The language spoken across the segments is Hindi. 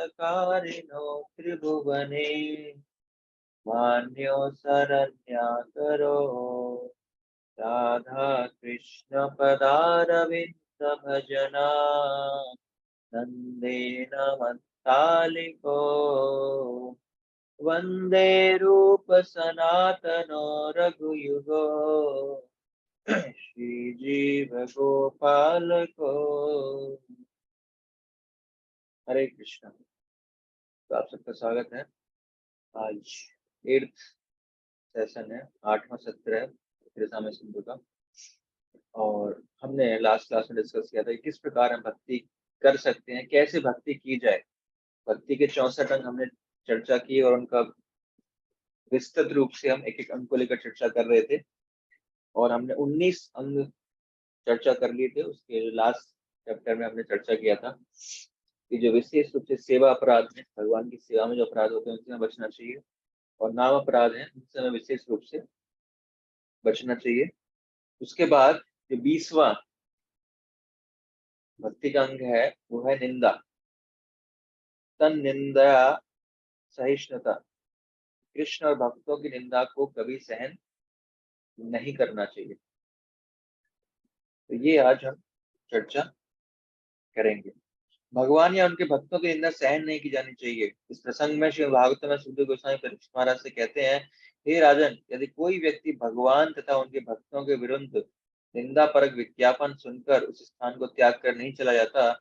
कारिणो त्रिभुवने मान्यो शरण्याकरो राधा कृष्ण पदारविंद भजना नंदेन मत्तालिको वंदे रूप सनातनो रघुयुगो श्री जीव गोपाल को। हरे कृष्ण। तो आप सबका स्वागत है। आज 8th सेशन है, 8वां सत्र है त्रिसाम्य सिंधु का। और हमने लास्ट क्लास में डिस्कस किया था कि किस प्रकार हम भक्ति कर सकते हैं, कैसे भक्ति की जाए। भक्ति के 64 अंग हमने चर्चा की और उनका विस्तृत रूप से हम एक एक अंग को लेकर चर्चा कर रहे थे। और हमने 19 अंग चर्चा कर लिए थे। उसके लास्ट चैप्टर में हमने चर्चा किया था कि जो विशेष रूप से सेवा अपराध है, भगवान की सेवा में जो अपराध होते हैं उनसे हमें बचना चाहिए, और नाम अपराध है उनसे हमें विशेष रूप से बचना चाहिए। उसके बाद जो 20वां भक्ति का अंग है वो है निंदा। तन निंदा सहिष्णुता। कृष्ण और भक्तों की निंदा को कभी सहन नहीं करना चाहिए। तो ये आज हम चर्चा करेंगे। भगवान या उनके भक्तों की निंदा सहन नहीं की जानी चाहिए। इस प्रसंग में श्री भागवत में सुखदेव गोस्वामी परीक्षित महाराज से कहते हैं, हे राजन, यदि कोई व्यक्ति भगवान तथा उनके भक्तों के विरुद्ध निंदा परक विज्ञापन सुनकर उस स्थान को त्याग कर नहीं चला जाता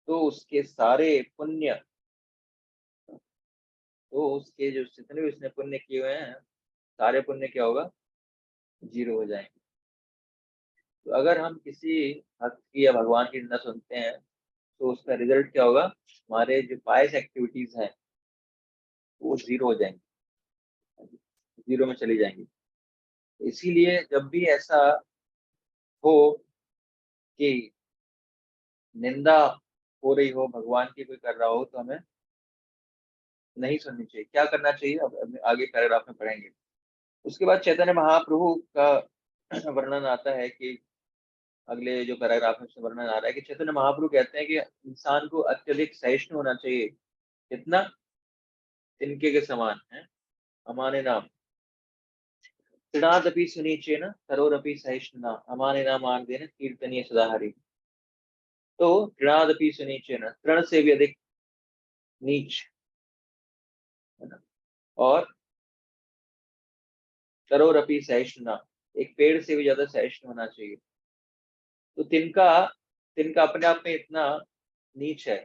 तो उसके सारे पुण्य, तो उसके जो जितने भी उसने पुण्य किए हुए हैं सारे पुण्य क्या होगा, जीरो हो जाएंगे। तो अगर हम किसी भक्त की या भगवान की निंदा सुनते हैं तो उसका रिजल्ट क्या होगा, हमारे जो पायस एक्टिविटीज हैं वो जीरो हो जाएंगी, जीरो में चली जाएंगी। इसीलिए जब भी ऐसा हो कि निंदा हो रही हो, भगवान की कोई कर रहा हो, तो हमें नहीं सुननी चाहिए। क्या करना चाहिए अब आगे पैराग्राफ में पढ़ेंगे। उसके बाद चैतन्य महाप्रभु का वर्णन आता है कि अगले जो पैराग्राफ में उसमें वर्णन आ रहा है कि चैतन्य महाप्रभु कहते हैं कि इंसान को अत्यधिक सहिष्णु होना चाहिए। कितना, तिनके के समान है हमारे नाम। तृणादपि सुनीचेन सरोरपि सहिष्णुना हमारे नाम आर्देन कीर्तनीय सदाहरि। तो तृणादपि सुनीचेन, तृण से भी अधिक नीच है ना, और सरोरपि सहिष्णुना, एक पेड़ से भी ज्यादा सहिष्णु होना चाहिए। तो तिनका, तिनका अपने आप में इतना नीच है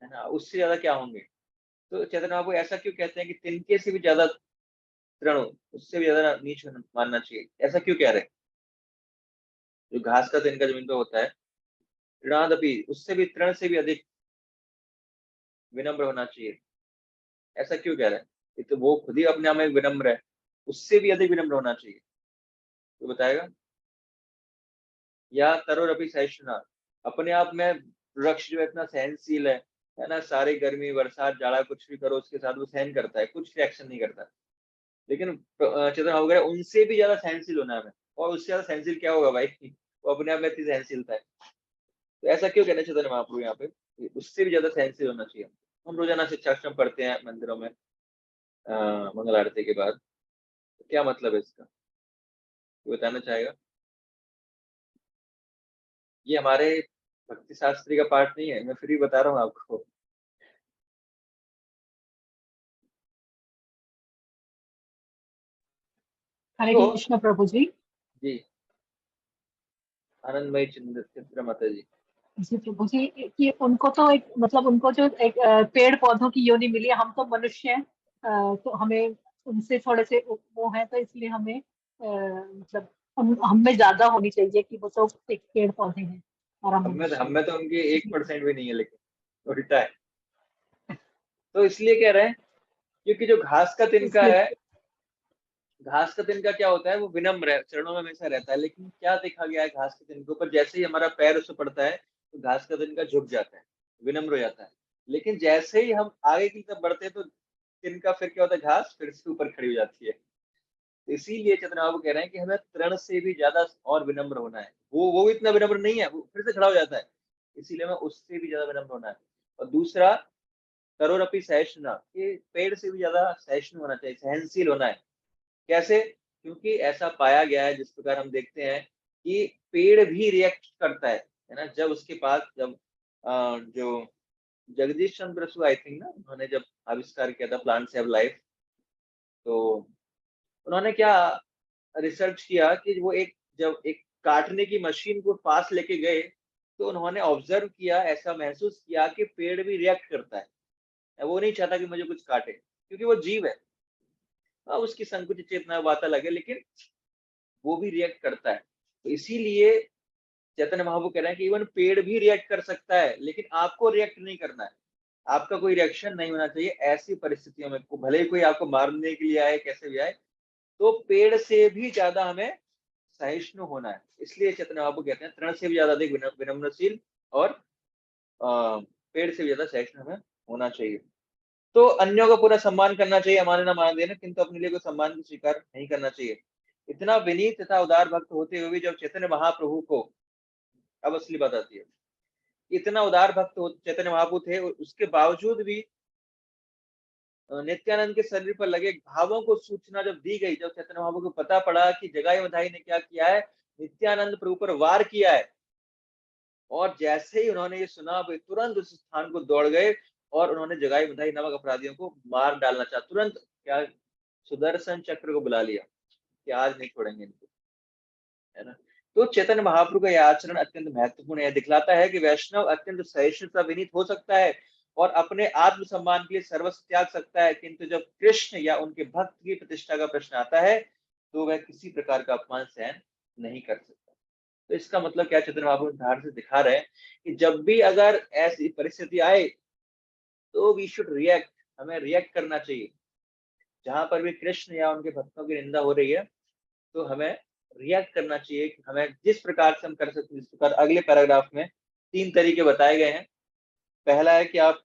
ना, उससे ज्यादा क्या होंगे। तो चैतन्य महाप्रभु ऐसा क्यों कहते हैं कि तिनके से भी ज्यादा तृण, उससे भी ज्यादा नीच मानना चाहिए, ऐसा क्यों कह रहे हैं। जो घास का तिनका जमीन पे होता है, तृणादपि, उससे भी, तृण से भी अधिक विनम्र होना चाहिए, ऐसा क्यों कह रहे हैं। ये तो वो खुद ही अपने आप में विनम्र है, उससे भी अधिक विनम्र होना चाहिए, तो बताएगा। या तरोरपि सहिष्णुना, अपने आप में वृक्ष जो है इतना सहनशील है ना, सारी गर्मी बरसात जाड़ा कुछ भी करो उसके साथ वो सहन करता है, कुछ रिएक्शन नहीं करता। लेकिन चेतन हो गया, उनसे भी ज्यादा सहनशील होना है हमें, और उससे ज्यादा सहनशील क्या होगा भाई, वो अपने आप में इतनी सहनशीलता है। तो ऐसा क्यों कहना चैतन्य महाप्रभु यहाँ पे, उससे भी ज्यादा सहनशील होना चाहिए। हम रोजाना शिक्षाश्रम पढ़ते हैं मंदिरों में मंगल आरती के बाद, तो क्या मतलब है इसका, ये बताना चाहेगा। ये हमारे भक्ति शास्त्री का पाठ नहीं है, मैं फ्री बता रहा हूँ आपको। हरे तो कृष्ण प्रभु जी। जी, आनंदमयी चित्र माता जी। जी प्रभु जी, कि उनको तो एक मतलब उनको जो एक पेड़ पौधों की योनि मिली है, हम तो मनुष्य हैं। तो हमें उनसे थोड़े से वो है, तो इसलिए हमें मतलब हम में ज्यादा होनी चाहिए कि वो तो एक पेड़ पौधे हैं और हम मनुष्य हम हैं। में तो उनके इसलिए 1% भी नहीं है, लेकिन उल्टा है। तो इसलिए कह रहे हैं क्योंकि जो घास का तिनका इसलिए है, घास का तिनका क्या होता है, वो विनम्र है, चरणों में हमेशा रहता है। लेकिन क्या देखा गया है घास के तिनके ऊपर, जैसे ही हमारा पैर उस पर पड़ता है तो घास का तिनका झुक जाता है, विनम्र हो जाता है। लेकिन जैसे ही हम आगे की तरफ बढ़ते हैं तो तिनका फिर क्या होता है, घास फिर से ऊपर खड़ी हो जाती है। तो इसीलिए चंद्र बाबू कह रहे हैं कि हमें तृण से भी ज्यादा और विनम्र होना है। वो इतना विनम्र नहीं है, वो फिर से खड़ा हो जाता है, इसीलिए हमें उससे भी ज्यादा विनम्र होना है। और दूसरा, तरोरपि सहिष्णुना, ये पेड़ से भी ज्यादा सहिष्णु होना चाहिए, सहनशील होना है। कैसे? क्योंकि ऐसा पाया गया है, जिस प्रकार हम देखते हैं कि पेड़ भी रिएक्ट करता है ना? जब उसके पास जब जो जगदीश चंद्र बसु आई थिंक ना, उन्होंने जब आविष्कार किया था प्लांट्स हैव लाइफ, तो उन्होंने क्या रिसर्च किया कि वो जब एक काटने की मशीन को पास लेके गए, तो उन्होंने ऑब्जर्व किया, ऐसा महसूस किया कि पेड़ भी रिएक्ट करता है। वो नहीं चाहता कि मुझे कुछ काटे, क्योंकि वो जीव है। उसकी संकुचित चेतना बात अलग है, लेकिन वो भी रिएक्ट करता है। तो इसीलिए चैतन्य महाप्रभु कह रहे हैं कि इवन पेड़ भी रिएक्ट कर सकता है, लेकिन आपको रिएक्ट नहीं करना है। आपका कोई रिएक्शन नहीं होना चाहिए ऐसी परिस्थितियों में। भले ही कोई आपको मारने के लिए आए, कैसे भी आए, तो पेड़ से भी ज्यादा हमें सहिष्णु होना है। इसलिए चैतन्य महाप्रभु कहते हैं तृण से भी ज्यादा अधिक विनम्रशील और पेड़ से भी ज्यादा सहिष्णु हमें होना चाहिए। तो अन्यों का पूरा सम्मान करना चाहिए, अमाने ना मान देना, किंतु अपने लिए कोई सम्मान को स्वीकार नहीं करना चाहिए। इतना विनीत तथा उदार भक्त होते हुए भी जब चैतन्य महाप्रभु को, अब असली बात आती है, इतना उदार भक्त चैतन्य महाप्रभु थे, और उसके बावजूद भी नित्यानंद के शरीर पर लगे घावों को सूचना जब दी गई, जब चैतन्य महाप्रभु को पता पड़ा कि जगाई मधाई ने क्या किया है, नित्यानंद प्रभु पर वार किया है, और जैसे ही उन्होंने ये सुना, वे तुरंत उस स्थान को दौड़ गए और उन्होंने जगाई बधाई नामक अपराधियों को मार डालना चाहा। तुरंत क्या सुदर्शन चक्र को बुला लिया कि आज नहीं छोड़ेंगे इनको, है ना? तो चैतन्य महाप्रभु का यह आचरण अत्यंत महत्वपूर्ण है, दिखलाता है कि वैष्णव अत्यंत सहिष्णुता विनीत हो सकता है और अपने आत्म सम्मान के लिए सर्वस्व त्याग सकता है, किंतु जब कृष्ण या उनके भक्त की प्रतिष्ठा का प्रश्न आता है, तो वह किसी प्रकार का अपमान सहन नहीं कर सकता। तो इसका मतलब क्या, चैतन्य महाप्रभु उदाहरण से दिखा रहे हैं कि जब भी अगर ऐसी परिस्थिति आए, तो वी शुड रिएक्ट, हमें रिएक्ट करना चाहिए। जहां पर भी कृष्ण या उनके भक्तों की निंदा हो रही है, तो हमें रिएक्ट करना चाहिए। कि हमें जिस प्रकार से हम कर सकते हैं, जिस प्रकार अगले पैराग्राफ में 3 तरीके बताए गए हैं। पहला है कि आप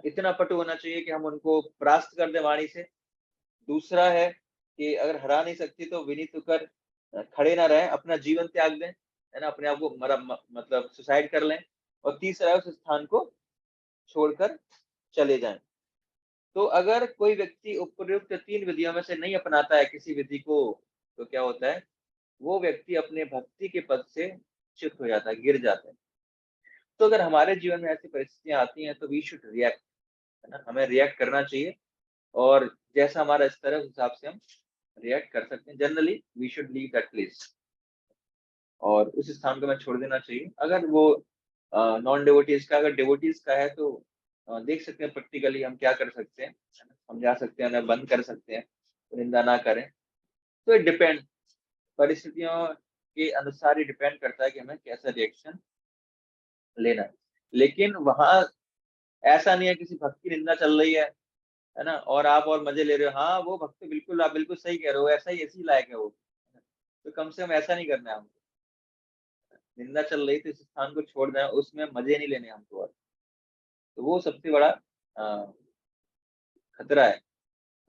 इतना पटु होना चाहिए कि हम उनको परास्त कर दें वाणी से। दूसरा है कि अगर हरा नहीं सकती, तो विनीत होकर खड़े ना रहें, अपना जीवन त्याग दें, है ना, अपने आप को मतलब सुसाइड कर लें। और तीसरा है उस स्थान को छोड़कर चले जाएं। तो अगर कोई व्यक्ति उपयुक्त 3 विधियों में से नहीं अपनाता है किसी विधि को, तो क्या होता है, वो व्यक्ति अपने भक्ति के पद से च्युत हो जाता है, गिर जाता है। तो अगर हमारे जीवन में ऐसी परिस्थितियां आती हैं, तो वी शुड रिएक्ट, है ना, हमें रिएक्ट करना चाहिए। और जैसा हमारा स्तर है, उस हिसाब से हम रिएक्ट कर सकते हैं। Generally we should leave that place, और उस स्थान को हमें छोड़ देना चाहिए। अगर वो नॉन डिवोटीज का, अगर डिवोटीज का है, तो देख सकते हैं प्रैक्टिकली हम क्या कर सकते हैं, समझा सकते हैं, उन्हें बंद कर सकते हैं, निंदा ना करें। तो इट डिपेंड, परिस्थितियों के अनुसार ही डिपेंड करता है कि हमें कैसा रिएक्शन लेना है। लेकिन वहां ऐसा नहीं है किसी भक्त की निंदा चल रही है ना, और आप और मजे ले रहे हो, हाँ वो भक्त बिल्कुल, आप बिल्कुल सही कह रहे हो, ऐसा ही ऐसी लायक है वो। तो कम से कम ऐसा नहीं करना है हमको। निंदा चल रही तो इस स्थान को छोड़ देना, उसमें मजे नहीं लेने हमको। और तो वो सबसे बड़ा खतरा है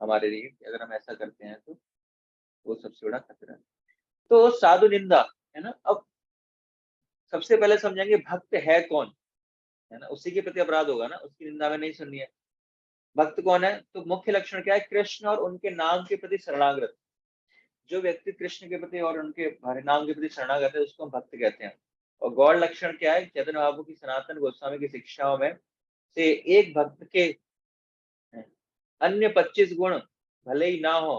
हमारे लिए, कि अगर हम ऐसा करते हैं, तो वो सबसे बड़ा खतरा है। तो साधु निंदा, है ना, अब सबसे पहले समझेंगे भक्त है कौन, है ना, उसी के प्रति अपराध होगा ना, उसकी निंदा में नहीं सुननी है। भक्त कौन है? तो मुख्य लक्षण क्या है, कृष्ण और उनके नाम के प्रति शरणागत। जो व्यक्ति कृष्ण के प्रति और उनके हरिनाम के प्रति शरणागत है, उसको हम भक्त कहते हैं। और गौड़ लक्षण क्या है, चैतन्य महाप्रभु की सनातन गोस्वामी की शिक्षाओं में से एक भक्त के अन्य 25 गुण भले ही ना हो,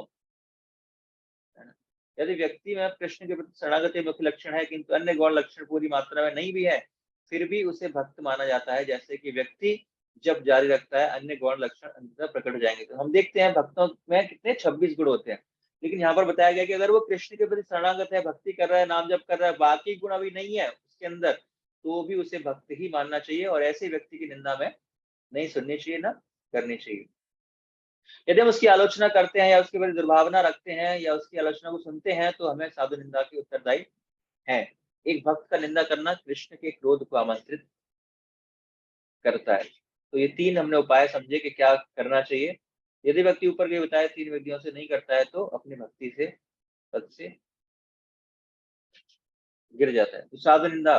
है ना, यदि व्यक्ति में कृष्ण के प्रति शरणागति मुख्य लक्षण है, किंतु अन्य गौण लक्षण पूरी मात्रा में नहीं भी है, फिर भी उसे भक्त माना जाता है। जैसे कि व्यक्ति जब जारी रखता है, अन्य गौण लक्षण अंततः प्रकट हो जाएंगे। तो हम देखते हैं भक्तों में कितने 26 गुण होते हैं, लेकिन यहाँ पर बताया गया कि अगर वो कृष्ण के प्रति शरणागत है, भक्ति कर रहा है, नाम जप कर रहा है, बाकी गुण अभी नहीं है उसके अंदर, तो भी उसे भक्त ही मानना चाहिए, और ऐसे व्यक्ति की निंदा में नहीं सुननी चाहिए, ना करनी चाहिए। यदि हम उसकी आलोचना करते हैं, या उसके प्रति दुर्भावना रखते हैं, या उसकी आलोचना को सुनते हैं, तो हमें साधु निंदा के उत्तरदायी है। एक भक्त का निंदा करना कृष्ण के क्रोध को आमंत्रित करता है। तो ये 3 हमने उपाय समझे कि क्या करना चाहिए। यदि व्यक्ति ऊपर के बताए 3 विधियों से नहीं करता है, तो अपनी भक्ति से, पद से गिर जाता है। तो साधु निंदा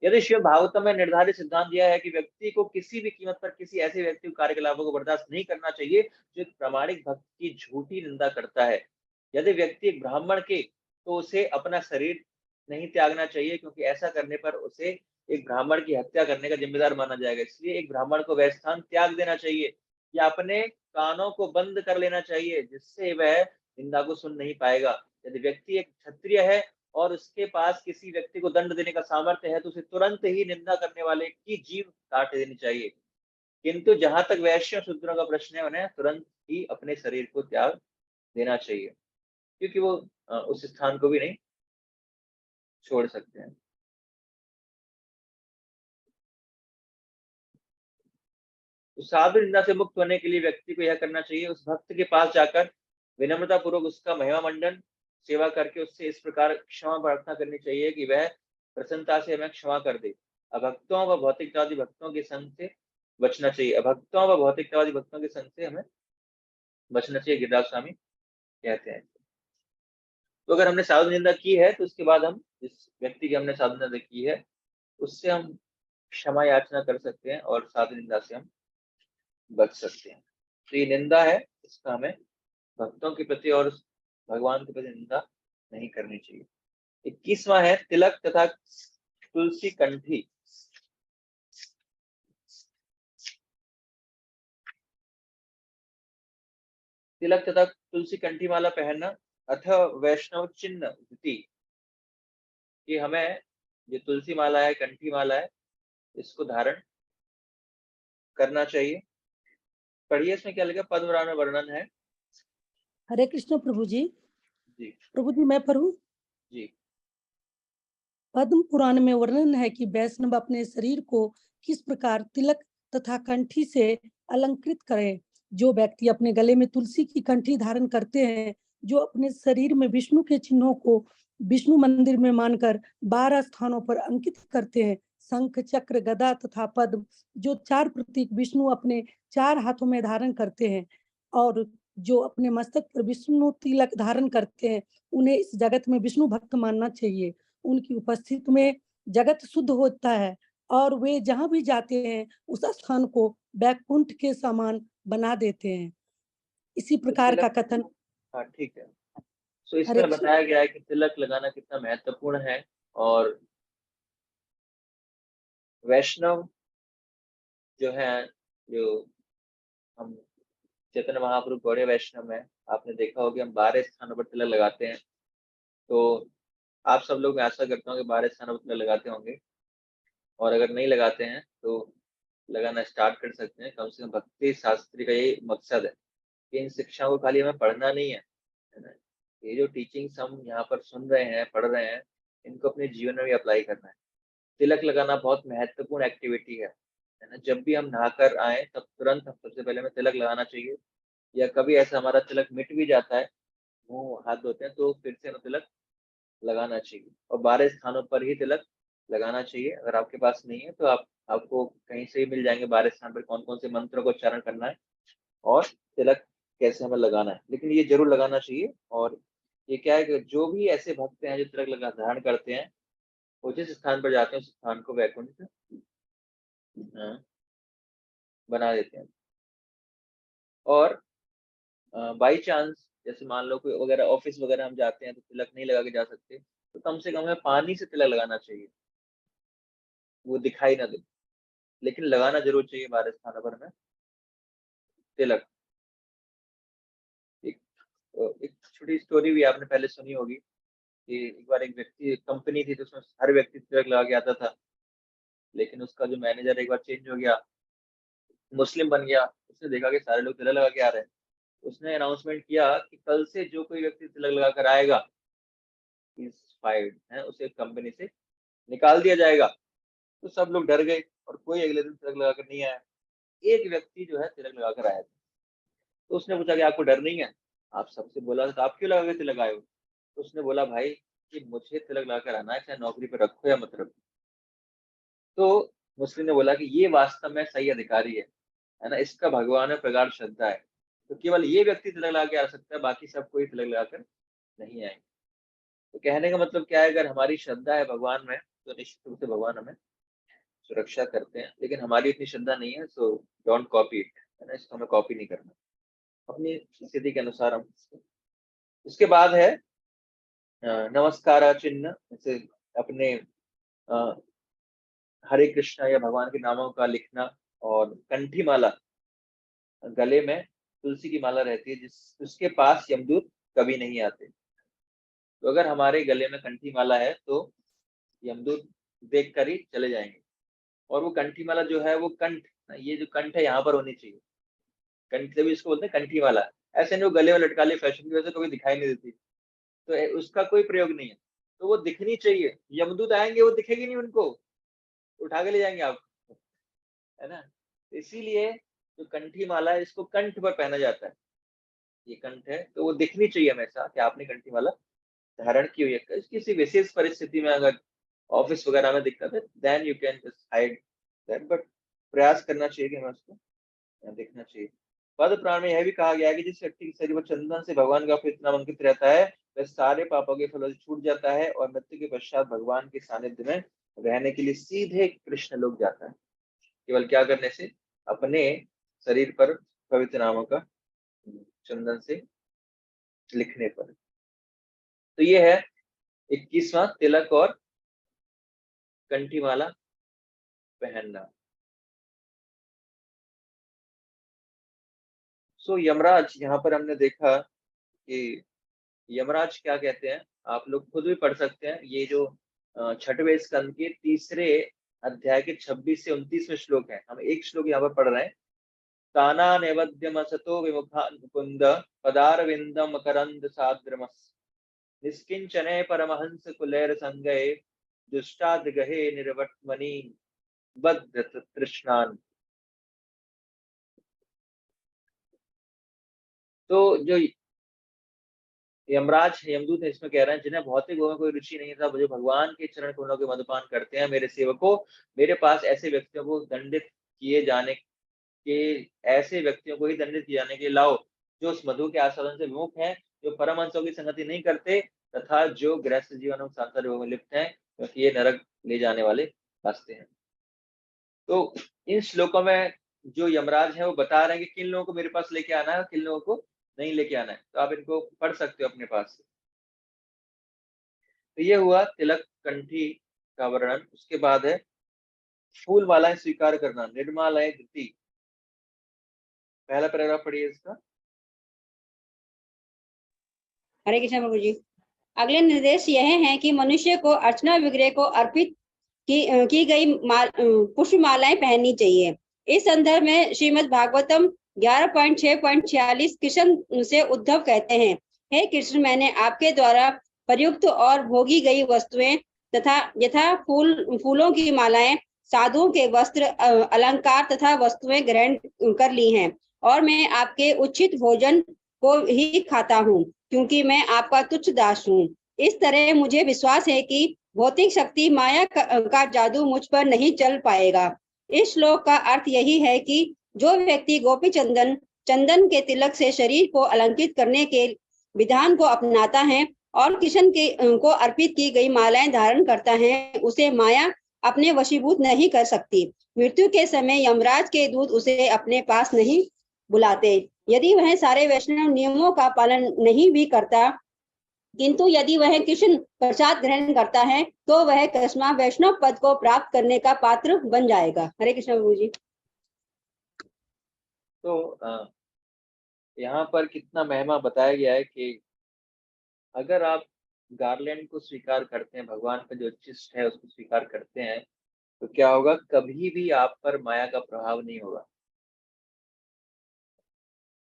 यदि शिव भागवतम में निर्धारित सिद्धांत दिया है कि व्यक्ति को किसी भी कीमत पर किसी ऐसे व्यक्ति के कार्यकलापों को बर्दाश्त नहीं करना चाहिए जो एक प्रामाणिक भक्त की झूठी निंदा करता है। यदि व्यक्ति एक ब्राह्मण के, तो उसे अपना शरीर नहीं त्यागना चाहिए, क्योंकि ऐसा करने पर उसे एक ब्राह्मण की हत्या करने का जिम्मेदार माना जाएगा। इसलिए एक ब्राह्मण को वह स्थान त्याग देना चाहिए या अपने कानों को बंद कर लेना चाहिए, जिससे वह निंदा को सुन नहीं पाएगा। यदि व्यक्ति एक क्षत्रिय है और उसके पास किसी व्यक्ति को दंड देने का सामर्थ्य है, तो उसे तुरंत ही निंदा करने वाले की जीभ काट देनी चाहिए। किंतु जहां तक वैश्य और शूद्रों का प्रश्न है, उन्हें तुरंत ही अपने शरीर को त्याग देना चाहिए, क्योंकि वो उस स्थान को भी नहीं छोड़ सकते हैं। तो साधु निंदा से मुक्त होने के लिए व्यक्ति को यह करना चाहिए, उस भक्त के पास जाकर विनम्रता पूर्वक उसका महिमा मंडन सेवा करके उससे इस प्रकार क्षमा प्रार्थना करनी चाहिए कि वह प्रसन्नता से हमें क्षमा कर दे। अभक्तों व भौतिकतावादी भक्तों के संग से बचना चाहिए। अभक्तों व भौतिकतावादी भक्तों के संग से हमें बचना चाहिए, गिरिराज स्वामी कहते हैं। तो अगर हमने साधु निंदा की है, तो उसके बाद हम जिस व्यक्ति की हमने साधु निंदा की है उससे हम क्षमा याचना कर सकते हैं और साधु निंदा से हम बच सकते हैं। तो ये निंदा है, इसका हमें भक्तों के प्रति और भगवान के प्रति निंदा नहीं करनी चाहिए। 21वां है तिलक तथा तुलसी कंठी। तिलक तथा तुलसी कंठी माला पहनना अथवा वैष्णव चिन्ह धृति, कि हमें जो तुलसी माला है, कंठी माला है, इसको धारण करना चाहिए। पढ़िए इसमें क्या लिखा, पद्म पुराण में वर्णन है। हरे कृष्ण प्रभु जी। जी प्रभु जी मैं पढ़ूं? जी। पद्म पुराण में वर्णन है कि वैष्णव अपने शरीर को किस प्रकार तिलक तथा कंठी से अलंकृत करें। जो व्यक्ति अपने गले में तुलसी की कंठी धारण करते हैं, जो अपने शरीर में विष्णु के चिन्हों को विष्णु मंदिर में मानकर 12 स्थानों पर अंकित करते हैं, शंख चक्र गदा तथा पद्म, जो 4 प्रतीक विष्णु अपने 4 हाथों में धारण करते हैं, और जो अपने मस्तक पर विष्णु तिलक धारण करते हैं, उन्हें इस जगत में विष्णु भक्त मानना चाहिए। उनकी उपस्थिति में जगत शुद्ध होता है और वे जहाँ भी जाते हैं उस स्थान को वैकुंठ के समान बना देते हैं। इसी तो प्रकार का तिलक, कथन। हाँ ठीक है। तो हरे इसमें कृष्ण। बताया गया है कि तिलक लगाना कितना महत्वपूर्ण है। और वैष्णव जो है, जो हम चैतन्य महाप्रभु गौड़ीय वैष्णव में आपने देखा होगा, हम 12 स्थानों पर तिलक लगाते हैं। तो आप सब लोग, मैं आशा करता हूँ कि 12 स्थानों पर तिलक लगाते होंगे, और अगर नहीं लगाते हैं तो लगाना स्टार्ट कर सकते हैं। कम से कम भक्ति शास्त्री का यही मकसद है कि इन शिक्षाओं को खाली हमें पढ़ना नहीं है ना, ये जो टीचिंग्स हम यहाँ पर सुन रहे हैं, पढ़ रहे हैं, इनको अपने जीवन में भी अप्लाई करना है। तिलक लगाना बहुत महत्वपूर्ण एक्टिविटी है ना। जब भी हम नहाकर आए तब तुरंत हम सबसे पहले हमें तिलक लगाना चाहिए, या कभी ऐसा हमारा तिलक मिट भी जाता है, मुंह हाथ धोते हैं, तो फिर से हमें तिलक लगाना चाहिए। और 12 स्थानों पर ही तिलक लगाना चाहिए। अगर आपके पास नहीं है तो आपको कहीं से ही मिल जाएंगे 12 स्थान पर कौन कौन से मंत्रों को उच्चारण करना है और तिलक कैसे हमें लगाना है। लेकिन ये जरूर लगाना चाहिए। और ये क्या है कि जो भी ऐसे भक्त हैं जो तिलक लगा धारण करते हैं, वो जिस स्थान पर जाते हैं उस स्थान को वैकुंठ बना देते हैं। और बाई चांस जैसे मान लो कोई वगैरह ऑफिस वगैरह हम जाते हैं तो तिलक नहीं लगा के जा सकते, तो कम से कम हमें पानी से तिलक लगाना चाहिए, वो दिखाई ना दे, लेकिन लगाना जरूर चाहिए 12 स्थानों पर हमें तिलक। एक एक छोटी स्टोरी भी आपने पहले सुनी होगी कि एक बार एक व्यक्ति, कंपनी थी तो उसमें हर व्यक्ति तिलक लगा के आता था, लेकिन उसका जो मैनेजर एक बार चेंज हो गया, मुस्लिम बन गया। उसने देखा कि सारे लोग तिलक लगा के आ रहे हैं, उसने अनाउंसमेंट किया कि कल से जो कोई व्यक्ति तिलक लगा कर आएगा इज फायर्ड है, उसे कंपनी से निकाल दिया जाएगा। तो सब लोग डर गए और कोई अगले दिन तिलक लगाकर नहीं आया। एक व्यक्ति जो है तिलक लगाकर आया था। तो उसने पूछा कि आपको डर नहीं है, आप सबसे बोला था तो आप क्यों लगा के तिलक आए हो? तो उसने बोला भाई कि मुझे तिलक लगाकर आना है, चाहे नौकरी पे रखो या मत रखो। तो मुस्लिम ने बोला कि ये वास्तव में सही अधिकारी है ना, इसका भगवान में प्रगाढ़ श्रद्धा है, तो केवल ये व्यक्ति तिलक लगा के आ सकता है, बाकी सब कोई तिलक लगाकर नहीं आएंगे। तो कहने का मतलब क्या है, अगर हमारी श्रद्धा है भगवान में तो निश्चित रूप से भगवान हमें सुरक्षा करते हैं, लेकिन हमारी इतनी श्रद्धा नहीं है, सो डोंट कॉपी इट, है ना, इसको हमें कॉपी नहीं करना, अपनी स्थिति के अनुसार हम। उसके बाद है नमस्कार चिन्ह, जैसे अपने हरे कृष्णा या भगवान के नामों का लिखना, और कंठी माला, गले में तुलसी की माला रहती है उसके पास यमदूत कभी नहीं आते। तो अगर हमारे गले में कंठी माला है तो यमदूत देख कर ही चले जाएंगे। और वो कंठी माला जो है वो कंठ, ये जो कंठ है यहाँ पर होनी चाहिए, कंठ से भी इसको बोलते हैं कंठी माला। ऐसे नहीं वो गले में लटका ले फैशन की वजह से कभी दिखाई नहीं देती, तो उसका कोई प्रयोग नहीं है। तो वो दिखनी चाहिए, यमदूत आएंगे वो दिखेगी नहीं उनको, उठा के ले जाएंगे आपको, है ना। इसीलिए जो कंठी माला है इसको कंठ पर पहना जाता है, ये कंठ है तो वो दिखनी चाहिए हमेशा कि आपने कंठी माला धारण की हुई है। किसी विशेष परिस्थिति में अगर ऑफिस वगैरह में दिक्कत है then you can just hide that, but प्रयास करना चाहिए कि हमें उसको देखना चाहिए। पद पुराण में यह भी कहा गया है कि जिस व्यक्ति के शरीर पर चंदन से भगवान का इतना अंकित रहता है वह सारे पापों के फलों से छूट जाता है और मृत्यु के पश्चात भगवान के सानिध्य में रहने के लिए सीधे कृष्ण लोक जाता है, केवल क्या करने से, अपने शरीर पर पवित्र नामों का चंदन से लिखने पर। तो ये है 21वां तिलक और कंठी माला पहनना। सो यमराज, यहाँ पर हमने देखा कि यमराज क्या कहते हैं, आप लोग खुद भी पढ़ सकते हैं। ये जो 6वें स्कंद के 3रे अध्याय के 26 से 29 में श्लोक है, हम एक श्लोक यहाँ पर पढ़ रहे हैं। ताना नैवद्यमसतो विमुखान् मुकुंद पदारविंदम मकरंद साद्रमस् निष्किंचने परमहंस कुलेर संगये दुष्टाद गहे निर्वट्मनि बद्ध तृष्णान। तो जो यमराज यमदूत है इसमें कह रहे हैं, जिन्हें भौतिक भोग में कोई रुचि नहीं था, जो भगवान के चरण कमलों के मधुपान करते हैं, मेरे सेवकों, मेरे पास ऐसे व्यक्तियों को दंडित किए जाने के ऐसे व्यक्तियों को ही दंडित किए जाने के लाओ जो उस मधु के आस्वादन से विमुख हैं, जो परमहंसों की संगति नहीं करते तथा जो गृहस्थ जीवन और सांसारिक भोग में लिप्त हैं, क्योंकि ये नरक ले जाने वाले रास्ते हैं। तो इन श्लोकों में जो यमराज है वो बता रहे हैं कि किन लोगों को मेरे पास लेके आना है, किन लोगों को नहीं लेके आना है। तो आप इनको पढ़ सकते हो अपने पास से। तो ये हुआ तिलक कंठी का वर्णन। उसके बाद है फूल मालाएं स्वीकार करना, निर्मालय धृति। पहला पैराग्राफ पढ़िए इसका। हरे कृष्ण प्रभु जी। अगले निर्देश यह है कि मनुष्य को अर्चना विग्रह को अर्पित की गई पुष्पमालाएं पहननी चाहिए। इस संदर्भ में श्रीमद् भागवतम 11.6.46 कृष्ण से उद्धव कहते हैं, हे कृष्ण, मैंने आपके द्वारा प्रयुक्त और भोगी गई वस्तुएं तथा यथा फूलों की मालाएं, साधुओं के वस्त्र, अलंकार तथा वस्तुएं ग्रहण कर ली हैं और मैं आपके उचित भोजन को ही खाता हूँ, क्योंकि मैं आपका तुच्छ दास हूँ। इस तरह मुझे विश्वास है कि भौतिक शक्ति माया का जादू मुझ पर नहीं चल पाएगा। इस श्लोक का अर्थ यही है कि जो व्यक्ति गोपी चंदन के तिलक से शरीर को अलंकृत करने के विधान को अपनाता है और कृष्ण को अर्पित की गई मालाएं धारण करता है, उसे माया अपने वशीभूत नहीं कर सकती। मृत्यु के समय यमराज के दूत उसे अपने पास नहीं बुलाते। यदि वह सारे वैष्णव नियमों का पालन नहीं भी करता, किंतु यदि वह कृष्ण प्रसाद ग्रहण करता है तो वह कृष्णा वैष्णव पद को प्राप्त करने का पात्र बन जाएगा। हरे कृष्ण प्रभु जी। तो यहाँ पर कितना महिमा बताया गया है कि अगर आप गार्लैंड को स्वीकार करते हैं, भगवान का जो उच्छिष्ट है उसको स्वीकार करते हैं, तो क्या होगा, कभी भी आप पर माया का प्रभाव नहीं होगा।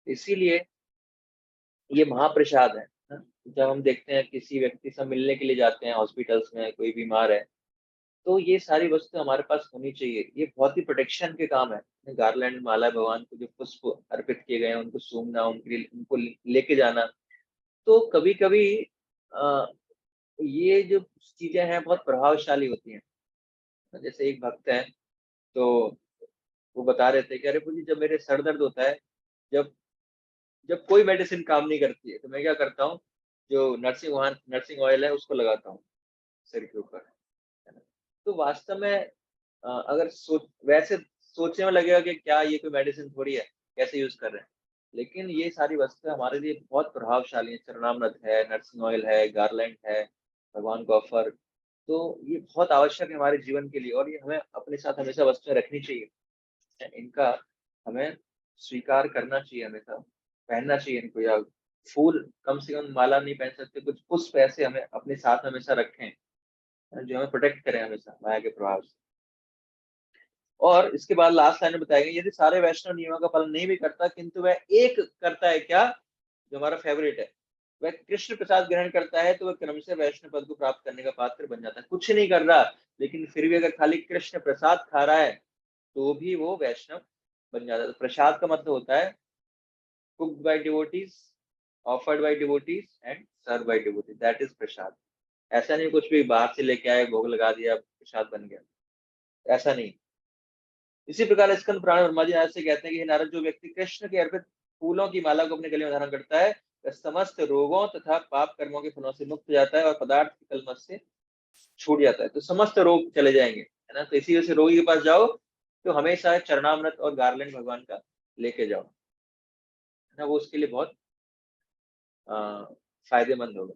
इसीलिए ये महाप्रसाद है। जब हम देखते हैं किसी व्यक्ति से मिलने के लिए जाते हैं हॉस्पिटल्स में, कोई बीमार है, तो ये सारी वस्तु हमारे पास होनी चाहिए। ये बहुत ही प्रोटेक्शन के काम है। गार्लैंड, माला, भगवान को जो पुष्प अर्पित किए गए हैं उनको सूंघना, उनको लेके जाना। तो कभी कभी ये जो चीजें हैं बहुत प्रभावशाली होती हैं। जैसे एक भक्त है, तो वो बता रहे थे कि अरे पूजी, जब मेरे सर दर्द होता है, जब जब कोई मेडिसिन काम नहीं करती है, तो मैं क्या करता हूँ, जो नर्सिंग ऑयल है उसको लगाता हूँ सिर के ऊपर, है ना। तो वास्तव में अगर वैसे सोचने में लगेगा कि क्या ये कोई मेडिसिन थोड़ी है, कैसे यूज कर रहे हैं, लेकिन ये सारी वस्तुएं हमारे लिए बहुत प्रभावशाली है। चरणामृत है, नर्सिंग ऑयल है, गार्लैंड है, भगवान का ऑफर, तो ये बहुत आवश्यक है हमारे जीवन के लिए, और ये हमें अपने साथ हमेशा वस्तुएं रखनी चाहिए। इनका हमें स्वीकार करना चाहिए, हमेशा पहनना चाहिए इनको, या फूल कम से कम माला नहीं पहन सकते, कुछ पुष्प ऐसे हमें अपने साथ हमेशा रखें जो हमें प्रोटेक्ट करें हमेशा माया के प्रभाव से। और इसके बाद लास्ट लाइन में बताएंगे, यदि सारे वैष्णव नियमों का पालन नहीं भी करता, किंतु वह एक करता है, क्या, जो हमारा फेवरेट है, वह कृष्ण प्रसाद ग्रहण करता है, तो वह क्रम से वैष्णव पद को प्राप्त करने का पात्र बन जाता है। कुछ नहीं कर रहा, लेकिन फिर भी अगर खाली कृष्ण प्रसाद खा रहा है तो भी वो वैष्णव बन जाता है। तो प्रसाद का मतलब होता है cooked by devotees, offered by devotees and serve by devotees, that is prasad. ऐसा नहीं कुछ भी बाहर से लेके आए, भोग लगा दिया, प्रसाद बन गया, ऐसा नहीं। इसी प्रकार स्कंद पुराण ब्रह्मा जी नारद से कहते हैं कि हे नारद, जो व्यक्ति कृष्ण के अर्पित फूलों की माला को अपने गले में धारण करता है, वह समस्त रोगों तथा पाप कर्मों के फलों से मुक्त हो जाता है और पदार्थ की कलमश से छूट जाता है। तो समस्त रोग चले जाएंगे, है ना। तो इसी वजह से रोगी के पास जाओ तो हमेशा चरणामृत और गार्लैंड भगवान का लेके जाओ, है ना, वो उसके लिए बहुत फायदेमंद होगा।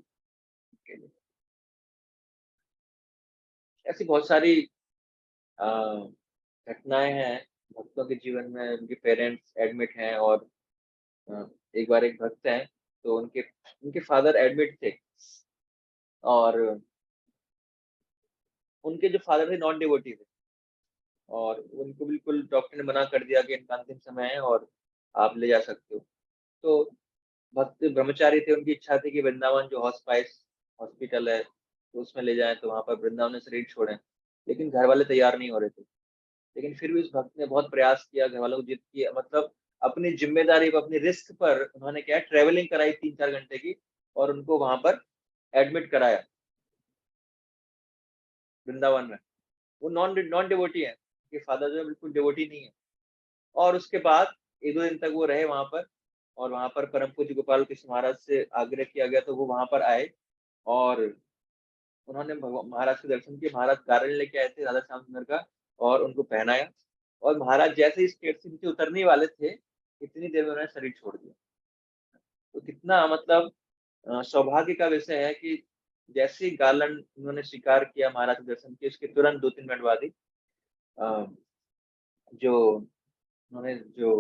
ऐसी बहुत सारी घटनाएं हैं भक्तों के जीवन में। उनके पेरेंट्स एडमिट हैं, और एक बार एक भक्त हैं, तो उनके उनके फादर एडमिट थे, और उनके जो फादर थे नॉन डिवोटी थे, और उनको बिल्कुल डॉक्टर ने मना कर दिया कि इनका अंतिम समय है और आप ले जा सकते हो। तो भक्त ब्रह्मचारी थे, उनकी इच्छा थी कि वृंदावन जो हॉस्पाइस हॉस्पिटल है तो उसमें ले जाएं, तो वहां पर वृंदावन में शरीर छोड़ें, लेकिन घर वाले तैयार नहीं हो रहे थे। लेकिन फिर भी उस भक्त ने बहुत प्रयास किया, घर वालों को जिद किया, मतलब अपनी जिम्मेदारी पर, अपनी रिस्क पर उन्होंने क्या, ट्रेवलिंग कराई 3-4 घंटे की, और उनको वहां पर एडमिट कराया वृंदावन में। वो नॉन नॉन डिवोटी है, उनके फादर जो है बिल्कुल डिवोटी नहीं है। और उसके बाद 1-2 दिन तक वो रहे वहां पर, और वहां पर परम पूज्य गोपाल कृष्ण महाराज से आग्रह किया गया, तो वो वहां पर आए, और उन्होंने महाराज के दर्शन किए। महाराज गारन लेके आए थे राधा श्याम सुंदर का, और उनको पहनाया, और महाराज जैसे ही स्टेट से नीचे उतरने वाले थे, इतनी देर में उन्होंने शरीर छोड़ दिया। तो कितना मतलब सौभाग्य का विषय है कि जैसे ही गार्लैंड उन्होंने स्वीकार किया, महाराज के दर्शन किए, उसके तुरंत 2-3 मिनट बाद ही अ, जो उन्होंने जो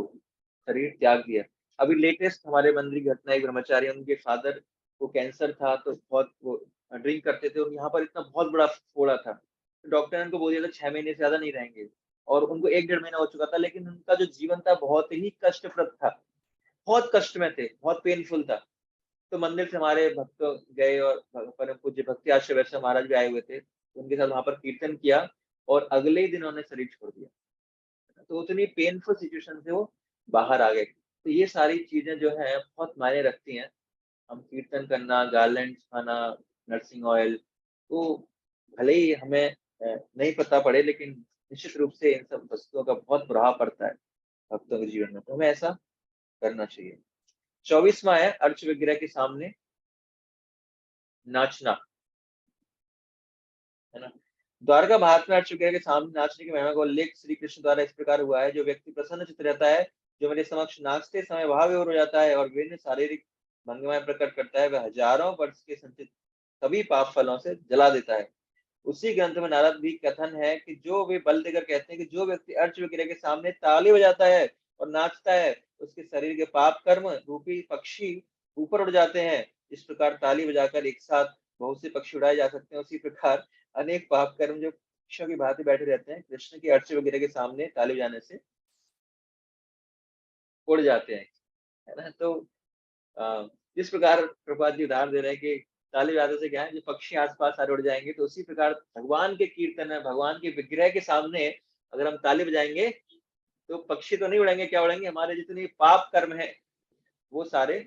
शरीर त्याग दिया। अभी लेटेस्ट हमारे मंदिर की घटना, एक ब्रह्मचारी, उनके फादर को कैंसर था, तो बहुत वो ड्रिंक करते थे, और यहाँ पर इतना बहुत बड़ा फोड़ा था, तो डॉक्टर ने उनको बोल दिया था 6 महीने से ज्यादा नहीं रहेंगे, और उनको 1-1.5 महीना हो चुका था, लेकिन उनका जो जीवन था बहुत ही कष्टप्रद था, बहुत कष्ट में थे, बहुत पेनफुल था। तो मंदिर से हमारे भक्त गए, और परम पूज्य भक्ति आश्रय वैश्य महाराज भी आए हुए थे, उनके साथ वहां पर कीर्तन किया, और अगले ही दिन उन्होंने शरीर छोड़ दिया। तो उतनी पेनफुल सिचुएशन से वो बाहर आ गए। तो ये सारी चीजें जो है बहुत मायने रखती हैं। हम कीर्तन करना, गार्लैंड्स खाना, नर्सिंग ऑयल, तो भले ही हमें नहीं पता पड़े, लेकिन निश्चित रूप से इन सब वस्तुओं का बहुत प्रभाव पड़ता है भक्तों के जीवन में, तो हमें ऐसा करना चाहिए। 24वां है अर्च विग्रह के सामने नाचना, है ना। द्वारका भारत में अर्च विग्रह के सामने नाचने की महिमा का उल्लेख श्री कृष्ण द्वारा इस प्रकार हुआ है, जो व्यक्ति प्रसन्न चित्त रहता है, जो मेरे समक्ष नाचते समय भाव विभोर हो जाता है और विभिन्न शारीरिक भंगिमाएं प्रकट करता है, वह हजारों वर्ष के संचित सभी पाप फलों से जला देता है। उसी ग्रंथ में नारद भी कथन है कि जो वे बल देकर कहते हैं कि जो व्यक्ति अर्च विग्रह के सामने ताली बजाता है और नाचता है, उसके शरीर के पाप कर्म रूपी पक्षी ऊपर उड़ जाते हैं। इस प्रकार ताली बजाकर एक साथ बहुत से पक्षी उड़ाए जा सकते हैं, उसी प्रकार अनेक पाप कर्म जो पक्षियों की भांति बैठे रहते हैं, कृष्ण की अर्च वगैरह के सामने ताली बजाने से उड़ जाते हैं, है ना। तो जिस प्रकार प्रभुपाद जी उदाहरण दे रहे हैं कि ताली बजाने से क्या है, जो पक्षी आसपास सारे उड़ जाएंगे, तो उसी प्रकार भगवान के कीर्तन है, भगवान के विग्रह के सामने अगर हम ताली बजाएंगे तो पक्षी तो नहीं उड़ेंगे, क्या उड़ेंगे, हमारे जितने पाप कर्म है वो सारे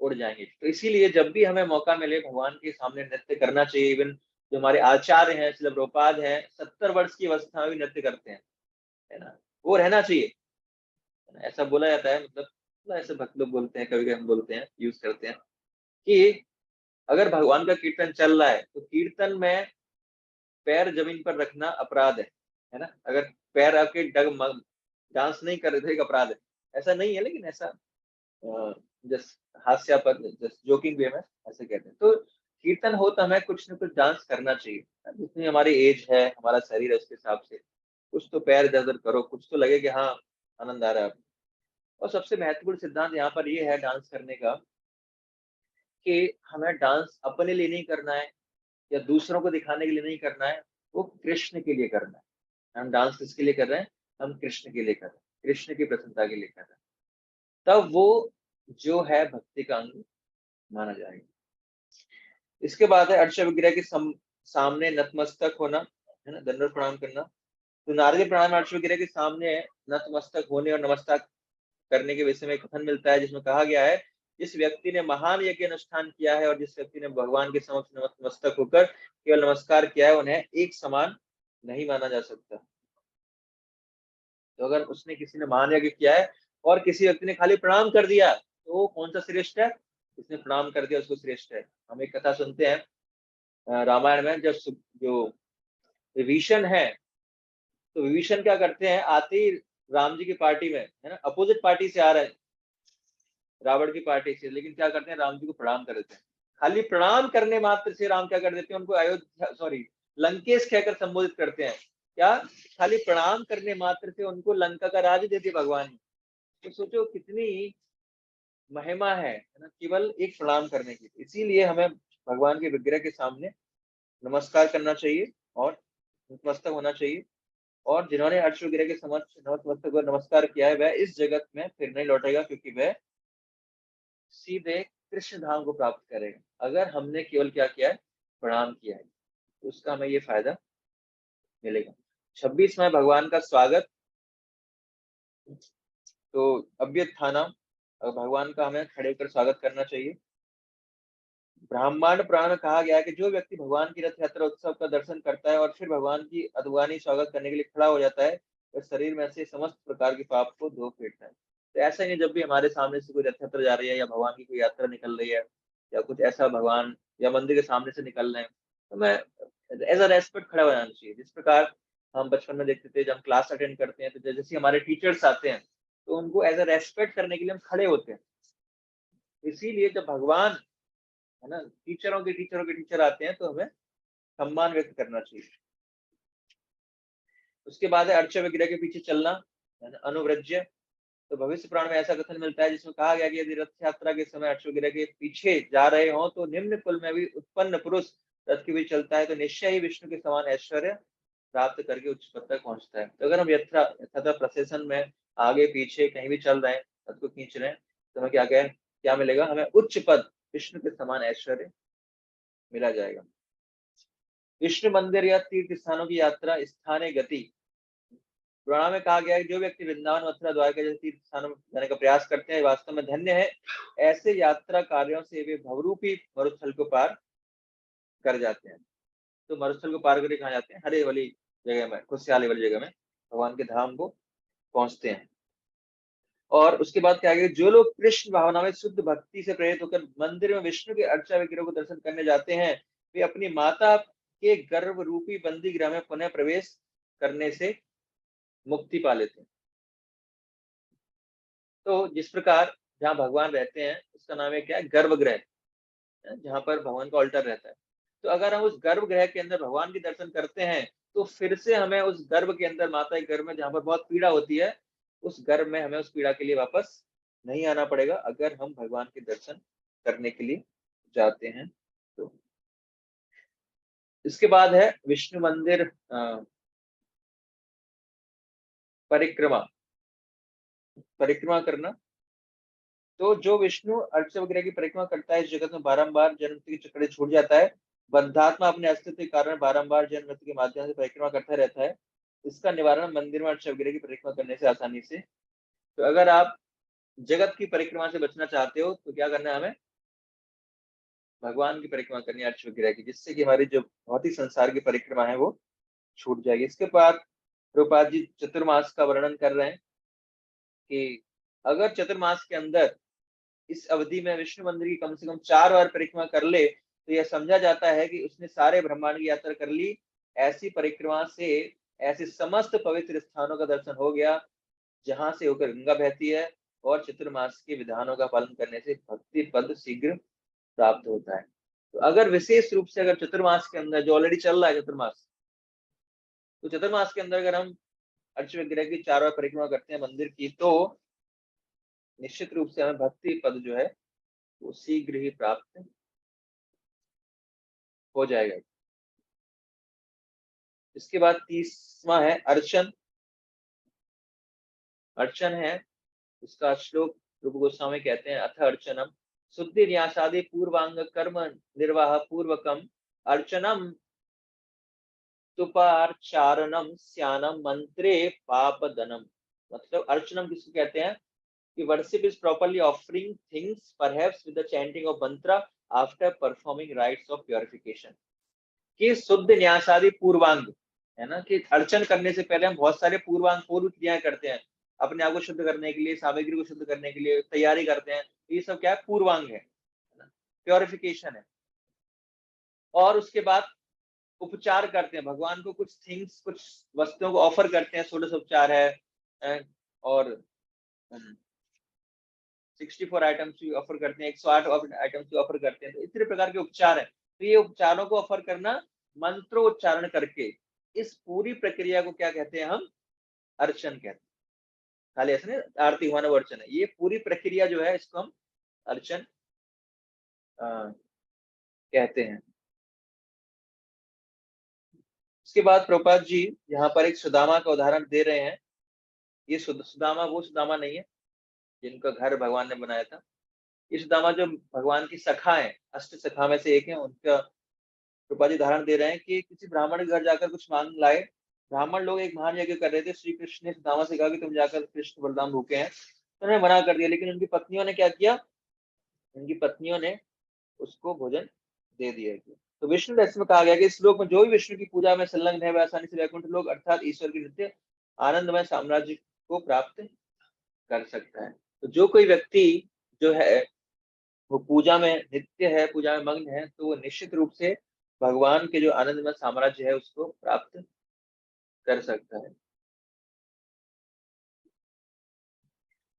उड़ जाएंगे। तो इसीलिए जब भी हमें मौका मिले भगवान के सामने नृत्य करना चाहिए। इवन जो हमारे आचार्य हैं, श्रील प्रभुपाद हैं, 70 वर्ष की अवस्था में भी नृत्य करते हैं, है ना, वो रहना चाहिए, है ना? ऐसा बोला जाता है, मतलब ऐसे भक्त लोग बोलते हैं, कभी कभी हम बोलते हैं, यूज करते हैं कि अगर भगवान का कीर्तन चल रहा है तो कीर्तन में पैर जमीन पर रखना अपराध है, है ना। अगर पैर आपके डांस नहीं कर रहे थे, एक अपराध है, ऐसा नहीं है, लेकिन ऐसा जस्ट हास्यापद, जस्ट जोकिंग वे में ऐसे कहते हैं। तो कीर्तन हो तो हमें कुछ न कुछ डांस करना चाहिए, जितनी हमारी एज है, हमारा शरीर है, उसके हिसाब से कुछ तो पैर इधर उधर करो, कुछ तो लगे कि हाँ आनंद आ रहा है। और सबसे महत्वपूर्ण सिद्धांत यहाँ पर ये है डांस करने का, कि हमें डांस अपने लिए नहीं करना है या दूसरों को दिखाने के लिए नहीं करना है, वो कृष्ण के लिए करना है। हम डांस किसके लिए कर रहे हैं? हम कृष्ण के लिए कर रहे हैं, कृष्ण की प्रसन्नता के लिए कर रहे हैं, तब वो जो है भक्ति का अंग माना जाएगा। इसके बाद है अर्च विग्रह के सामने नतमस्तक होना, है ना, दंडवत प्रणाम करना। तो नारदी प्रणाम अर्च विग्रह के सामने नतमस्तक होने और नमस्कार करने के विषय में कथन मिलता है, जिसमें कहा गया है, जिस व्यक्ति ने महान यज्ञ अनुष्ठान किया है और जिस व्यक्ति ने भगवान के समक्ष नतमस्तक होकर केवल नमस्कार किया है, उन्हें एक समान नहीं माना जा सकता। तो अगर उसने किसी ने महान यज्ञ किया है और किसी व्यक्ति ने खाली प्रणाम कर दिया, तो वो कौन सा श्रेष्ठ है? जिसने प्रणाम कर दिया उसको श्रेष्ठ है। हम एक कथा सुनते हैं रामायण में, जब जो विभीषण है, तो विभीषण क्या करते हैं, आते ही राम जी की पार्टी में, है ना, अपोजिट पार्टी से आ रहे हैं, रावण की पार्टी से, लेकिन क्या करते हैं, राम जी को प्रणाम कर देते हैं। खाली प्रणाम करने मात्र से राम क्या कर देते हैं, उनको अयोध्या लंकेश कहकर संबोधित करते हैं। क्या? खाली प्रणाम करने मात्र से उनको लंका का राज दे दिया भगवान ने। तो सोचो कितनी महिमा है ना, केवल एक प्रणाम करने की। इसीलिए हमें भगवान के विग्रह के सामने नमस्कार करना चाहिए और नतमस्तक होना चाहिए। और जिन्होंने अर्च विग्रह के समक्ष नतमस्तक और नमस्कार किया है, वह इस जगत में फिर नहीं लौटेगा, क्योंकि वह सीधे कृष्ण धाम को प्राप्त करेगा। अगर हमने केवल क्या किया है, प्रणाम किया है, तो उसका हमें ये फायदा मिलेगा। 26वां भगवान का स्वागत। तो अभ्युत्थानम, भगवान का हमें खड़े होकर स्वागत करना चाहिए। ब्रह्मांड पुराण में कहा गया है कि जो व्यक्ति भगवान की रथ यात्रा उत्सव का दर्शन करता है और फिर भगवान की अधुगानी स्वागत करने के लिए खड़ा हो जाता है, वह शरीर में से समस्त प्रकार के पाप को धो फेंकता है। तो ऐसा नहीं, जब भी हमारे सामने से कोई रथ यात्रा जा रही है या भगवान की कोई यात्रा निकल रही है या कुछ ऐसा भगवान या मंदिर के सामने से निकल रहे हैं, तो मैं एज अ रेस्पेक्ट खड़ा हो जाना चाहिए। जिस प्रकार हम बचपन में देखते थे, जब हम क्लास अटेंड करते हैं, तो जैसे हमारे टीचर्स आते हैं, तो उनको एज अ रेस्पेक्ट करने के लिए हम खड़े होते हैं। इसीलिए जब भगवान, है ना, टीचरों के टीचर आते हैं, तो हमें सम्मान व्यक्त करना चाहिए। उसके बाद है अर्च विग्रह के पीछे चलना, अनुव्रज्य। तो भविष्य पुराण में ऐसा कथन मिलता है, जिसमें कहा गया कि यदि रथ यात्रा के समय अर्च विग्रह के पीछे जा रहे हो, तो निम्न कुल में भी उत्पन्न पुरुष रथ के बीच चलता है, तो निश्चय ही विष्णु के समान ऐश्वर्य प्राप्त करके उच्च पद तक पहुंचता है। तो अगर हम यात्रा प्रोसेशन में आगे पीछे कहीं भी चल रहे हैं, रथ को खींच रहे हैं, तो हमें क्या मिलेगा? हमें उच्च पद, विष्णु के समान ऐश्वर्य मिला जाएगा। विष्णु मंदिर या तीर्थ स्थानों की यात्रा स्थाने गति। पुराण में कहा गया है, जो व्यक्ति वृंदावन, मथुरा, द्वारका जैसे तीर्थ स्थानों में जाने का प्रयास करते हैं, वास्तव में धन्य है। ऐसे यात्रा कार्यों से वे भवरूपी मरुस्थल को पार कर जाते हैं। तो मरुस्थल को पार करके कहाँ जाते हैं? हरे वाली जगह में, खुशहाली वाली जगह में भगवान के धाम को पहुंचते हैं। और उसके बाद क्या है, जो लोग कृष्ण भावना में शुद्ध भक्ति से प्रेरित होकर मंदिर में विष्णु के अर्चा विग्रह को दर्शन करने जाते हैं, वे अपनी माता के गर्भ रूपी बंदी गृह में पुनः प्रवेश करने से मुक्ति पा लेते हैं। तो जिस प्रकार जहाँ भगवान रहते हैं, उसका नाम है क्या है? गर्भगृह, जहाँ पर भगवान का ऑल्टर रहता है। तो अगर हम उस गर्भगृह के अंदर भगवान के दर्शन करते हैं, तो फिर से हमें उस गर्भ के अंदर, माता के गर्भ में जहाँ पर बहुत पीड़ा होती है, उस गर्भ में हमें उस पीड़ा के लिए वापस नहीं आना पड़ेगा, अगर हम भगवान के दर्शन करने के लिए जाते हैं। तो इसके बाद है विष्णु मंदिर परिक्रमा करना। तो जो विष्णु अर्च विग्रह की परिक्रमा करता है, इस जगत में बारंबार जन्म के चक्कर छूट जाता है। बद्धात्मा अपने अस्तित्व के कारण बारंबार जन्म मृत्यु के माध्यम से परिक्रमा करता रहता है। इसका निवारण मंदिर में अर्च विग्रह की परिक्रमा करने से आसानी से। तो अगर आप जगत की परिक्रमा से बचना चाहते हो, तो क्या करना है? हमें भगवान की परिक्रमा करनी है अर्च विग्रह की, जिससे कि हमारी जो भौतिक संसार की परिक्रमा है वो छूट जाएगी। इसके बाद प्रभुपाद जी चतुर्मास का वर्णन कर रहे हैं कि अगर चतुर्मास के अंदर इस अवधि में विष्णु मंदिर की कम से कम 4 बार परिक्रमा कर ले, तो यह समझा जाता है कि उसने सारे ब्रह्मांड की यात्रा कर ली। ऐसी परिक्रमा से ऐसे समस्त पवित्र स्थानों का दर्शन हो गया जहां से होकर गंगा बहती है, और चतुर्मास के विधानों का पालन करने से भक्ति पद शीघ्र प्राप्त होता है। तो अगर विशेष रूप से अगर चतुर्मास के अंदर जो ऑलरेडी चल रहा है चतुर्मास, तो चतुर्मास के अंदर अगर हम अर्च विग्रह की 4 बार परिक्रमा करते हैं मंदिर की, तो निश्चित रूप से हमें भक्ति पद जो है वो शीघ्र ही प्राप्त हो जाएगा। इसके बाद 30वां है अर्चन। अर्चन है, उसका श्लोक रूप गोस्वामी कहते हैं, अथ अर्चनम शुद्धि न्यासादि पूर्वांग कर्म निर्वाह पूर्वकम अर्चनम तुपार्चारणम स्यानम मंत्रे पापदनम। मतलब अर्चनम किसको कहते हैं कि worship is properly offering things perhaps with the chanting of mantra after performing rites of purification. कि शुद्ध न्यासादि पूर्वांग है ना, कि अर्चन करने से पहले हम बहुत सारे पूर्वांग पूर्व क्रियाएं करते हैं, अपने आप को शुद्ध करने के लिए, सामग्री को शुद्ध करने के लिए तैयारी करते हैं। ये सब क्या है, पूर्वांग है ना, प्योरिफिकेशन है। और उसके बाद उपचार करते हैं, भगवान को कुछ थिंग्स, कुछ वस्तुओं को ऑफर करते हैं, षोडश उपचार है और 64 आइटम्स भी ऑफर करते हैं, 108 आइटम्स भी ऑफर करते हैं। तो इतने प्रकार के उपचार हैं। तो ये उपचारों को ऑफर करना मंत्रोच्चारण करके, इस पूरी प्रक्रिया को क्या कहते हैं हम, अर्चन कहते हैं। खाली ऐसे नहीं आरती हुआ ना अर्चन है, ये पूरी प्रक्रिया जो है इसको हम अर्चन कहते हैं। उसके बाद प्रभुपाद जी यहाँ पर एक सुदामा का उदाहरण दे रहे हैं। ये सुदामा वो सुदामा नहीं है जिनका घर भगवान ने बनाया था। ये सुदामा जो भगवान की सखा है, अष्ट सखा में से एक है, उनका प्रभुपाद जी उदाहरण दे रहे हैं कि किसी ब्राह्मण के घर जाकर कुछ मांग लाए। ब्राह्मण लोग एक महान यज्ञ कर रहे थे। श्री कृष्ण ने सुदामा से कहा कि तुम जाकर कृष्ण बलराम भूखे हैं, तो उन्होंने मना कर दिया। लेकिन उनकी पत्नियों ने क्या किया, उनकी पत्नियों ने उसको भोजन दे दिया। तो विष्णु रहस्य में कहा गया कि इस श्लोक में जो भी विष्णु की पूजा में संलग्न है वह आसानी से वैकुंठ लोक अर्थात ईश्वर के नित्य आनंदमय साम्राज्य को प्राप्त कर सकता है। तो जो कोई व्यक्ति जो है वो पूजा में नित्य है, पूजा में मग्न है, तो वो निश्चित रूप से भगवान के जो आनंदमय साम्राज्य है उसको प्राप्त कर सकता है।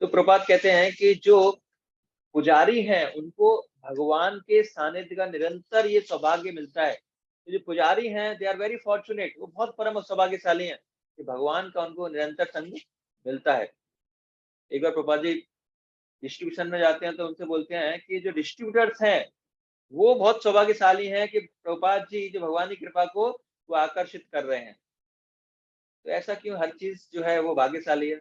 तो प्रभुपाद कहते हैं कि जो पुजारी हैं उनको भगवान के सानिध्य का निरंतर ये सौभाग्य मिलता है। तो जो पुजारी हैं दे आर वेरी फॉर्चुनेट, वो बहुत परम सौभाग्यशाली हैं कि भगवान का उनको निरंतर संग मिलता है। एक बार प्रभुपाद जी डिस्ट्रीब्यूशन में जाते हैं तो उनसे बोलते हैं कि जो डिस्ट्रीब्यूटर्स हैं वो बहुत सौभाग्यशाली हैं कि प्रभुपाद जी जो भगवान की कृपा को वो आकर्षित कर रहे हैं। तो ऐसा क्यों, हर चीज जो है वो भाग्यशाली है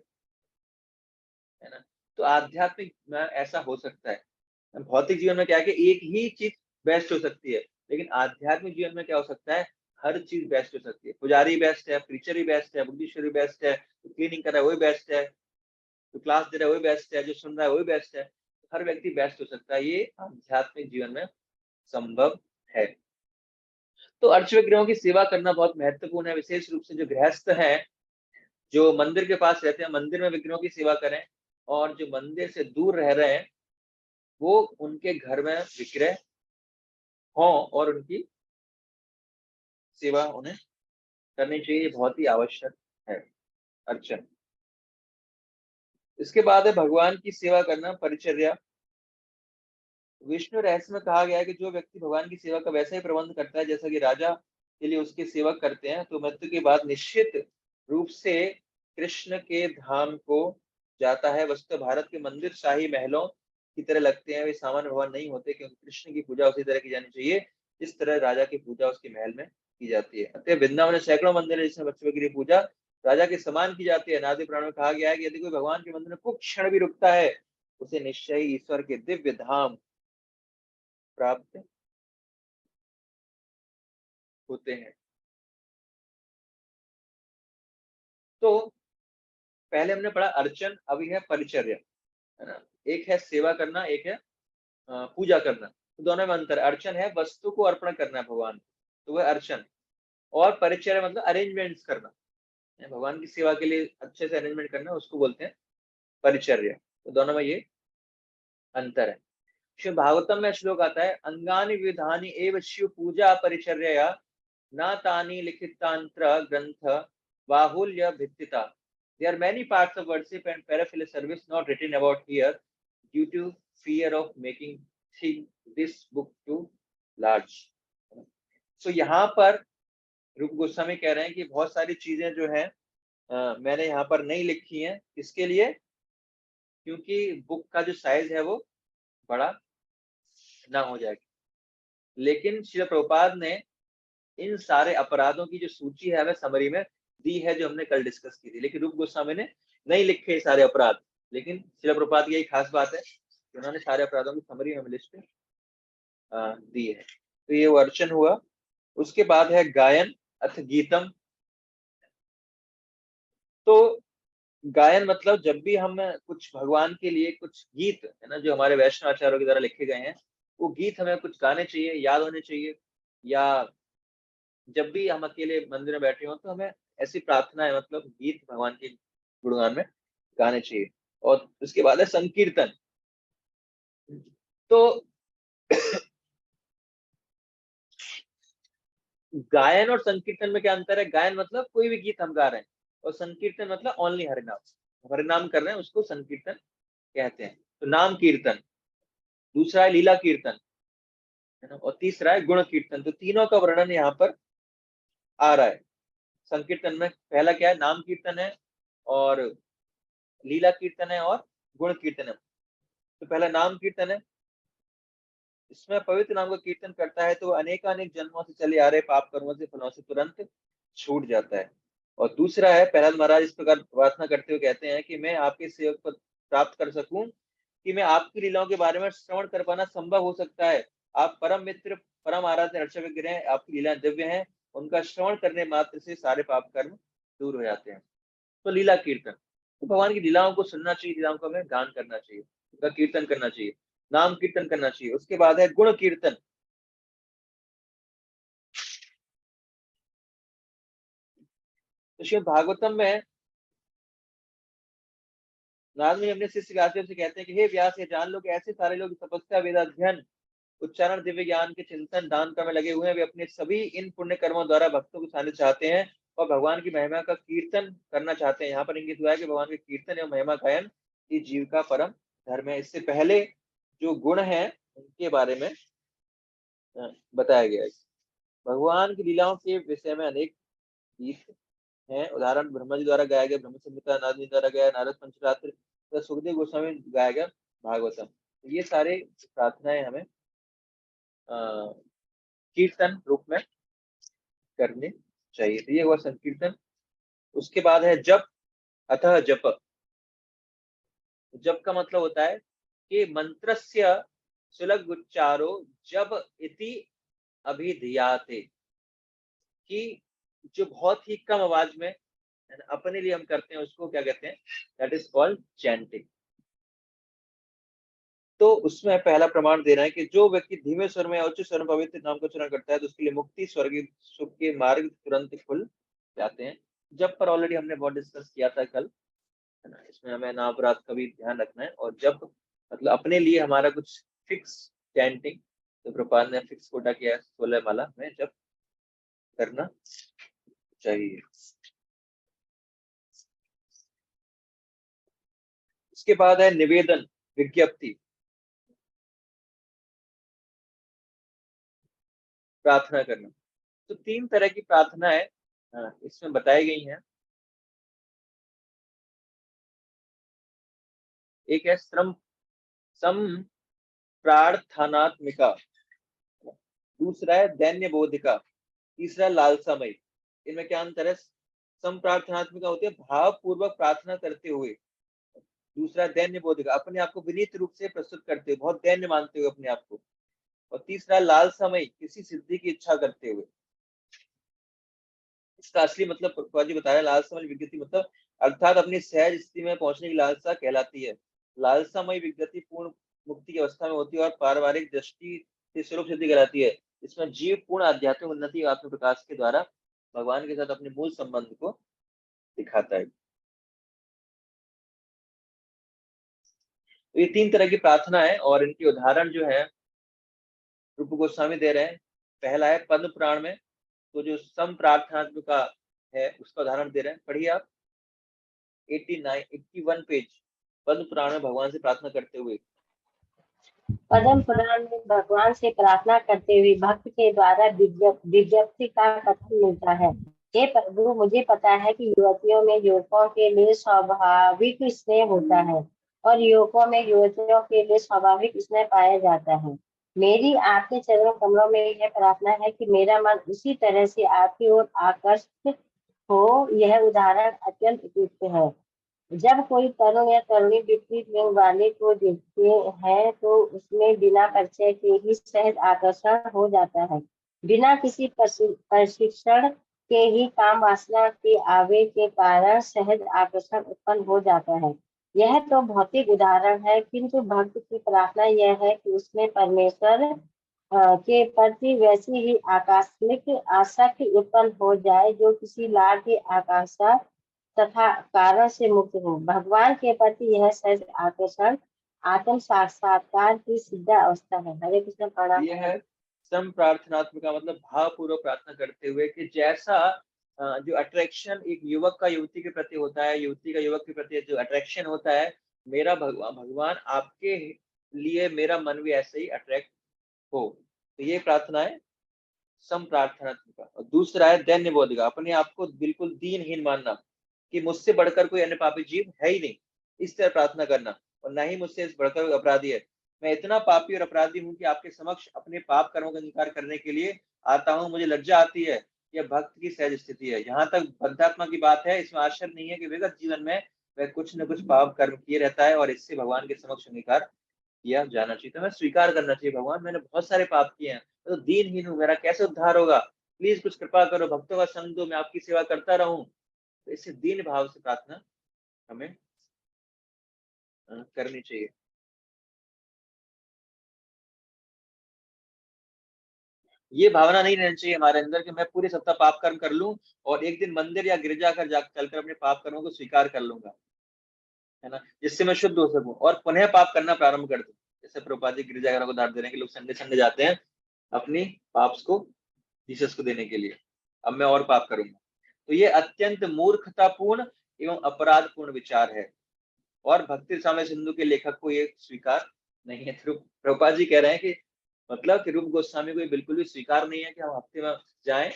ना। तो आध्यात्मिक में ऐसा हो सकता है। भौतिक जीवन में क्या है कि एक ही चीज बेस्ट हो सकती है, लेकिन आध्यात्मिक जीवन में क्या हो सकता है, हर चीज बेस्ट हो सकती है। पुजारी बेस्ट है, प्रीचर भी बेस्ट है, बुद्धिश्वरी बेस्ट है, तो क्लीनिंग कर रहा है वही बेस्ट है, तो क्लास दे रहा है वही बेस्ट है, जो सुन रहा है वही बेस्ट है। हर व्यक्ति बेस्ट हो सकता है, ये आध्यात्मिक जीवन में संभव है। तो अर्च विग्रहों की सेवा करना बहुत महत्वपूर्ण है। विशेष रूप से जो गृहस्थ है, जो मंदिर के पास रहते हैं, मंदिर में विग्रहों की सेवा करें। और जो मंदिर से दूर रह रहे हैं वो उनके घर में विग्रह हो और उनकी सेवा उन्हें करनी चाहिए, बहुत ही आवश्यक है अर्चन। इसके बाद है भगवान की सेवा करना, परिचर्या। विष्णु रहस्य में कहा गया है कि जो व्यक्ति भगवान की सेवा का वैसा ही प्रबंध करता है जैसा कि राजा के लिए उसके सेवक करते हैं, तो मृत्यु के बाद निश्चित रूप से कृष्ण के धाम को जाता है। वस्तु भारत के मंदिर शाही महलों की तरह लगते हैं, वे सामान्य भवन नहीं होते, क्योंकि कृष्ण की पूजा उसी तरह की जानी चाहिए जिस तरह राजा की पूजा उसके महल में की जाती है। अतः वृंदावन में सैकड़ों मंदिर है जिसमें बच्चों की पूजा राजा के समान की जाती है। नादि पुराण में कहा गया है कि यदि कोई भगवान के मंदिर में कुछ क्षण भी रुकता है उसे निश्चय ही ईश्वर के दिव्य धाम प्राप्त होते हैं। तो पहले हमने पढ़ा अर्चन, अभी है परिचर्या, है ना। एक है सेवा करना, एक है पूजा करना। तो दोनों में अंतर। अर्चन है वस्तु को अर्पण करना भगवान, तो वह अर्चन। और परिचर्या मतलब अरेंजमेंट्स करना, भगवान की सेवा के लिए अच्छे से अरेंजमेंट करना, उसको बोलते हैं परिचर्या। तो दोनों में ये अंतर है। शिव भागवतम में श्लोक आता है, अंगानि विधानि एव शिव पूजा परिचर्या न तानि लिखितांत्र ग्रंथ बाहुल्य भित्तिता. There are many parts of worship and paraphilia service not written about here due to fear of making this book too large. So यहाँ पर रूप गोस्वामी कह रहे हैं कि बहुत सारी चीजें जो हैं मैंने यहाँ पर नहीं लिखी हैं. किसके लिए? क्योंकि बुक का जो साइज है वो बड़ा ना हो जाएगा. लेकिन श्रील प्रभुपाद ने इन सारे अपराधों की जो सूची है हमें समरी में दी है, जो हमने कल डिस्कस की थी. लेकिन रूप गोस्वामी ने नहीं लिखे सारे अपराध. लेकिन श्रील प्रभुपाद की यही खास बात है कि उन्होंने सारे अपराधों की समरी हमें लिस्ट दी है. तो ये वर्चन हुआ. उसके बाद है गायन अथ गीतम. तो गायन मतलब जब भी हम कुछ भगवान के लिए कुछ गीत है ना, जो हमारे वैष्णव आचार्यों के द्वारा लिखे गए हैं, वो गीत हमें कुछ गाने चाहिए, याद होने चाहिए. या जब भी हम अकेले मंदिर में बैठे हों तो हमें ऐसी प्रार्थना है, मतलब गीत भगवान के गुणगान में गाने चाहिए. और उसके बाद है संकीर्तन. तो गायन और संकीर्तन में क्या अंतर है? गायन मतलब कोई भी गीत हम गा रहे हैं, और संकीर्तन मतलब ओनली हरिनाम, हरिनाम कर रहे हैं, उसको संकीर्तन कहते हैं. तो नाम कीर्तन. दूसरा है लीला कीर्तन, है ना, और तीसरा है गुण कीर्तन. तो तीनों का वर्णन यहाँ पर आ रहा है संकीर्तन में. पहला क्या है? नाम कीर्तन है, और लीला कीर्तन है, और गुण कीर्तन है. तो पहला नाम कीर्तन है. इसमें पवित्र नाम का कीर्तन करता है तो अनेकानेक जन्मों से चले आ रहे पाप कर्मों से फलों से तुरंत छूट जाता है. और दूसरा है प्रहलाद महाराज इस प्रकार प्रार्थना करते हुए कहते हैं कि मैं आपके सेवक पद प्राप्त कर सकूं, कि मैं आपकी लीलाओं के बारे में श्रवण कर पाना संभव हो सकता है. आप परम मित्र, परम आराध्य रक्षक विग्रह हैं, आपकी लीलाएं दिव्य हैं, उनका श्रवण करने मात्र से सारे पाप कर्म दूर हो जाते हैं. तो लीला कीर्तन, तो भगवान की लीलाओं को सुनना चाहिए, लीलाओं को हमें गान करना चाहिए, उनका कीर्तन करना चाहिए, नाम कीर्तन करना चाहिए. उसके बाद है गुण कीर्तन. तो श्रीमद् भागवतम में नारद मुनि अपने शिष्य व्यासदेव से कहते हैं कि हे व्यास, ये जान लो कि ऐसे सारे लोग तपस्या, वेदाध्ययन, उच्चारण, दिव्य ज्ञान के चिंतन, दान कर्म में लगे हुए हैं. वे अपने सभी इन पुण्य कर्मों द्वारा भक्तों को सानिध्य चाहते हैं और भगवान की महिमा का कीर्तन करना चाहते हैं. यहाँ पर इंगित हुआ है कि भगवान के कीर्तन एवं महिमा गायन ये जीव का परम धर्म है. इससे पहले जो गुण है उनके बारे में बताया गया है. भगवान की लीलाओं के विषय में अनेक गीत हैं. उदाहरण ब्रह्मा जी द्वारा गाया गया ब्रह्म संहिता, नारद जी द्वारा गाया नारद पंचरात्र, सुखदेव गोस्वामी गाया गया भागवतम. ये सारे प्रार्थनाएं हमें कीर्तन रूप में करने चाहिए. तो ये हुआ संकीर्तन. उसके बाद है जप अथवा जप. जप का मतलब होता है कि मंत्रस्य सुलभ उच्चारो जप इति अभिधीयते, कि जो बहुत ही कम आवाज में अपने लिए हम करते हैं उसको क्या कहते हैं? That is called chanting. तो उसमें पहला प्रमाण दे रहा है कि जो व्यक्ति धीमे स्वर में उच्च स्वर में पवित्र नाम का चुनाव करता है तो उसके लिए मुक्ति, स्वर्ग सुख के मार्ग तुरंत खुल जाते हैं. जब पर ऑलरेडी हमने बहुत डिस्कस किया था कल, है ना. इसमें हमें नाम अपराध का भी ध्यान रखना है. और जब मतलब अपने लिए हमारा कुछ फिक्स चैंटिंग, तो प्रभुपाद ने फिक्स कोटा किया 16 माला में जब करना चाहिए. उसके बाद है निवेदन, विज्ञप्ति, प्रार्थना करना. तो 3 तरह की प्रार्थनाएं इसमें बताई गई हैं. एक है सम प्रार्थनात्मिका, दूसरा है दैन्य बोधिका, तीसरा लालसामयी. इनमें क्या अंतर है? सम प्रार्थनात्मिका होती है भाव पूर्वक प्रार्थना करते हुए. दूसरा दैन्य बोधिका, अपने आप को विनीत रूप से प्रस्तुत करते हुए, बहुत दैन्य मानते हुए अपने आप को. और तीसरा लालसामयी, किसी सिद्धि की इच्छा करते हुए. इसका असली मतलब प्रभुपाद जी बताया, लालसामयी विज्ञप्ति मतलब अर्थात अपनी सहज स्थिति में पहुंचने की लालसा कहलाती है. लालसामयी विज्ञप्ति पूर्ण मुक्ति की अवस्था में होती है और पारिवारिक दृष्टि से स्वरूप सिद्धि कहलाती है. इसमें जीव पूर्ण आध्यात्मिक उन्नति और आत्म प्रकाश के द्वारा भगवान के साथ अपने मूल संबंध को दिखाता है. तो ये 3 तरह की प्रार्थना है और इनके उदाहरण जो है रूप गोस्वामी दे रहे हैं. पहला है पद्म पुराण में, तो जो सम प्रार्थनात्मिका है उसका उदाहरण दे रहे हैं, पढ़िए आप 81 पेज पद्म पुराण में भगवान से प्रार्थना करते हुए। पद्म पुराण में भगवान से प्रार्थना करते हुए भक्त के द्वारा विज्ञप्ति का कथन मिलता है। हे प्रभु, मुझे पता है कि युवतियों में युवकों के लिए स्वाभाविक स्नेह होता है और युवकों में युवतियों के लिए स्वाभाविक स्नेह पाया जाता है। मेरी आपके चरणों कमलों में यह प्रार्थना है कि मेरा मन उसी तरह से आपकी ओर आकर्षित हो। यह उदाहरण अत्यंत उपयुक्त है। जब कोई तरुण या तरुणी विपरीत लिंग वाले को देखते हैं तो उसमें बिना परिचय के ही सहज आकर्षण हो जाता है। बिना किसी प्रशिक्षण के ही काम वासना के आवेग के कारण सहज आकर्षण उत्पन्न हो जाता है। यह तो भौतिक उदाहरण है, किंतु भक्त की प्रार्थना यह है कि उसमें परमेश्वर के प्रति वैसी ही आकस्मिक आसक्ति उत्पन्न हो जाए जो किसी लाड़ के आकर्षण तथा कारण से मुक्त हो। भगवान के प्रति यह सहज आकर्षण आत्म साक्षात्कार की सिद्ध अवस्था है। हरे कृष्ण प्रणाम। यह है सम प्रार्थनात्मिका, मतलब भावपूर्वक प्रार्थना करते हुए कि जैसा जो अट्रैक्शन एक युवक का युवती के प्रति होता है, युवती का युवक के प्रति जो अट्रैक्शन होता है, मेरा भगवान आपके लिए मेरा मन भी ऐसे ही अट्रैक्ट हो। तो ये प्रार्थना है सम प्रार्थनात्मिका। और दूसरा है दैन्य बोधिका, अपने आप को बिल्कुल दीनहीन मानना कि मुझसे बढ़कर कोई अन्य पापी जीव है ही नहीं, इस तरह प्रार्थना करना, और न ही मुझसे इस बढ़कर कोई अपराधी है। मैं इतना पापी और अपराधी हूँ कि आपके समक्ष अपने पाप कर्मों का इंकार करने के लिए आता हूँ, मुझे लज्जा आती है। यह भक्त की सहज स्थिति है। यहाँ तक बद्धात्मा की बात है, इसमें आश्चर्य नहीं है कि विगत जीवन में वह कुछ न कुछ पाप कर्म किए रहता है और इससे भगवान के समक्ष अंगीकार किया जाना चाहिए। तो मैं स्वीकार करना चाहिए, भगवान मैंने बहुत सारे पाप किए हैं, तो दीनहीन हूँ, मेरा कैसे उद्धार होगा, प्लीज कुछ कृपा करो, भक्तों का संग दो, मैं आपकी सेवा करता रहूं। तो इससे दीन भाव से प्रार्थना हमें करनी चाहिए। ये भावना नहीं रहनी चाहिए हमारे अंदर कि मैं पूरे सप्ताह पाप कर्म कर लूं और एक दिन मंदिर या गिरजा कर चलकर अपने पाप कर्मों को स्वीकार कर लूंगा, है ना, जिससे मैं शुद्ध हो सकूं और पुनः पाप करना प्रारंभ कर दूं। जैसे प्रभुपाद जी गिरजाघरों को उदाहरण दे रहे हैं कि लोग संडे संडे जाते हैं अपनी पाप्स को जीसस को देने के लिए, अब मैं और पाप करूंगा। तो ये अत्यंत मूर्खतापूर्ण एवं अपराधपूर्ण विचार है और भक्ति रसामृत सिंधु के लेखक को ये स्वीकार नहीं है। प्रभुपाद जी कह रहे हैं कि मतलब कि रूप गोस्वामी को ये बिल्कुल भी स्वीकार नहीं है कि हम हफ्ते में जाएं।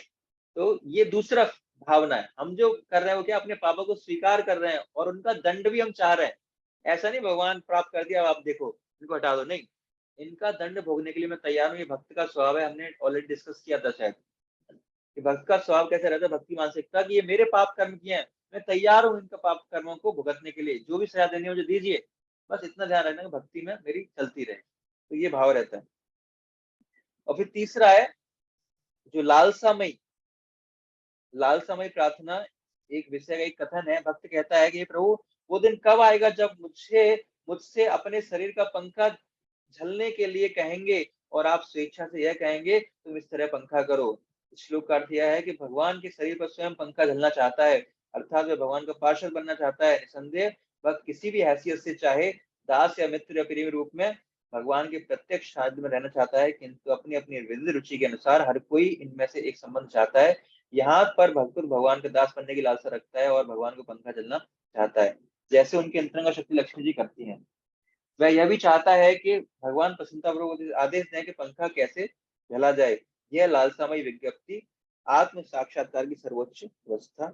तो ये दूसरा भावना है, हम जो कर रहे हैं वो क्या, अपने पापों को स्वीकार कर रहे हैं और उनका दंड भी हम चाह रहे हैं। ऐसा नहीं भगवान प्राप्त कर दिया आप देखो इनको हटा दो, नहीं, इनका दंड भोगने के लिए मैं तैयार हूँ। ये भक्त का स्वभाव है, हमने ऑलरेडी डिस्कस किया था शायद कि भक्त का स्वभाव कैसे रहता है, भक्ति मानसिकता कि ये मेरे पाप कर्म किए हैं, मैं तैयार हूँ इनका पाप कर्मों को भुगतने के लिए, जो भी सजा देनी है मुझे दीजिए, बस इतना ध्यान रखना कि भक्ति में मेरी चलती रहे। तो ये भाव रहता है। और फिर तीसरा है जो लालसामयी प्रार्थना, एक विषय का एक कथन है। भक्त कहता है कि प्रभु वो दिन कब आएगा जब मुझसे अपने शरीर का पंखा झलने के लिए कहेंगे और आप स्वेच्छा से यह कहेंगे तुम इस तरह पंखा करो। श्लोक का अर्थ यह है कि भगवान के शरीर पर स्वयं पंखा झलना चाहता है, अर्थात वह भगवान का पार्षद बनना चाहता है। निसंदेह वह किसी भी हैसियत से, चाहे दास या मित्र या प्रिय रूप में, भगवान के प्रत्यक्ष सानिध्य में रहना चाहता है, किंतु अपनी अपनी विविध रुचि के अनुसार हर कोई इनमें से एक संबंध चाहता है। यहाँ पर भक्त भगवान का दास बनने की लालसा रखता है और भगवान को पंखा झलना चाहता है, जैसे उनकी अंतरंग शक्ति लक्ष्मी जी करती हैं। वह यह भी चाहता है कि भगवान प्रसन्नतापूर्वक आदेश दें कि पंखा कैसे झला जाए। यह लालसामयी विज्ञप्ति आत्म साक्षात्कार की सर्वोच्च अवस्था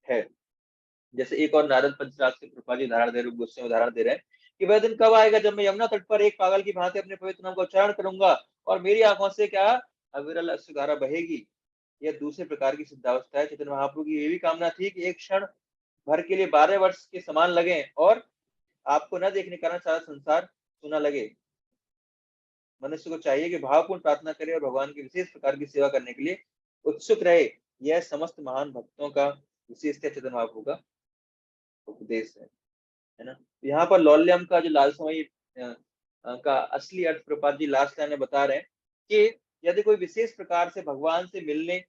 है। जैसे एक और नारद पंचराज से प्रभुपाद जी उदाहरण दे रहे हैं कि वह दिन कब आएगा जब मैं यमुना तट पर एक पागल की भांति अपने पवित्र नाम का उच्चारण करूंगा और मेरी आंखों से क्या अविरल अश्रुधारा बहेगी। यह दूसरे प्रकार की सिद्धावस्था है। चैतन्य महाप्रभु की ये भी कामना थी कि एक क्षण भर के लिए 12 वर्ष के समान लगे और आपको न देखने के कारण सारा संसार सुना लगे। मनुष्य को चाहिए कि भावपूर्ण प्रार्थना करे और भगवान की विशेष प्रकार की सेवा करने के लिए उत्सुक रहे। यह समस्त महान भक्तों का विशेषतः चैतन्य महाप्रभु का उपदेश है ना। यहाँ पर लौल्यम का जो लालसामयी का असली अर्थ प्रभुपाद जी लास्ट लाइन में बता रहे हैं कि यदि कोई विशेष प्रकार से भगवान से मिलने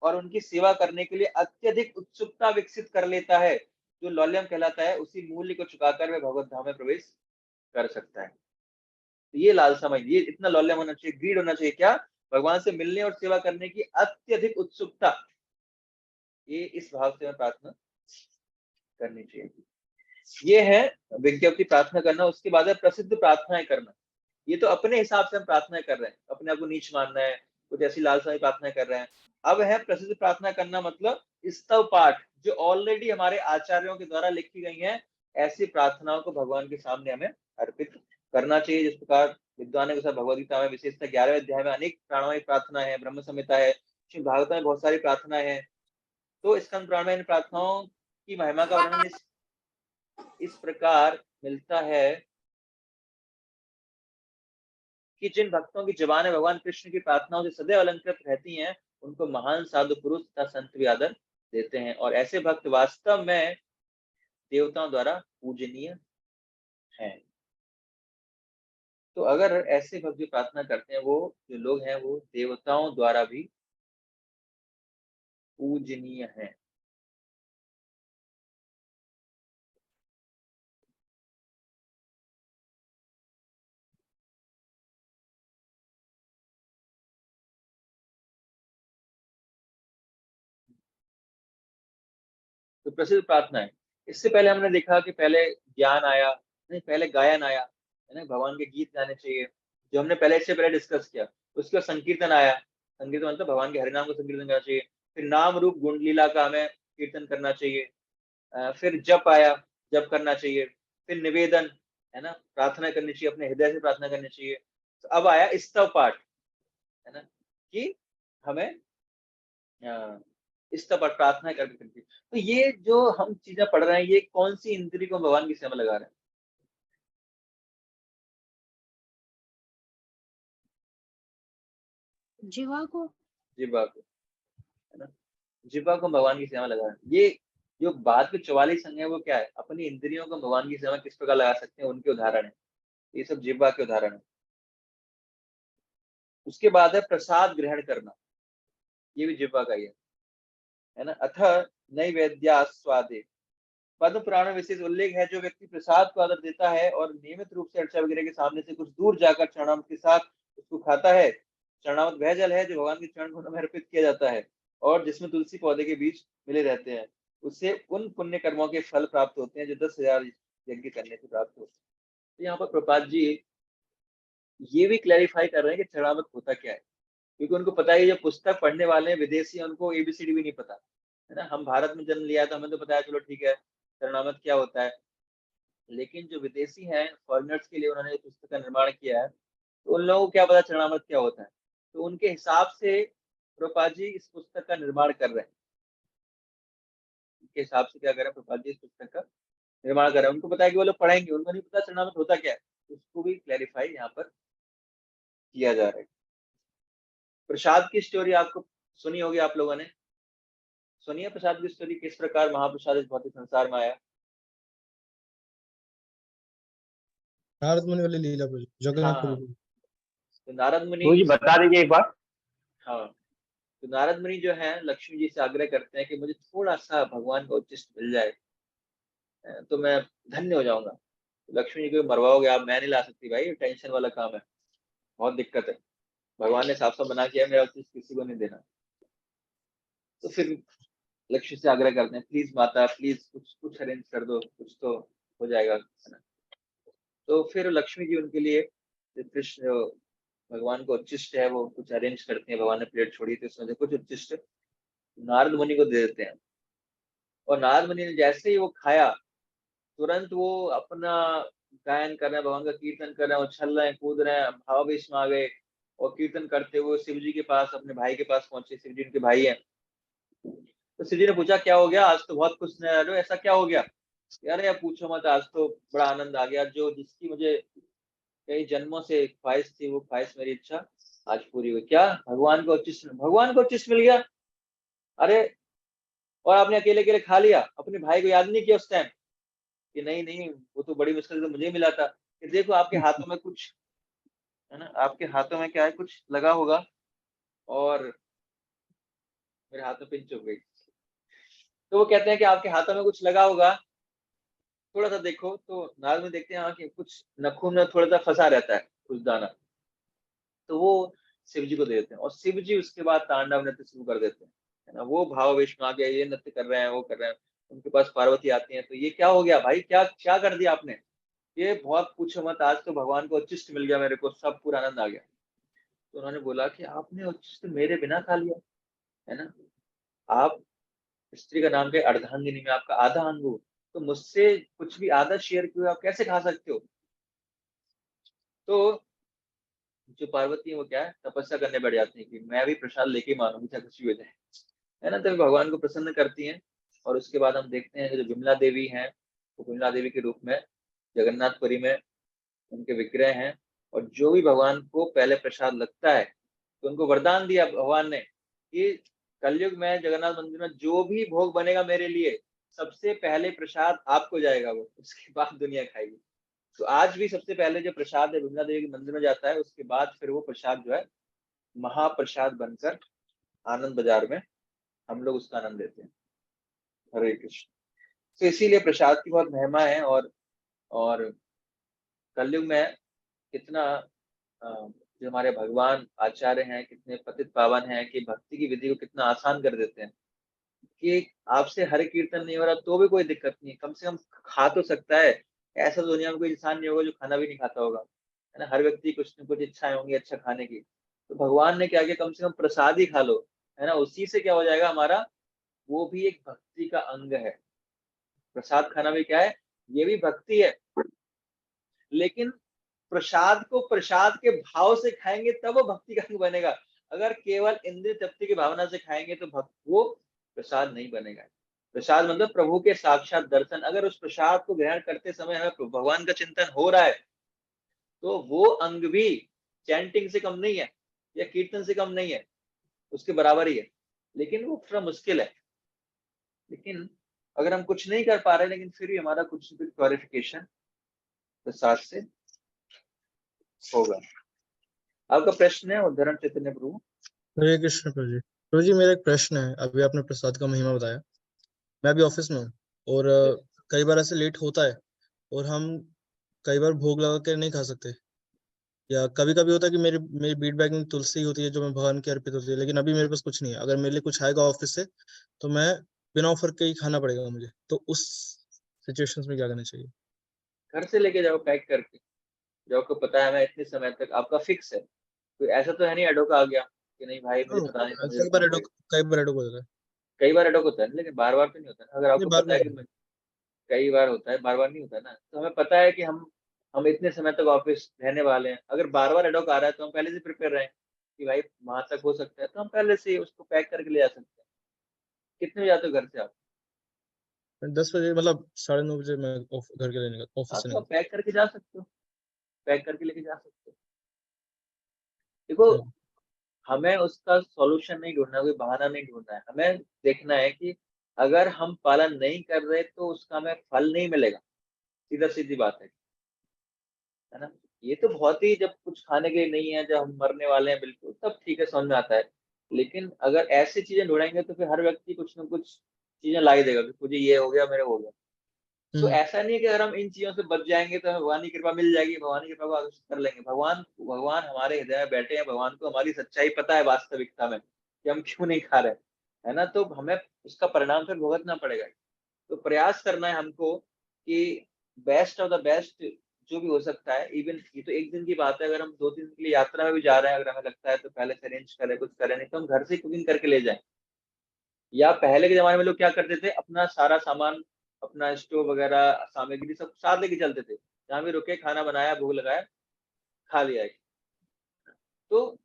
और उनकी सेवा करने के लिए अत्यधिक उत्सुकता विकसित कर लेता है, जो लौल्यम कहलाता है, उसी मूल्य को चुकाकर वह भगवत धाम में प्रवेश कर सकता है। तो ये लालसामयी, ये इतना लौल्यम होना चाहिए, ग्रीड होना चाहिए, क्या, भगवान से मिलने और सेवा करने की अत्यधिक उत्सुकता। ये इस भाव से हमें प्रार्थना करनी चाहिए। ये है विज्ञप्ति प्रार्थना करना। उसके बाद है प्रसिद्ध प्रार्थनाएं करना। ये तो अपने हिसाब से हम प्रार्थनाएं कर रहे हैं, अपने आप को नीच मानना है, कुछ ऐसी लालसा प्रार्थनाएं कर रहे हैं। अब है प्रसिद्ध प्रार्थना करना, मतलब स्तव पाठ, जो ऑलरेडी हमारे आचार्यों के द्वारा लिखी गई हैं। ऐसी प्रार्थनाओं को भगवान के सामने हमें अर्पित करना चाहिए। जिस प्रकार विद्वानों के साथ भगवदगीता में विशेषतः 11वें अध्याय में अनेक प्राणमयी प्रार्थना है, ब्रह्म संहिता है, श्रीमद् भागवत में बहुत सारी प्रार्थनाएं हैं। तो स्कंद पुराण में इन प्रार्थनाओं की महिमा का वर्णन इस प्रकार मिलता है कि जिन भक्तों की जुबानें भगवान कृष्ण की प्रार्थनाओं से सदैव अलंकृत रहती हैं, उनको महान साधु पुरुष तथा संत भी आदर देते हैं, और ऐसे भक्त वास्तव में देवताओं द्वारा पूजनीय हैं। तो अगर ऐसे भक्त जो प्रार्थना करते हैं, वो जो लोग हैं वो देवताओं द्वारा भी पूजनीय हैं। तो प्रसिद्ध प्रार्थना है। इससे पहले हमने देखा कि पहले ज्ञान आया, नहीं पहले गायन आया, है ना, भगवान के गीत गाने चाहिए, जो हमने पहले इससे पहले डिस्कस किया। उसके बाद संकीर्तन आया, संकीर्तन मतलब भगवान के हरिनाम को संकीर्तन करना चाहिए। फिर नाम रूप गुण लीला का हमें कीर्तन करना चाहिए। फिर जप आया, जप करना चाहिए। फिर निवेदन, है ना, प्रार्थना करनी चाहिए, अपने हृदय से प्रार्थना करनी चाहिए। तो अब आया स्तव पाठ, है ना, कि हमें स्तव पाठ प्रार्थना करके करनी चाहिए। तो ये जो हम चीजें पढ़ रहे हैं, ये कौन सी इंद्री को भगवान की सेवा में लगा रहे हैं? जीवा को, जिह्वा को, है ना, जिह्वा को भगवान की सेवा में लगा रहे हैं। ये जो बाद के 44 अंग है वो क्या है? अपनी इंद्रियों को भगवान की सेवा में किस प्रकार लगा सकते हैं, उनके उदाहरण है। ये सब जिह्वा के उदाहरण है। उसके बाद है प्रसाद ग्रहण करना, ये भी जिह्वा का ही है ना। अथ नैवेद्या स्वादे, पद्म पुराण में विशेष उल्लेख है, जो व्यक्ति प्रसाद को आदर देता है और नियमित रूप से अर्चा वगैरह के सामने से कुछ दूर जाकर चरणामृत के साथ उसको खाता है। चरणामृत वह जल है जो भगवान के चरण घुंड में अर्पित किया जाता है और जिसमें तुलसी पौधे के बीच मिले रहते हैं। उससे उन पुण्य कर्मों के फल प्राप्त होते हैं जो 10,000 यज्ञ करने से प्राप्त होते हैं। तो यहाँ पर प्रपात जी ये भी क्लैरिफाई कर रहे हैं कि चरणामृत होता क्या है, क्योंकि उनको पता है जो पुस्तक पढ़ने वाले हैं विदेशी हैं, उनको एबीसीडी भी नहीं पता, है ना। हम भारत में जन्म लिया तो हमें तो पता है, चलो ठीक है चरणामृत क्या होता है। लेकिन जो विदेशी हैं, फॉरेनर्स के लिए उन्होंने पुस्तक का निर्माण किया है, तो उन लोगों को क्या पता चरणामृत क्या होता है। तो उनके हिसाब से प्रभुपाद जी इस पुस्तक का निर्माण कर रहे हैं। उनके हिसाब से क्या कर रहे हैं प्रभुपाद जी, इस पुस्तक का निर्माण कर रहे हैं। उनको पता है कि वो लोग पढ़ेंगे, उनको नहीं पता चरणामृत होता क्या है, उसको भी क्लैरिफाई यहाँ पर किया जा रहा है। प्रसाद की स्टोरी आपको सुनी होगी, आप लोगों ने सुनी है प्रसाद की स्टोरी, किस प्रकार महाप्रसाद इस भौतिक संसार में आया। नारद मुनि वाली लीला पर जगन्नाथपुरी हाँ, में। तो नारद मुनि, मुझे बता दीजिए एक बार। हाँ, तो नारद मुनि जो है लक्ष्मी जी से आग्रह करते हैं कि मुझे थोड़ा सा भगवान का उच्चिष्ट मिल जाए तो मैं धन्य हो जाऊंगा। तो लक्ष्मी जी को मरवाओगे आप, मैं नहीं ला सकती भाई, टेंशन वाला काम है, बहुत दिक्कत है, भगवान ने साफ साफ मना किया मेरा उच्चिष्ट किसी को नहीं देना। तो फिर लक्ष्मी से आग्रह करते हैं, प्लीज माता प्लीज कुछ कुछ अरेंज कर दो, कुछ तो हो जाएगा, है ना। तो फिर लक्ष्मी जी उनके लिए कृष्ण भगवान को उच्चिष्ट है वो कुछ अरेंज करते हैं। भगवान ने प्लेट छोड़ी थी, उसमें से कुछ उच्चिष्ट नारद मुनि को दे देते हैं। और नारद मुनि ने जैसे ही वो खाया, तुरंत वो अपना गायन कर रहे हैं, भगवान का कीर्तन कर रहे हैं, उछल रहे हैं, कूद रहे हैं, भावावेश में आ गए और कीर्तन करते हुए शिव जी के पास, अपने भाई के पास पहुंचे। शिव जी उनके भाई हैं। तो शिव जी ने पूछा क्या हो गया, आज तो बहुत खुश नजर आ रहे हो, ऐसा क्या हो गया? यार यार पूछो मत, आज तो बड़ा आनंद आ गया, जो जिसकी मुझे कई जन्मों से ख्वाहिश थी वो ख्वाहिश, मेरी इच्छा आज पूरी हुई। क्या? भगवान को उच्चिष्ट मिल गया? अरे, और आपने अकेले अकेले खा लिया, अपने भाई को याद नहीं किया उस टाइम कि नहीं नहीं वो तो बड़ी मुश्किल से मुझे मिला था। कि देखो आपके हाथों में कुछ, है ना, आपके हाथों में क्या है, कुछ लगा होगा, और मेरे हाथ में पिन चुभ गई। तो वो कहते हैं कि आपके हाथों में कुछ लगा होगा, थोड़ा सा देखो। तो नारद में देखते हैं हाँ कि कुछ नखून में थोड़ा सा फंसा रहता है कुछ दाना। तो वो शिव जी को दे देते हैं और शिव जी उसके बाद तांडव नृत्य शुरू कर देते हैं। है ना, वो भावावेश में आ गया, ये नृत्य कर रहे हैं, वो कर रहे हैं, उनके पास पार्वती आती है, तो ये क्या हो गया भाई, क्या क्या कर दिया आपने, ये बहुत पूछो मत, आज तो भगवान को उच्छिष्ट मिल गया, मेरे को सब पूरा आनंद आ गया। तो उन्होंने बोला कि आपने उच्छिष्ट मेरे बिना खा लिया, है ना, आप स्त्री का नाम के अर्धांगिनी में आपका आधा अंग हो, तो मुझसे कुछ भी आधा शेयर किए आप कैसे खा सकते हो। तो जो पार्वती है वो क्या है, तपस्या करने बैठ जाती है कि मैं भी प्रसाद लेके मानूंगी, चाहे कुछ भी हो जाए, है ना, तो भगवान को प्रसन्न करती हैं। और उसके बाद हम देखते हैं कि जो विमला देवी हैं, वो विमला देवी के रूप में जगन्नाथपुरी में उनके विग्रह हैं, और जो भी भगवान को पहले प्रसाद लगता है तो उनको वरदान दिया भगवान ने कि कलयुग में जगन्नाथ मंदिर में जो भी भोग बनेगा मेरे लिए, सबसे पहले प्रसाद आपको जाएगा, वो उसके बाद दुनिया खाएगी। तो आज भी सबसे पहले जो प्रसाद है विमला देवी के मंदिर में जाता है, उसके बाद फिर वो प्रसाद जो है महाप्रसाद बनकर आनंद बाजार में हम लोग उसका आनंद लेते हैं। हरे कृष्ण। तो इसीलिए प्रसाद की बहुत महिमा है। और कलयुग में कितना जो हमारे भगवान आचार्य हैं कितने पतित पावन हैं कि भक्ति की विधि को कितना आसान कर देते हैं, कि आपसे हरे कीर्तन नहीं हो रहा तो भी कोई दिक्कत नहीं, कम से कम खा तो सकता है। ऐसा तो दुनिया में कोई इंसान नहीं होगा जो खाना भी नहीं खाता होगा, है ना, हर व्यक्ति कुछ न कुछ इच्छाएं होंगी अच्छा खाने की। तो भगवान ने क्या किया, कम से कम प्रसाद ही खा लो, है ना, उसी से क्या हो जाएगा हमारा, वो भी एक भक्ति का अंग है। प्रसाद खाना भी क्या है, ये भी भक्ति है। लेकिन प्रसाद को प्रसाद के भाव से खाएंगे तब वो भक्ति का अंग बनेगा। अगर केवल इंद्रिय तृप्ति की भावना से खाएंगे तो वो प्रसाद नहीं बनेगा। प्रसाद मतलब प्रभु के साक्षात दर्शन। अगर उस प्रसाद को ग्रहण करते समय हमें भगवान का चिंतन हो रहा है तो वो अंग भी चैंटिंग से कम नहीं है या कीर्तन से कम नहीं है, उसके बराबर ही है, लेकिन वो थोड़ा मुश्किल है। लेकिन अगर हम कुछ नहीं कर पा रहे लेकिन फिर भी हमारा कुछ क्वालिफिकेशन प्रसाद से होगा। आपका प्रश्न है उद्धरण चैतन्य प्रभु। हरे कृष्ण प्रभु जी मेरा एक प्रश्न है। अभी आपने प्रसाद का महिमा बताया, मैं अभी ऑफिस में हूँ और कई बार ऐसे लेट होता है और हम कई बार भोग लगा कर नहीं खा सकते, या कभी कभी होता है कि मेरी मेरी बीट बैग में तुलसी होती है जो मैं भगवान की अर्पित होती है, लेकिन अभी मेरे पास कुछ नहीं है। अगर मेरे लिए कुछ आएगा ऑफिस से तो मैं बिना ऑफर के ही खाना पड़ेगा मुझे, तो उस सिचुएशंस में क्या करना चाहिए? घर से लेके जाओ पैक करके, जो आपको पता है मैं इतने समय तक आपका फिक्स है, तो ऐसा तो है नहीं एडो का आ गया कि नहीं भाई मुझे पता नहीं था मुझे रखना पड़ेगा। कई बार एडोक होता है। कई बार एडो होता है लेकिन बार बार तो नहीं होता ना। अगर नहीं, आपको बार पता है बार। कि कई बार होता है, बार बार नहीं होता ना, तो हमें पता है कि हम इतने समय तक ऑफिस रहने वाले हैं। अगर बार बार एडोक आ रहा है तो हम पहले से प्रिपेयर रहें कि भाई वहां तक हो सकता है, तो हम पहले से उसको पैक करके ले जा सकते हैं। कितने बजे जाते हो घर से आप? 10 बजे, मतलब 9:30 बजे मैं घर के लिए हाँ ऑफिस से तो आप निकलता पैक करके जा सकते हो, पैक करके लेके जा सकते हो। देखो, हूँ। हमें उसका सॉल्यूशन नहीं ढूंढना, कोई बहाना नहीं ढूंढना है, हमें देखना है कि अगर हम पालन नहीं कर रहे तो उसका हमें फल नहीं मिलेगा। सीधा सीधी बात है ना। ये तो बहुत ही, जब कुछ खाने के लिए नहीं है, जब हम मरने वाले हैं बिल्कुल, तब ठीक है, समझ में आता है। लेकिन अगर ऐसी चीजें ढूंढेंगे तो फिर हर व्यक्ति कुछ ना कुछ चीजें ला ही देगा कि मुझे ये हो गया, मेरे हो गया। तो हम्म। ऐसा नहीं है कि अगर हम इन चीजों से बच जाएंगे तो हमें भगवान की कृपा मिल जाएगी, भगवान की कृपा को आकर्षित कर लेंगे। भगवान भगवान हमारे हृदय में बैठे हैं, भगवान को हमारी सच्चाई पता है वास्तविकता में कि हम क्यों नहीं खा रहे, है ना, तो हमें उसका परिणाम फिर भुगतना पड़ेगा। तो प्रयास करना है हमको कि बेस्ट ऑफ द बेस्ट जो भी हो सकता है। इवन ये तो एक दिन की बात है, अगर हम 2 दिन के लिए यात्रा में भी जा रहे हैं, अगर हमें लगता है तो पहले से अरेंज करें, कुछ करें, नहीं तो हम घर से कुकिंग करके ले जाएं। या पहले के जमाने में लोग क्या करते थे, अपना सारा सामान, अपना स्टोव वगैरह सामग्री सब साथ लेके चलते थे, जहाँ भी रुके खाना बनाया, भूख लगाया, खा लिया। तो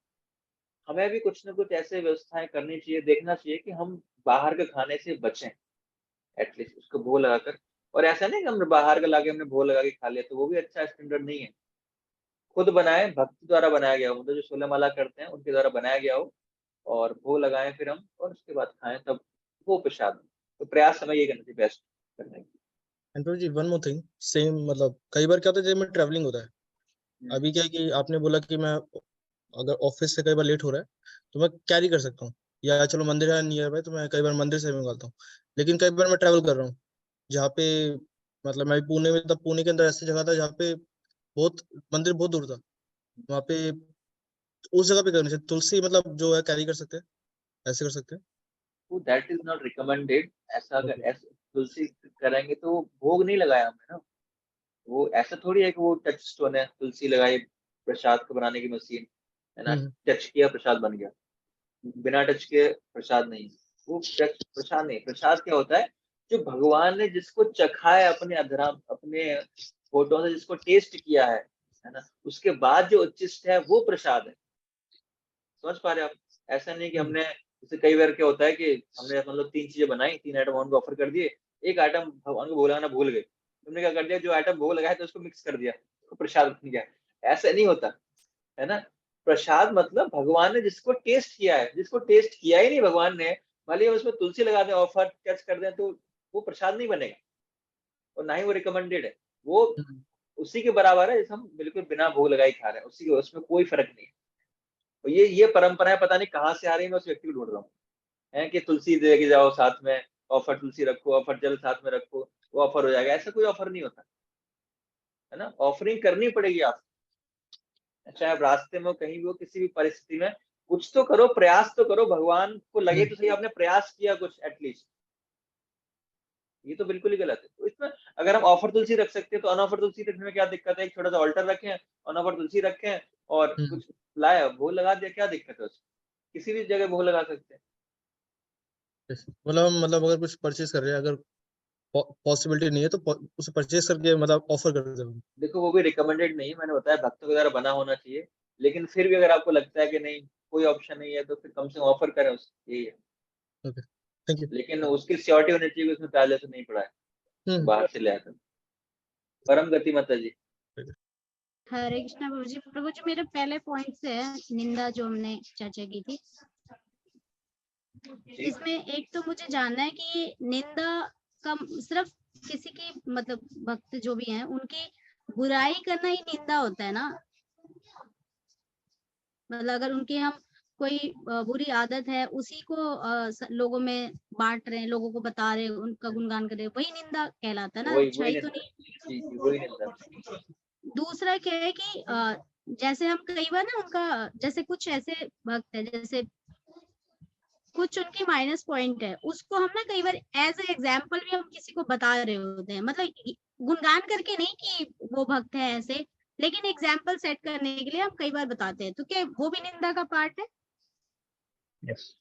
हमें भी कुछ ना कुछ ऐसे व्यवस्थाएं करनी चाहिए, देखना चाहिए कि हम बाहर के खाने से बचें, एटलीस्ट उसको भूख लगाकर। और ऐसा नहीं कि हम बाहर का लाके हमने भूख लगा के खा लिया, तो वो भी अच्छा स्टैंडर्ड नहीं है। खुद बनाए, भक्ति द्वारा बनाया गया हो, मतलब जो सोलह माला करते हैं उनके द्वारा बनाया गया हो, और भोग लगाएं फिर हम, और उसके बाद खाएं, तब वो प्रसाद हो। तो प्रयास हमें ये करना चाहिए बेस्ट करने की। And Prabhu ji one more thing, same मतलब कई बार क्या होता है जब मैं ट्रैवलिंग होता है, हम्म, अभी क्या है कि आपने बोला कि मैं अगर ऑफिस से कई बार लेट हो रहा है तो मैं कैरी कर सकता हूँ, या चलो मंदिर है नियर बाय तो मैं कई बार मंदिर से भी मंगाता हूँ। लेकिन कई बार मैं ट्रैवल कर रहा हूँ जहाँ पे, मतलब मैं पुणे में, तब पुणे के अंदर ऐसी जगह था जहाँ पे बहुत मंदिर बहुत दूर था वहाँ पे, उस जगह पे करनी चाहिए तुलसी, मतलब जो है कैरी कर सकते हैं, ऐसे कर सकते हैं। वो दैट इज नॉट रिकमेंडेड। ऐसा अगर ऐसे तुलसी करेंगे तो भोग नहीं लगाया हमने ना। वो ऐसा थोड़ी है कि वो टच स्टोन है, तुलसी लगाई, प्रसाद को बनाने की मशीन है ना, टच किया प्रसाद बन गया। बिना टच के प्रसाद नहीं, वो प्रसाद नहीं। प्रसाद क्या होता है, जो भगवान ने जिसको चखा है अपने अधरा, अपने होठों से जिसको टेस्ट किया है ना, उसके बाद जो उच्चिष्ट है वो प्रसाद है। समझ पा रहे आप? ऐसा नहीं कि हमने, जैसे कई बार क्या होता है कि हमने मतलब 3 चीजें बनाई, 3 आइटम भगवान को ऑफर कर दिए, एक आइटम भगवान को भोग लगाना भूल गए। तुमने क्या कर दिया, जो आइटम भोग लगाया तो उसको मिक्स कर दिया, तो प्रसाद बन गया। ऐसा नहीं होता है ना। प्रसाद मतलब भगवान ने जिसको टेस्ट किया है, जिसको टेस्ट किया ही नहीं भगवान ने, भले हम उसमें तुलसी लगा दें, ऑफर टच कर दें, तो वो प्रसाद नहीं बनेगा और ना ही वो रिकमेंडेड है। वो उसी के बराबर है जैसे हम बिल्कुल बिना भोग लगाए खा रहे हैं, उसी के, उसमें कोई फर्क नहीं है। तो ये परंपराएं पता नहीं कहाँ से आ रही है, मैं उस व्यक्ति को ढूंढ रहा हूँ, है कि तुलसी दे के जाओ साथ में, ऑफर तुलसी रखो, ऑफर जल साथ में रखो, वो ऑफर हो जाएगा। ऐसा कोई ऑफर नहीं होता है ना। ऑफरिंग करनी पड़ेगी आप, चाहे आप रास्ते में हो, कहीं भी हो, किसी भी परिस्थिति में कुछ तो करो, प्रयास तो करो, भगवान को लगे तो सही आपने प्रयास किया कुछ एटलीस्ट। ये तो बिल्कुल ही गलत है। तो इसमें अगर हम ऑफर तुलसी रख सकते हैं तो अनऑफर तुलसी रखने में क्या दिक्कत है? एक छोटा सा ऑल्टर रखें, अनऑफर तुलसी रखें और कुछ लाया भोग लगा दिया, क्या दिक्कत है उसमें? किसी भी जगह भोग लगा सकते हैं। मतलब अगर कुछ परचेज कर रहे हैं, अगर पॉसिबिलिटी नहीं है तो उसे परचेज करके मतलब ऑफर कर देते हैं। देखो वो भी रिकमेंडेड नहीं है, मैंने बताया भक्तों के द्वारा बना होना चाहिए, लेकिन फिर भी अगर आपको लगता है कि नहीं कोई ऑप्शन नहीं है तो फिर कम से कम ऑफर करें उसको, यही है। Okay, thank you. लेकिन उसकी श्योरिटी होनी चाहिए कि उसमें पहले से नहीं पड़ा है, बाहर से ले आकर। परम गति माता जी। हरे कृष्णा प्रभु जी मेरे पहले पॉइंट से है निंदा जो हमने चर्चा की थी, इसमें एक तो मुझे जानना है कि निंदा का सिर्फ किसी की मतलब भक्त जो भी हैं उनकी बुराई करना ही निंदा होता है ना? मतलब अगर उनकी हम कोई बुरी आदत है उसी को लोगों में बांट रहे हैं, लोगों को बता रहे हैं, उनका गुणगान कर रहे हैं, वही निंदा कहलाता है ना, अच्छाई तो नहीं। जी वही निंदा। दूसरा क्या है कि जैसे हम कई बार ना उनका, जैसे कुछ ऐसे भक्त है, जैसे कुछ उनकी माइनस पॉइंट है, उसको हम ना कई बार एज ए एग्जाम्पल भी हम किसी को बता रहे होते हैं, मतलब गुणगान करके नहीं कि वो भक्त है ऐसे, लेकिन एग्जाम्पल सेट करने के लिए हम कई बार बताते हैं, तो क्या वो भी निंदा का पार्ट है? यस,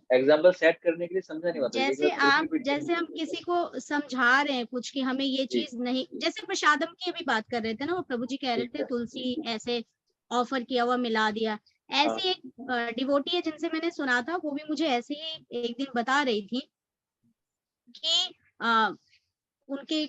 एग्जाम्पल सेट करने के लिए समझा नहीं पाता। जैसे हम किसी को समझा रहे हैं कुछ कि हमें ये चीज नहीं, जैसे प्रसादम की अभी बात कर रहे थे ना, वो प्रभु जी कह रहे थे तुलसी ऐसे ऑफर किया हुआ मिला दिया, ऐसी एक डिवोटी है जिनसे मैंने सुना था, वो भी मुझे ऐसे ही एक दिन बता रही थी कि उनके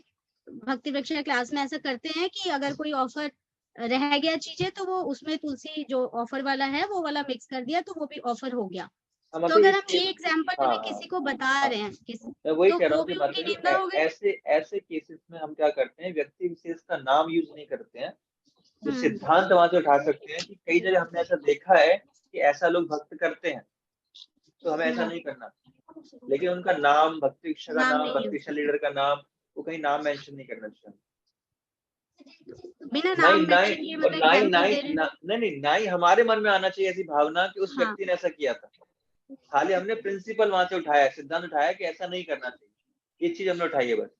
भक्ति वृक्षा क्लास में ऐसा करते हैं कि अगर कोई ऑफर रह गया चीजें तो वो उसमें तुलसी जो ऑफर वाला है वो वाला मिक्स कर दिया तो वो भी ऑफर हो गया। तो अगर हम ये एग्जाम्पल भी किसी को बता रहे हैं मैं वही तो कह रहा वो हूँ भी कि उनकी निंदा हो गई। ऐसे केसेस में हम क्या करते हैं, व्यक्ति विशेष का नाम यूज नहीं करते हैं, तो सिद्धांत वहां से उठा सकते हैं कि कई जगह हमने ऐसा देखा है कि ऐसा लोग भक्त करते हैं, तो हमें ऐसा नहीं करना। लेकिन उनका नाम, भक्ति शिक्षा का नाम, भक्ति शिक्षा लीडर का नाम, वो कहीं नाम मेंशन नहीं करना चाहिए। बिना नाम मेंशन किए मतलब एग्जांपल दे रहे हैं। नहीं हमारे मन में आना चाहिए ऐसी भावना कि उस व्यक्ति ने ऐसा किया था। खाली हमने प्रिंसिपल वहां से उठाया, सिद्धांत उठाया कि ऐसा नहीं करना चाहिए, ये चीज हमने उठाई है बस।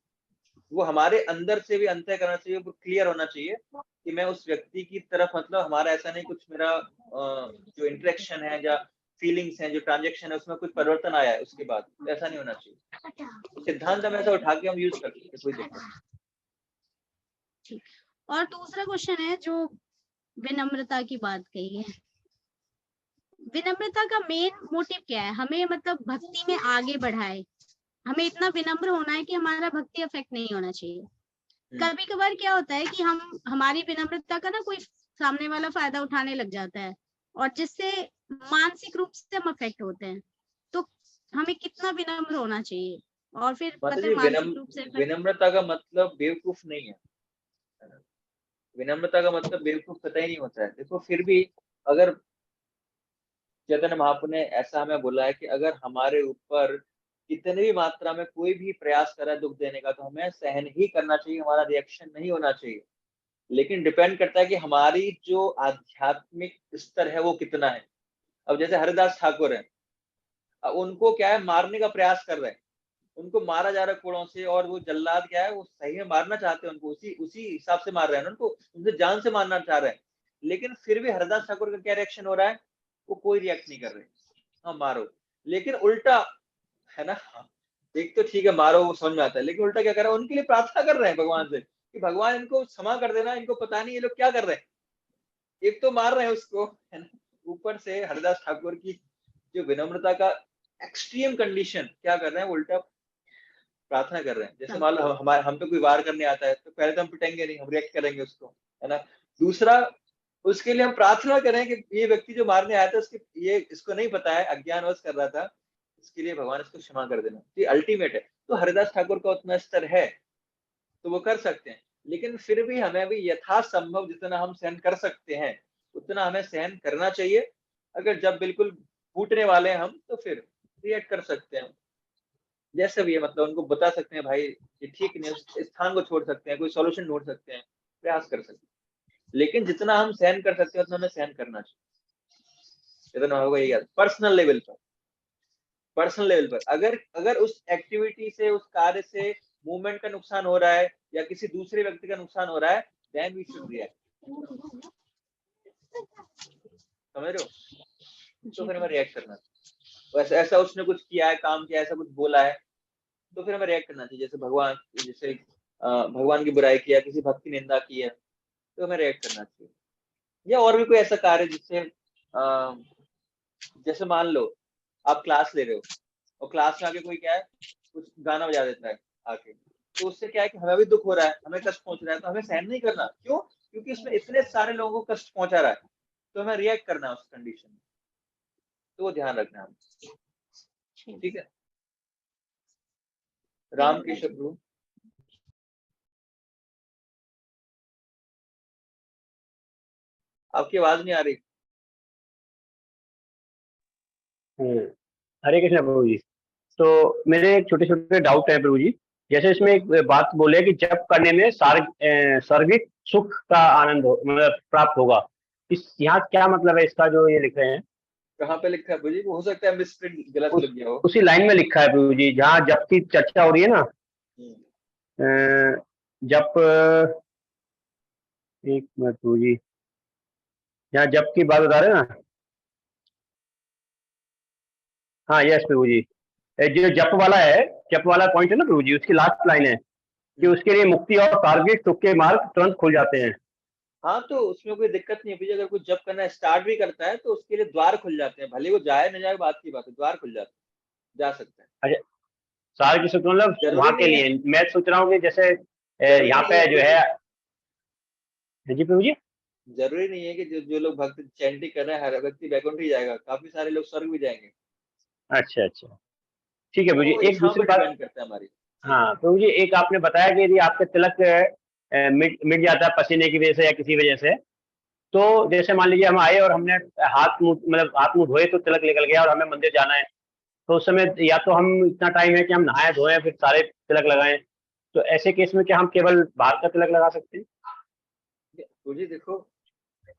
वो हमारे अंदर से भी अंतर करना चाहिए, वो क्लियर होना चाहिए कि मैं उस व्यक्ति की तरफ, मतलब हमारा ऐसा नहीं कुछ, मेरा जो इंटरेक्शन है या फीलिंग्स हैं, जो ट्रांजेक्शन है, उसमें कुछ परिवर्तन आया है उसके बाद, ऐसा नहीं होना चाहिए। तो सिद्धांत हम ऐसा उठा के हम यूज कर सकते, कोई दिक्कत नहीं। और दूसरा क्वेश्चन है जो विनम्रता की बात कही है, विनम्रता का मेन मोटिव क्या है? हमें मतलब भक्ति में आगे बढ़ाए, हमें इतना विनम्र होना है कि हमारा भक्ति अफेक्ट नहीं होना चाहिए। कभी कभार क्या होता है कि हम हमारी विनम्रता का ना कोई सामने वाला फायदा उठाने लग जाता है और जिससे मानसिक रूप से हम अफेक्ट होते हैं, तो हमें कितना विनम्र होना चाहिए और फिर मतलब मानसिक रूप से विनम्रता का मतलब बेवकूफ नहीं है, विनम्रता का मतलब बेवकूफ कतई नहीं होता है। देखो फिर भी अगर चैतन्य महाप्रभु ने ऐसा हमें बोला है कि अगर हमारे ऊपर कितनी भी मात्रा में कोई भी प्रयास करे दुख देने का, तो हमें सहन ही करना चाहिए, हमारा रिएक्शन नहीं होना चाहिए। लेकिन डिपेंड करता है कि हमारी जो आध्यात्मिक स्तर है वो कितना है। अब जैसे हरिदास ठाकुर है, अब उनको क्या है, मारने का प्रयास कर रहे हैं, उनको मारा जा रहा है कोड़ों से, और वो जल्लाद क्या है, वो सही में मारना चाहते हैं उनको, उसी हिसाब से मार रहे हैं उनको, उनसे जान से मारना चाह रहे हैं। लेकिन फिर भी हरदास ठाकुर का क्या रिएक्शन हो रहा है, वो कोई रिएक्ट नहीं कर रहे, हाँ मारो। लेकिन उल्टा है ना, एक तो ठीक है मारो, वो समझ में आता है, लेकिन उल्टा क्या कर रहा है, उनके लिए प्रार्थना कर रहे हैं भगवान से कि भगवान इनको क्षमा कर देना, इनको पता नहीं ये लोग क्या कर रहे हैं। एक तो मार रहे हैं उसको, है ना, ऊपर से हरदास ठाकुर की जो विनम्रता का एक्सट्रीम कंडीशन, क्या कर रहे हैं, उल्टा प्रार्थना कर रहे हैं। जैसे मान लो हमारे हम पे कोई वार करने आता है, तो पहले तो हम पिटेंगे नहीं, हम रिएक्ट करेंगे उसको, है ना। दूसरा, उसके लिए हम प्रार्थना करें कि ये व्यक्ति जो मारने आया था, इसको नहीं पता है, अज्ञानवश कर रहा था, इसके लिए भगवान इसको क्षमा कर देना, ये अल्टीमेट है। तो हरिदास ठाकुर का उतना स्तर है तो वो कर सकते हैं, लेकिन फिर भी हमें भी यथासंभव जितना हम सहन कर सकते हैं उतना हमें सहन करना चाहिए। अगर जब बिल्कुल फूटने वाले हैं हम, तो फिर रिएक्ट कर सकते हैं, जैसे भी है, मतलब उनको बता सकते हैं भाई ये ठीक नहीं, उस स्थान को छोड़ सकते हैं, कोई सॉल्यूशन ढूंढ सकते हैं, प्रयास कर सकते हैं। लेकिन जितना हम सहन कर सकते हैं उतना हमें सहन करना चाहिए, जितना होगा यही। पर्सनल लेवल पर अगर उस एक्टिविटी से, उस कार्य से मूवमेंट का नुकसान हो रहा है या किसी दूसरे व्यक्ति का नुकसान हो रहा है, देन वी शुड रिएक्ट, समझ रहे हो। तो फिर हमें रिएक्ट करना चाहिए। वैसे ऐसा उसने कुछ किया है, काम किया है, ऐसा कुछ बोला है, तो फिर हमें रिएक्ट करना चाहिए। जैसे भगवान की बुराई किया, किसी भक्त की निंदा की है, तो हमें रिएक्ट करना चाहिए। या और भी कोई ऐसा कार्य जिससे जैसे मान लो आप क्लास ले रहे हो और क्लास में आके कोई क्या है, कुछ गाना बजा देता है आके, तो उससे क्या है कि हमें भी दुख हो रहा है, हमें कष्ट पहुंच रहा है, तो हमें सहन नहीं करना। क्यों? क्योंकि उसमें इतने सारे लोगों को कष्ट पहुंचा रहा है, तो हमें रिएक्ट करना है उस कंडीशन में। तो वो ध्यान रखना है, ठीक है। रामकृष्ण प्रभु। आपकी आवाज नहीं आ रही। हरे कृष्णा प्रभु जी। तो मेरे एक छोटे छोटे डाउट है प्रभु जी। जैसे इसमें एक बात बोले कि जप करने में सर्गिक सुख का आनंद मतलब प्राप्त होगा, इस यहाँ क्या मतलब है इसका जो ये लिख रहे हैं? कहाँ पे लिखा है प्रभु जी? हो सकता है मिसप्रिंट गलत लग गया हो। उसी लाइन में लिखा है प्रभु जी, जहाँ जप की चर्चा हो रही है ना, जप, एक मिनट प्रभु जी, यहाँ जप की बात बता रहे हैं ना। हाँ यस प्रभु जी, जो जप वाला है, जप वाला पॉइंट है ना प्रभु जी, उसकी लास्ट लाइन है कि उसके लिए मुक्ति और सार्वजनिक सुख के मार्ग तुरंत खुल जाते हैं। हाँ, तो उसमें कोई दिक्कत नहीं है। अगर कोई जप करना स्टार्ट भी करता है तो उसके लिए द्वार खुल जाते हैं, भले वो जाए न जाए बात की बात है, द्वार खुल जाते हैं, जा सकते हैं। अच्छा, सार्वजनिक सुख मतलब वहाँ के लिए, मैं सोच रहा हूँ कि जैसे यहाँ पे जो है जी प्रभु जी, जरूरी नहीं है कि जो लोग भक्ति चैंटिंग कर रहे हैं हर व्यक्ति वैकुंठ ही जाएगा, काफी सारे लोग स्वर्ग भी जाएंगे। अच्छा अच्छा, ठीक है प्रभु जी। एक दूसरी बात करता है हमारी। हाँ प्रभु जी, एक आपने बताया कि यदि आपके तिलक मिट जाता है पसीने की वजह से या किसी वजह से, तो जैसे मान लीजिए हम आए और हमने हाथ मुंह धोए तो तिलक निकल गया और हमें मंदिर जाना है, तो उस समय या तो हम इतना टाइम है कि हम नहाए धोए फिर सारे तिलक लगाएं, तो ऐसे केस में क्या हम केवल बाहर का तिलक लगा सकते हैं? मुझे देखो,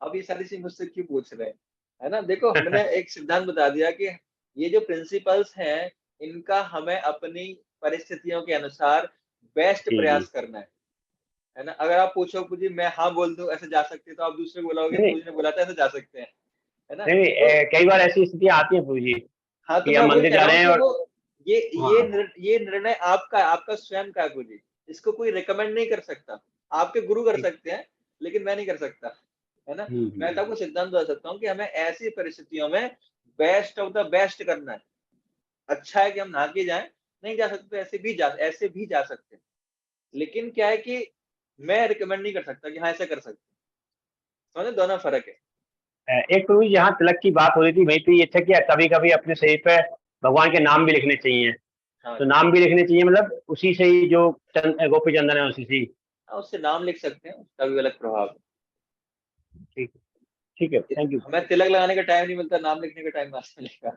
अब ये सारी चीज मुझसे क्यों पूछ रहे हैं, है ना। देखो हमने एक सिद्धांत बता दिया कि ये जो प्रिंसिपल्स हैं इनका हमें अपनी परिस्थितियों के अनुसार बेस्ट प्रयास करना है ना। अगर आप पूछो मुझे, मैं हाँ बोल दूं ऐसे जा सकते, तो आप दूसरे बोलोगे मुझे बोला था ऐसे जा सकते हैं, है ना। नहीं, कई बार ऐसी स्थितियां आती है प्रभु जी। हाँ, तो मैं मंदिर जा रहे हैं और ये निर्णय आपका स्वयं का है जी, इसको कोई रिकमेंड नहीं कर सकता। आपके गुरु कर सकते हैं लेकिन मैं नहीं कर सकता, है ना। मैं तो आपको सिद्धांत बता सकता हूँ कि हमें ऐसी परिस्थितियों में बेस्ट ऑफ द बेस्ट करना है। अच्छा है कि हम नहा के जाएं, नहीं जा सकते तो ऐसे भी जा सकते हैं, लेकिन क्या है कि मैं रिकमेंड नहीं कर सकता कि हाँ ऐसा कर सकते, समझे, दोनों फर्क है। एक प्रभु जी जहाँ तिलक की बात हो रही थी वहीं पे ये था कि कभी कभी अपने शरीर पे भगवान के नाम भी लिखने चाहिए। हाँ, तो नाम भी लिखने चाहिए, मतलब उसी से ही जो गोपी चंदन है उसी से, उससे नाम लिख सकते हैं, उसका भी अलग प्रभाव है। ठीक है, ठीक है, थैंक यू। हमें तिलक लगाने का टाइम नहीं मिलता, नाम लिखने का टाइम आज मिलेगा।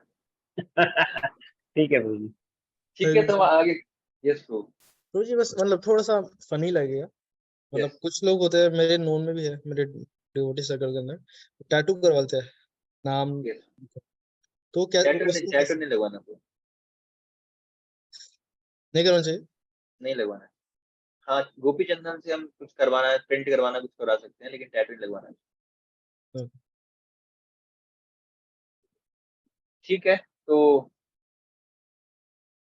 ठीक है प्रभु जी, ठीक है, तो आगे। यस प्रभु जी, बस मतलब थोड़ा सा फनी लगेगा, मतलब कुछ लोग होते हैं, मेरे नोन में भी है, मेरे डिवोटी सर्कल के अंदर, टैटू करवाते हैं नाम तो क्या टैटू नहीं लगवाना, तो नहीं करना चाहिए? नहीं लगवाना है। हाँ, गोपी चंदन से हम कुछ करवाना है, प्रिंट करवाना कुछ करवा सकते हैं, लेकिन टैटू नहीं लगवाना है। ठीक है, तो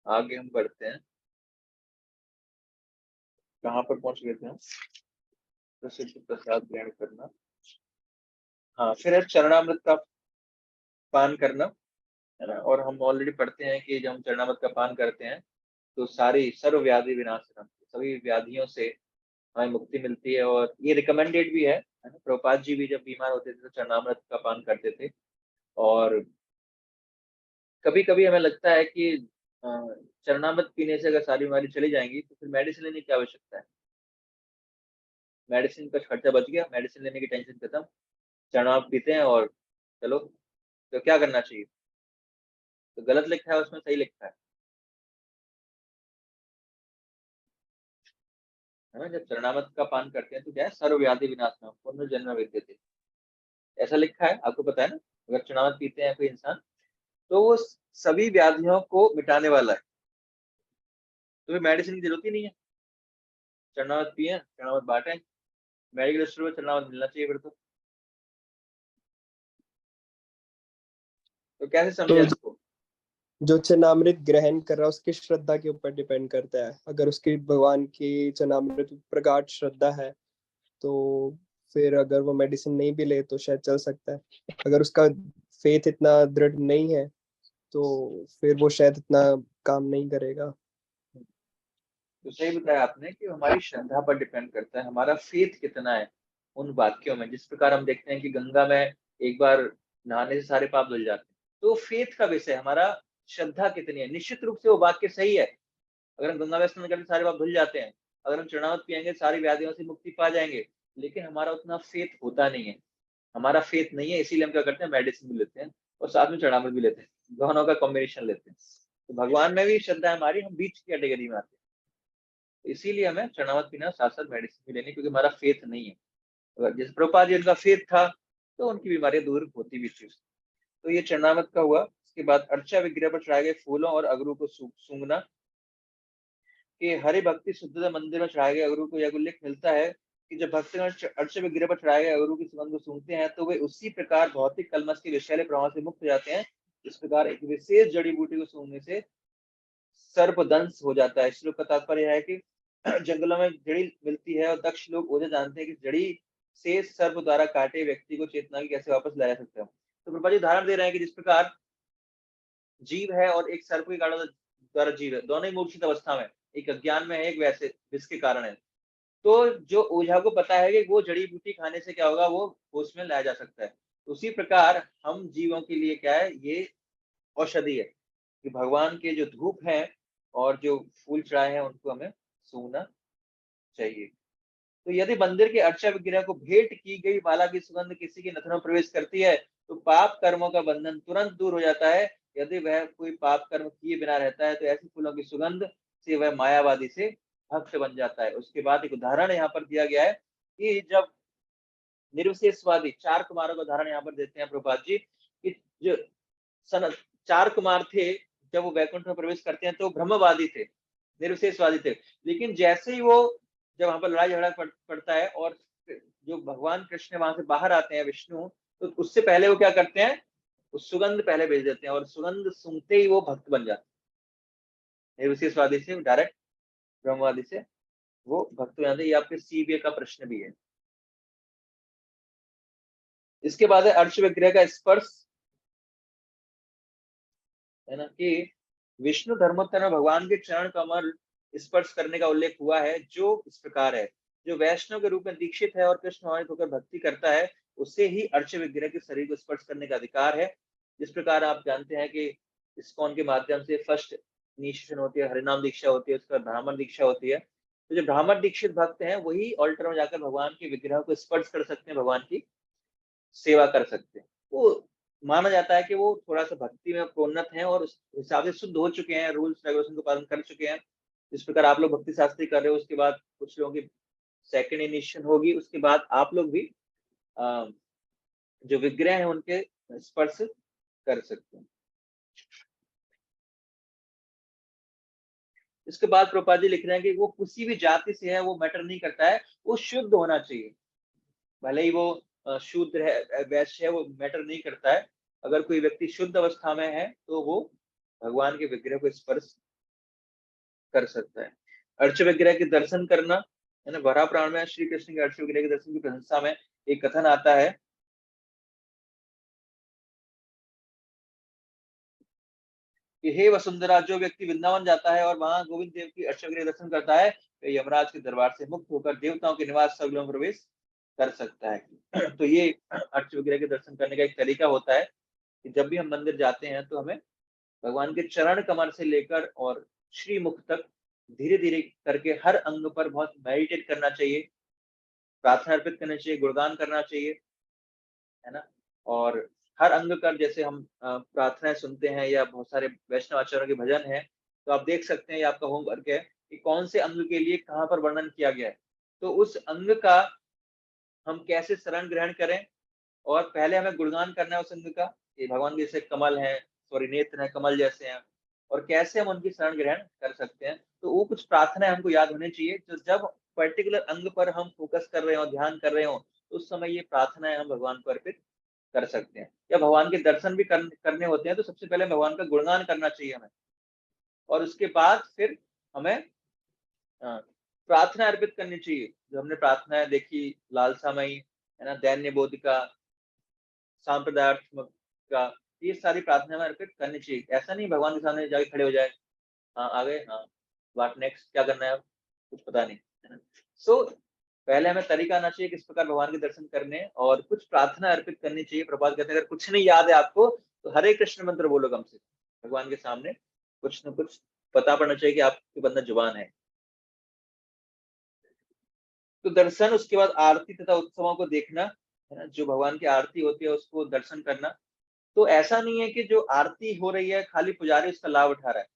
आगे हम बढ़ते हैं। कहाँ पर पहुंच गए थे हम? प्रसिद्ध प्रसाद ग्रहण करना, हाँ, फिर है चरणामृत का पान करना, है ना। और हम ऑलरेडी पढ़ते हैं कि जब हम चरणामृत का पान करते हैं तो सारी सर्व व्याधि विनाशनम, सभी व्याधियों से हमें मुक्ति मिलती है। और ये रिकमेंडेड भी है ना। प्रभुपाद जी भी जब बीमार होते थे तो चरणामृत का पान करते थे। और कभी कभी हमें लगता है कि अ, चरणामृत पीने से अगर सारी बीमारी चली जाएंगी तो फिर मेडिसिन लेने की क्या आवश्यकता है। मेडिसिन का खर्चा बच गया, मेडिसिन लेने की टेंशन खत्म, चरणामृत पीते हैं और चलो। तो क्या करना चाहिए? तो गलत लिखा है उसमें, सही लिखा है ना। जब चरणामृत का पान करते हैं तो क्या है, सर्व व्याधि विनाशनम पुनर्जन्म विद्यते, ऐसा लिखा है, आपको पता है ना। अगर चरणामृत पीते हैं कोई इंसान तो वो सभी व्याधियों को मिटाने वाला है, तो फिर मेडिसिन की जरूरत ही नहीं है। चरणामृत पिए, चरणामृत बांटे, मेडिकल स्टोर में चरणामृत मिलना चाहिए फिर तो कैसे समझे तो इसको? जो चरणामृत ग्रहण कर रहा है उसकी श्रद्धा के ऊपर डिपेंड करता है। अगर उसकी भगवान की चरणामृत प्रगाढ़ श्रद्धा है तो फिर अगर वो मेडिसिन नहीं भी ले तो शायद चल सकता है। अगर उसका फेथ इतना दृढ़ नहीं है तो फिर वो शायद इतना काम नहीं करेगा। तो सही बताया आपने कि हमारी श्रद्धा पर डिपेंड करता है, हमारा फेथ कितना है उन वाक्यों में। जिस प्रकार हम देखते हैं कि गंगा में एक बार नहाने से सारे पाप धुल जाते हैं, तो फेथ का विषय हमारा श्रद्धा कितनी है। निश्चित रूप से वो वाक्य सही है, अगर हम गंगा में स्नान करके सारे पाप धुल जाते हैं, अगर हम चरणामृत पियेंगे सारी व्याधियों से मुक्ति पा जाएंगे, लेकिन हमारा उतना फेथ होता नहीं है। हमारा फेथ नहीं है, इसीलिए हम क्या करते हैं, मेडिसिन भी लेते हैं और साथ में चरणामृत भी लेते हैं, दोनों का कॉम्बिनेशन लेते हैं। तो भगवान में भी श्रद्धा है हमारी, हम बीच की कैटेगरी में आते हैं। इसीलिए हमें चरणामृत पीना, साथ साथ मेडिसिन भी लेनी, क्योंकि हमारा फेथ नहीं है। अगर जिस प्रभुपाद जी उनका फेथ था तो उनकी बीमारियां दूर होती भी थी। तो ये चरणामृत का हुआ। उसके बाद अर्चा विग्रह पर चढ़ाए गए फूलों और अगरू को सूंघना, कि हरि भक्ति शुद्धता मंदिर में चढ़ाए गए अगरू को यह उल्लेख मिलता है कि जब भक्तगण अर्च विग्रह पर चढ़ाए गए अगरू की सुगंध को सूंघते हैं तो वे उसी प्रकार भौतिक कलमश के विषैले प्रभाव से मुक्त हो जाते हैं। इस प्रकार एक विशेष जड़ी बूटी को सूंघने से सर्पदंश हो जाता है। श्लोक का तात्पर्य है कि जंगलों में जड़ी मिलती है और दक्ष लोग ओझा जानते हैं कि जड़ी से सर्प द्वारा काटे व्यक्ति को चेतना की कैसे वापस लाया सकते हैं। तो प्रभुपाद जी उदाहरण दे रहे हैं कि जिस प्रकार जीव है और एक सर्प के कारण द्वारा जीव है, दोनों ही मूर्छित अवस्था में, एक अज्ञान में है, एक वैसे जिसके कारण है। तो जो ओझा को पता है कि वो जड़ी बूटी खाने से क्या होगा, वो होश में लाया जा सकता है। उसी प्रकार हम जीवों के लिए क्या है, ये औषधि है कि भगवान के जो धूप है और जो फूल चढ़ाए हैं उनको हमें सूंघना चाहिए। तो यदि मंदिर के अर्चा विग्रह को भेंट की गई माला की सुगंध किसी के नथनों में प्रवेश करती है तो पाप कर्मों का बंधन तुरंत दूर हो जाता है। यदि वह कोई पाप कर्म किए बिना रहता है तो ऐसी फूलों की सुगंध से वह मायावादी से भक्त बन जाता है। उसके बाद एक उदाहरण यहाँ पर दिया गया है कि जब निर्विशेषवादी चार कुमारों का उदाहरण यहाँ पर देते हैं प्रभुपाद जी, कि जो चार कुमार थे जब वो वैकुंठ में प्रवेश करते हैं तो ब्रह्मवादी थे, निर्विशेषवादी थे। लेकिन जैसे ही वो जब वहां पर लड़ाई झगड़ा पड़ता है और जो भगवान कृष्ण वहां से बाहर आते हैं विष्णु, तो उससे पहले वो क्या करते हैं, उस सुगंध पहले भेज देते हैं और सुगंध सूंघते ही वो भक्त बन जाते हैं। निर्विशेषवादी से डायरेक्ट ब्रह्मवादी से वो भक्त हो जाते हैं। ये आपके सीबीए का प्रश्न भी है। इसके बाद है अर्च विग्रह का स्पर्श, है ना, कि विष्णु धर्मोत्तर में भगवान के चरण कमल स्पर्श करने का उल्लेख हुआ है, जो इस प्रकार है। जो वैष्णव के रूप में दीक्षित है और कृष्ण भावित होकर भक्ति करता है उसे ही अर्च विग्रह के शरीर को स्पर्श करने का अधिकार है। जिस प्रकार आप जानते हैं कि इस्कॉन के माध्यम से फर्स्ट इनिशिएशन होती है, हरिनाम दीक्षा होती है, उसका ब्राह्मण दीक्षा होती है। तो जो ब्राह्मण दीक्षित भक्त हैं वही ऑल्टर में जाकर भगवान के विग्रह को स्पर्श कर सकते हैं, भगवान की सेवा कर सकते हैं। वो माना जाता है कि वो थोड़ा सा भक्ति में प्रोन्नत हैं और उस हिसाब से शुद्ध हो चुके हैं, रूल्स रेगुलेशन का पालन कर चुके हैं। जिस प्रकार आप लोग भक्ति शास्त्री कर रहे हो, उसके बाद कुछ लोगों की सेकंड इनिशिएशन होगी, उसके बाद आप लोग भी जो विग्रह है उनके स्पर्श कर सकते हैं। इसके बाद प्रभुपाद जी लिख रहे हैं कि वो किसी भी जाति से है, वो मैटर नहीं करता है, वो शुद्ध होना चाहिए। भले ही वो शूद्र है, वैश्य है, वो मैटर नहीं करता है। अगर कोई व्यक्ति शुद्ध अवस्था में है तो वो भगवान के विग्रह को स्पर्श कर सकता है। अर्च विग्रह के दर्शन करना है ना, वराह पुराण में श्री कृष्ण के अर्च विग्रह के दर्शन की प्रशंसा में एक कथन आता है कि हे वसुंधरा, जो व्यक्ति वृंदावन जाता है और वहां गोविंद देव की अर्च विग्रह दर्शन करता है तो यमराज के दरबार से मुक्त होकर देवताओं के निवास स्थलों में प्रवेश कर सकता है। तो ये अर्च विग्रह के दर्शन करने का एक तरीका होता है कि जब भी हम मंदिर जाते हैं तो हमें भगवान के चरण कमर से लेकर और श्री मुख तक धीरे धीरे करके हर अंग पर बहुत मेडिटेट करना चाहिए, प्रार्थना अर्पित करनी चाहिए, गुणगान करना चाहिए, है ना। और हर अंग कर, जैसे हम प्रार्थनाएं सुनते हैं या बहुत सारे वैष्णव आचार्यों के भजन हैं, तो आप देख सकते हैं, ये आपका होमवर्क है कि कौन से अंग के लिए कहाँ पर वर्णन किया गया है, तो उस अंग का हम कैसे शरण ग्रहण करें। और पहले हमें गुणगान करना है उस अंग का कि भगवान जैसे कमल है, सॉरी नेत्र है, कमल जैसे हैं, और कैसे हम उनकी शरण ग्रहण कर सकते हैं। तो वो कुछ प्रार्थनाएं हमको याद होनी चाहिए, जो जब पर्टिकुलर अंग पर हम फोकस कर रहे हो, ध्यान कर रहे हो, तो उस समय ये प्रार्थनाएं हम भगवान को अर्पित कर सकते हैं। या भगवान के दर्शन भी करने होते हैं तो सबसे पहले भगवान का गुणगान करना चाहिए हमें, और उसके बाद फिर हमें प्रार्थना अर्पित करनी चाहिए। जो हमने प्रार्थनाएं देखी, लालसामयी है ना, दैन्य बोधिका, सांप्रदायात्मक का, ये सारी प्रार्थना में अर्पित करनी चाहिए। ऐसा नहीं भगवान के सामने जाके खड़े हो जाए, हाँ आ गए, हाँ व्हाट नेक्स्ट, क्या करना है, कुछ पता नहीं, है ना। सो पहले हमें तरीका आना चाहिए किस प्रकार भगवान के दर्शन करने, और कुछ प्रार्थना अर्पित करनी चाहिए। प्रभात कहते हैं अगर कुछ नहीं याद है आपको तो हरे कृष्ण मंत्र बोलो कम से कम, भगवान के सामने कुछ न कुछ पता पड़ना चाहिए कि आपके बंदा जुबान है। तो दर्शन, उसके बाद आरती तथा उत्सवों को देखना, है ना, जो भगवान की आरती होती है उसको दर्शन करना। तो ऐसा नहीं है कि जो आरती हो रही है खाली पुजारी उसका लाभ उठा रहा है,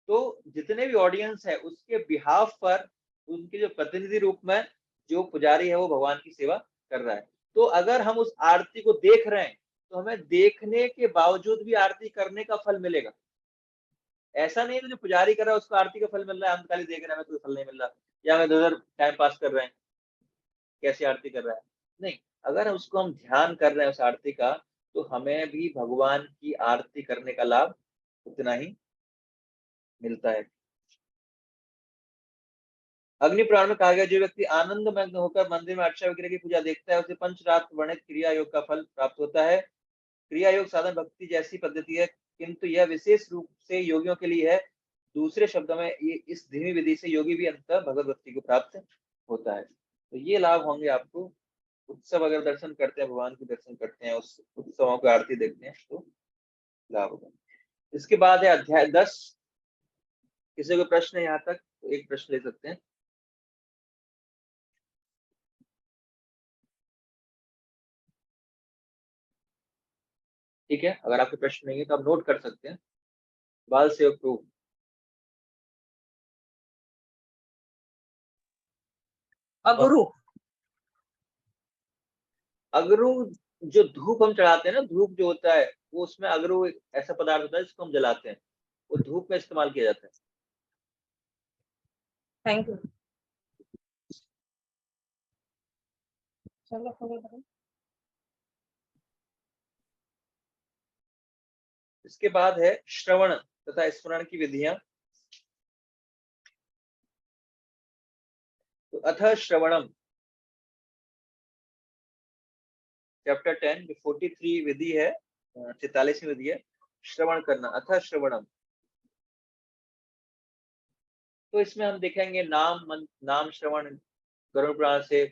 तो जितने भी ऑडियंस है उसके बिहाफ पर, उनके जो प्रतिनिधि रूप में जो पुजारी है वो भगवान की सेवा कर रहा है। तो अगर हम उस आरती को देख रहे हैं तो हमें देखने के बावजूद भी आरती करने का फल मिलेगा। ऐसा नहीं है जो पुजारी कर रहा है उसको आरती का फल मिल रहा है, हम खाली देख रहे हैं, हमें कोई फल नहीं मिल रहा, या हमें इधर टाइम पास कर रहे हैं, कैसी आरती कर रहा है, नहीं। अगर उसको हम ध्यान कर रहे हैं उस आरती का, तो हमें भी भगवान की आरती करने का लाभ उतना ही मिलता है। अग्नि पुराण में कहा गया, जो व्यक्ति आनंद मग्न होकर मंदिर में अर्चा विग्रह की पूजा देखता है उसे पंचरात्र वर्णित क्रिया योग का फल प्राप्त होता है। क्रिया योग साधन भक्ति जैसी पद्धति है, किंतु यह विशेष रूप से योगियों के लिए है। दूसरे शब्दों में ये इस धीमी विधि से योगी भी अंततः भगवत भक्ति को प्राप्त होता है। तो ये लाभ होंगे आपको। उत्सव अगर दर्शन करते हैं, भगवान के दर्शन करते हैं, उस उत्सवों की आरती देखते हैं तो लाभ होगा। इसके बाद है अध्याय 10। किसी को प्रश्न है यहाँ तक तो एक प्रश्न ले सकते हैं। ठीक है, अगर आपके प्रश्न नहीं है तो आप नोट कर सकते हैं। बाल सेव प्रूफ। अगुरु अगरू, जो धूप हम चढ़ाते हैं ना, धूप जो होता है वो उसमें अगरू एक ऐसा पदार्थ होता है जिसको हम जलाते हैं, वो धूप में इस्तेमाल किया जाता है। Thank you. चलो इसके बाद है श्रवण तथा स्मरण की विधियां। तो अथ श्रवणम, चैप्टर 10 जो 43 विधि है, 44वीं विधि है श्रवण करना। अथ श्रवणम, तो इसमें हम देखेंगे नाम श्रवण गरुड़ पुराण से,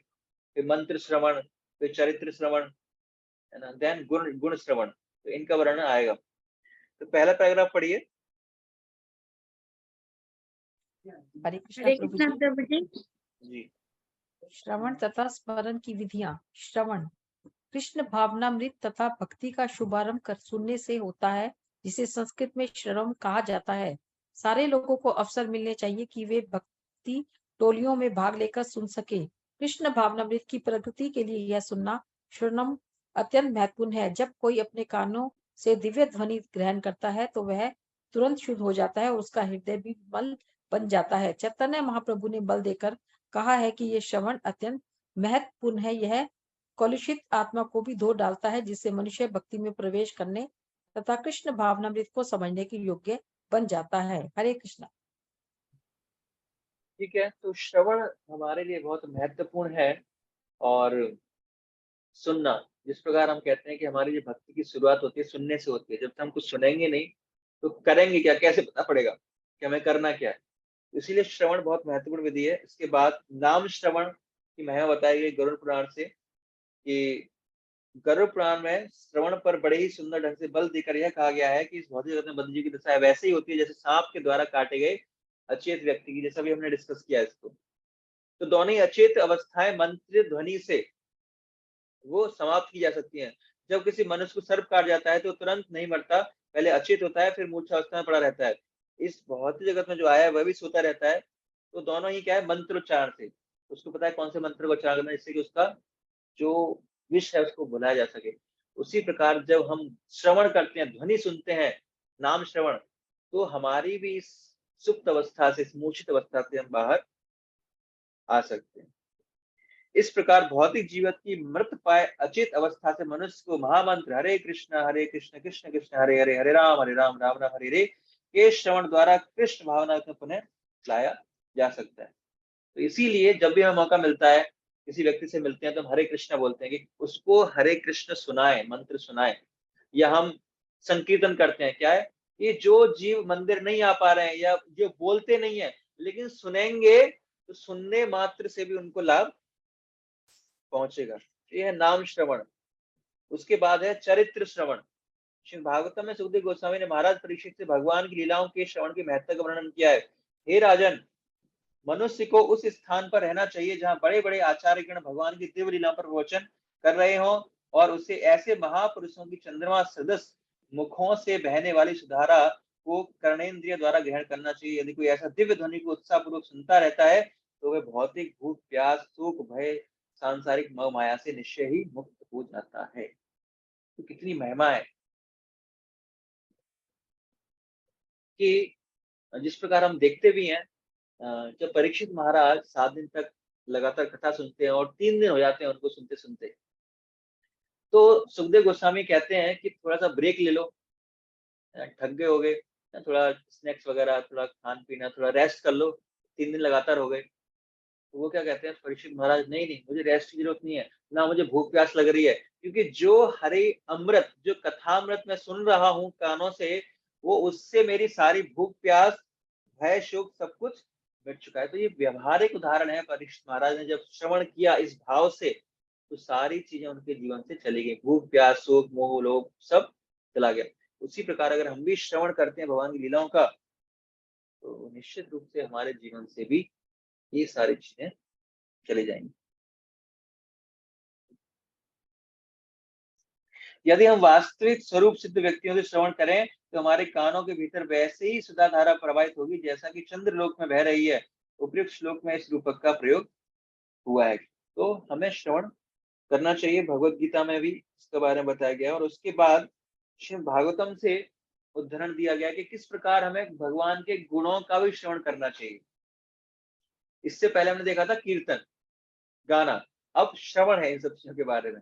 फिर मंत्र श्रवण, फिर चरित्र श्रवण, है ना, देन गुण श्रवण, तो इनका वर्णन आएगा। तो पहला पैराग्राफ पढ़िए। हरे कृष्ण प्रभु जी। जी। श्रवण तथा स्मरण की विधियां। श्रवण कृष्ण भावनामृत तथा भक्ति का शुभारंभ कर सुनने से होता है, जिसे संस्कृत में श्रवण कहा जाता है। सारे लोगों को अवसर मिलने चाहिए कि वे भक्ति टोलियों में भाग लेकर सुन सके। कृष्ण भावनामृत की प्रगति के लिए यह सुनना श्रवणम अत्यंत महत्वपूर्ण है। जब कोई अपने कानों से दिव्य ध्वनि ग्रहण करता है तो वह तुरंत शुद्ध हो जाता है और उसका हृदय भी मल बन जाता है। चैतन्य महाप्रभु ने बल देकर कहा है कि ये श्रवण अत्यंत महत्वपूर्ण है। यह कलुषित आत्मा को भी धो डालता है, जिससे मनुष्य भक्ति में प्रवेश करने तथा कृष्ण भावनामृत को समझने के योग्य बन जाता है। हरे कृष्णा। ठीक है, तो श्रवण हमारे लिए बहुत महत्वपूर्ण है। और सुनना, जिस प्रकार हम कहते हैं कि हमारी जो भक्ति की शुरुआत होती है सुनने से होती है। जब तक हम कुछ सुनेंगे नहीं तो करेंगे क्या, कैसे पता पड़ेगा कि हमें करना क्या है। इसीलिए श्रवण बहुत महत्वपूर्ण विधि है। इसके बाद नाम श्रवण की महिमा बताई गई गरुड़ पुराण से, कि गरुड़ पुराण में श्रवण पर बड़े ही सुंदर ढंग से बल देकर यह कहा गया है कि इस भौतिक जगत में बंधु जी की दशा वैसे ही होती है जैसे सांप के द्वारा काटे गए अचेत व्यक्ति की, जैसा भी हमने डिस्कस किया इसको। तो दोनों ही अचेत अवस्थाएं मंत्र ध्वनि से वो समाप्त की जा सकती हैं। जब किसी मनुष्य को सर्प काट जाता है तो तुरंत नहीं मरता, पहले अचेत होता है, फिर मूर्छा अवस्था में पड़ा रहता है। इस भौतिक जगत में जो आया है वह भी सोता रहता है। तो दोनों ही क्या है, मंत्रोच्चारण से उसको पता है कौन से मंत्र को उच्चारण करना है, जिससे कि उसका जो विष है उसको भुलाया जा सके। उसी प्रकार जब हम श्रवण करते हैं, ध्वनि सुनते हैं, नाम श्रवण, तो हमारी भी इस सुप्त अवस्था से, इस मूर्छित अवस्था से हम बाहर आ सकते हैं। इस प्रकार भौतिक जीवन की मृत पाए अचेत अवस्था से मनुष्य को महामंत्र हरे कृष्ण कृष्ण कृष्ण हरे हरे, हरे राम राम राम हरे हरे के श्रवण द्वारा कृष्ण भावना में पुनः लाया जा सकता है। तो इसीलिए जब भी हमें मौका मिलता है, किसी व्यक्ति से मिलते हैं, तो हम हरे कृष्ण बोलते हैं कि उसको हरे कृष्ण सुनाए, मंत्र सुनाए, या हम संकीर्तन करते हैं। क्या है, ये जो जीव मंदिर नहीं आ पा रहे हैं या जो बोलते नहीं है लेकिन सुनेंगे, तो सुनने मात्र से भी उनको लाभ पहुंचेगा। ये है नाम श्रवण। उसके बाद है चरित्र श्रवण। श्रीमद् भागवतम में सुखदेव गोस्वामी ने महाराज परीक्षित से भगवान की लीलाओं के श्रवण के महत्व का वर्णन किया है। हे राजन, मनुष्य को उस स्थान पर रहना चाहिए जहां बड़े बड़े आचार्यगण भगवान की दिव्य लीलाओं पर प्रवचन कर रहे हों, और उसे ऐसे महापुरुषों की चंद्रमा सदृश मुखों से बहने वाली सुधारा को कर्णेंद्रिय द्वारा ग्रहण करना चाहिए। यदि कोई ऐसा दिव्य ध्वनि को उत्साह पूर्वक सुनता रहता है तो वह भौतिक भूख प्यास शोक भय सांसारिक मोह माया से निश्चय ही मुक्त हो जाता है। तो कितनी महिमा है कि जिस प्रकार हम देखते भी हैं, जब परीक्षित महाराज 7 दिन तक लगातार कथा सुनते हैं और 3 दिन हो जाते हैं उनको सुनते सुनते, तो सुखदेव गोस्वामी कहते हैं कि थोड़ा सा ब्रेक ले लो, थक गए होगे, थोड़ा स्नैक्स वगैरह, थोड़ा खान पीना, थोड़ा रेस्ट कर लो, 3 दिन लगातार हो गए। तो वो क्या कहते हैं परीक्षित महाराज, नहीं नहीं, मुझे रेस्ट की जरूरत नहीं है, ना मुझे भूख प्यास लग रही है, क्योंकि जो हरे अमृत, जो कथामृत मैं सुन रहा हूँ कानों से, वो उससे मेरी सारी भूख प्यास भय शोक सब कुछ मिट चुका है। तो ये व्यवहारिक उदाहरण है। परीक्षित महाराज ने जब श्रवण किया इस भाव से, तो सारी चीजें उनके जीवन से चली गई, भूख प्यास शोक मोह लोभ सब चला गया। उसी प्रकार अगर हम भी श्रवण करते हैं भगवान की लीलाओं का, तो निश्चित रूप से हमारे जीवन से भी ये सारी चीजें चली जाएंगी। यदि हम वास्तविक स्वरूप सिद्ध व्यक्तियों से श्रवण करें तो हमारे कानों के भीतर वैसे ही सुधा धारा प्रवाहित होगी जैसा कि चंद्रलोक में बह रही है। उपयुक्त श्लोक में इस रूपक का प्रयोग हुआ है। तो हमें श्रवण करना चाहिए। भगवत गीता में भी इसके बारे में बताया गया है। और उसके बाद श्रीमद् भागवतम से उदाहरण दिया गया कि किस प्रकार हमें भगवान के गुणों का भी श्रवण करना चाहिए। इससे पहले हमने देखा था कीर्तन गाना, अब श्रवण है इन सब चीजों के बारे में।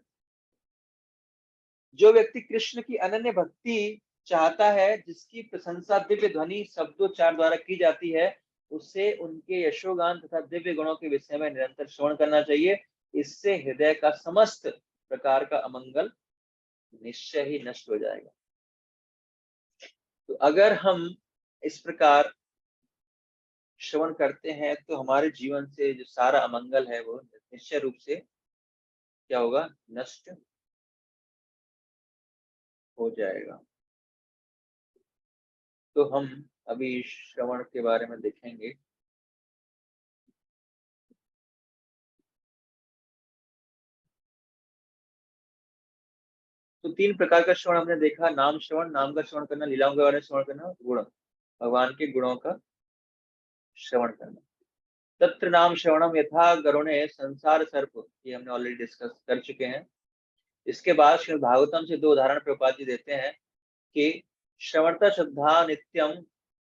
जो व्यक्ति कृष्ण की अनन्य भक्ति चाहता है, जिसकी प्रशंसा दिव्य ध्वनि शब्दोच्चार द्वारा की जाती है, उसे उनके यशोगान तथा दिव्य गुणों के विषय में निरंतर श्रवण करना चाहिए। इससे हृदय का समस्त प्रकार का अमंगल निश्चय ही नष्ट हो जाएगा। तो अगर हम इस प्रकार श्रवण करते हैं तो हमारे जीवन से जो सारा अमंगल है वो निश्चय रूप से क्या होगा, नष्ट हो जाएगा। तो हम अभी श्रवण के बारे में देखेंगे। तो 3 प्रकार का श्रवण हमने देखा, नाम श्रवण, नाम का श्रवण करना, लीलाओं के बारे में श्रवण करना, गुण, भगवान के गुणों का श्रवण करना। तत्र नाम श्रवणम यथा गरुणे संसार सर्प, ये हमने ऑलरेडी डिस्कस कर चुके हैं। इसके बाद श्रीमद् भागवतम से 2 उदाहरण प्रभुपाद जी देते हैं कि श्रवणता श्रद्धा नित्यम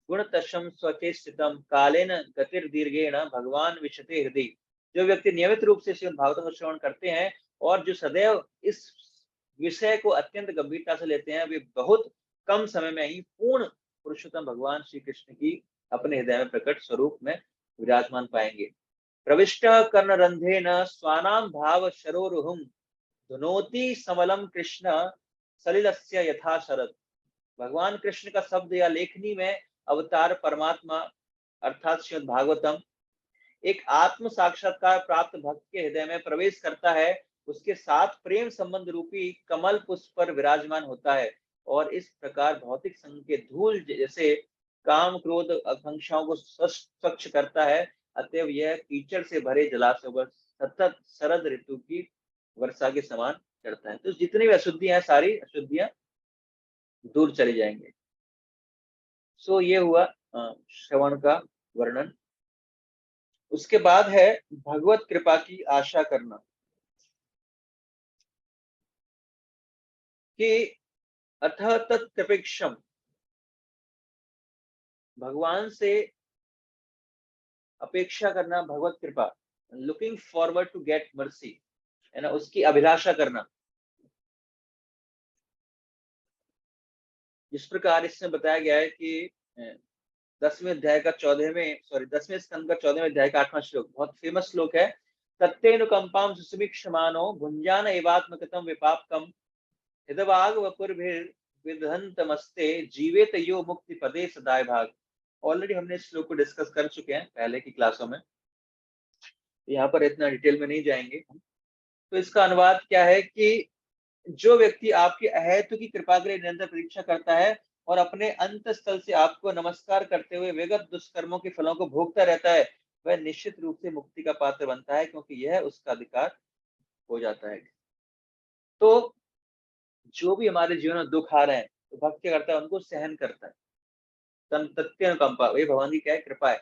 गुणतशम स्वचेष्टितम कालेन गतिर्दीर्घेण भगवान विशते हृदय। जो व्यक्ति नियमित रूप से श्रीमद् भागवतम का श्रवण करते हैं और जो सदैव इस विषय को अत्यंत गंभीरता से लेते हैं, वे बहुत कम समय में ही पूर्ण पुरुषोत्तम भगवान श्री कृष्ण की अपने हृदय में प्रकट स्वरूप में विराजमान पाएंगे। प्रविष्ट कर्णरंध्रेन स्वानाम भाव शरोरुहम धुनोति समलम कृष्ण सलिलस्य यथा शरद। भगवान कृष्ण का शब्द या लेखनी में अवतार परमात्मा अर्थात श्रीमद् भागवतम एक आत्म साक्षात्कार प्राप्त भक्त के हृदय में प्रवेश करता है, उसके साथ प्रेम संबंध रूपी कमल पुष्प पर विराजमान होता है और इस प्रकार भौतिक संग के धूल जैसे काम क्रोध आकांक्षाओं को स्वच्छ करता है। अतएव यह कीचड़ से भरे जलाशय पर सतत शरद ऋतु की वर्षा के समान करता है। तो जितनी भी अशुद्धियां, सारी अशुद्धियां दूर चली जाएंगे। सो ये हुआ श्रवण का वर्णन। उसके बाद है भगवत कृपा की आशा करना कि अतः तत्कृपेक्षम, भगवान से अपेक्षा करना भगवत कृपा, looking forward to get mercy, है ना, उसकी अभिलाषा करना। जिस प्रकार इसमें बताया गया है कि 10वें स्कंद का 14वें अध्याय का 8वां श्लोक बहुत फेमस श्लोक है। तत्तेनुकंपां सुसमीक्षमानो भुंजान एवात्मकृतं विपापकम हितवाग वपुर्भिर्विदधन्तमस्ते जीवेत यो मुक्ति पदे सदाय भाग। ऑलरेडी हमने इस श्लोक को डिस्कस कर चुके हैं पहले की क्लासों में, यहाँ पर इतना डिटेल में नहीं जाएंगे। तो इसका अनुवाद क्या है कि जो व्यक्ति आपकी अहेतु की कृपा के लिए निरंतर प्रतीक्षा करता है और अपने अंतस्थल से आपको नमस्कार करते हुए विगत दुष्कर्मों के फलों को भोगता रहता है, वह निश्चित रूप से मुक्ति का पात्र बनता है, क्योंकि यह उसका अधिकार हो जाता है। तो जो भी हमारे जीवन में दुख आ रहे हैं तो भक्त क्या करता है, उनको सहन करता है। तत्त्यनुकंपा, ये भगवान की क्या है, कृपा है।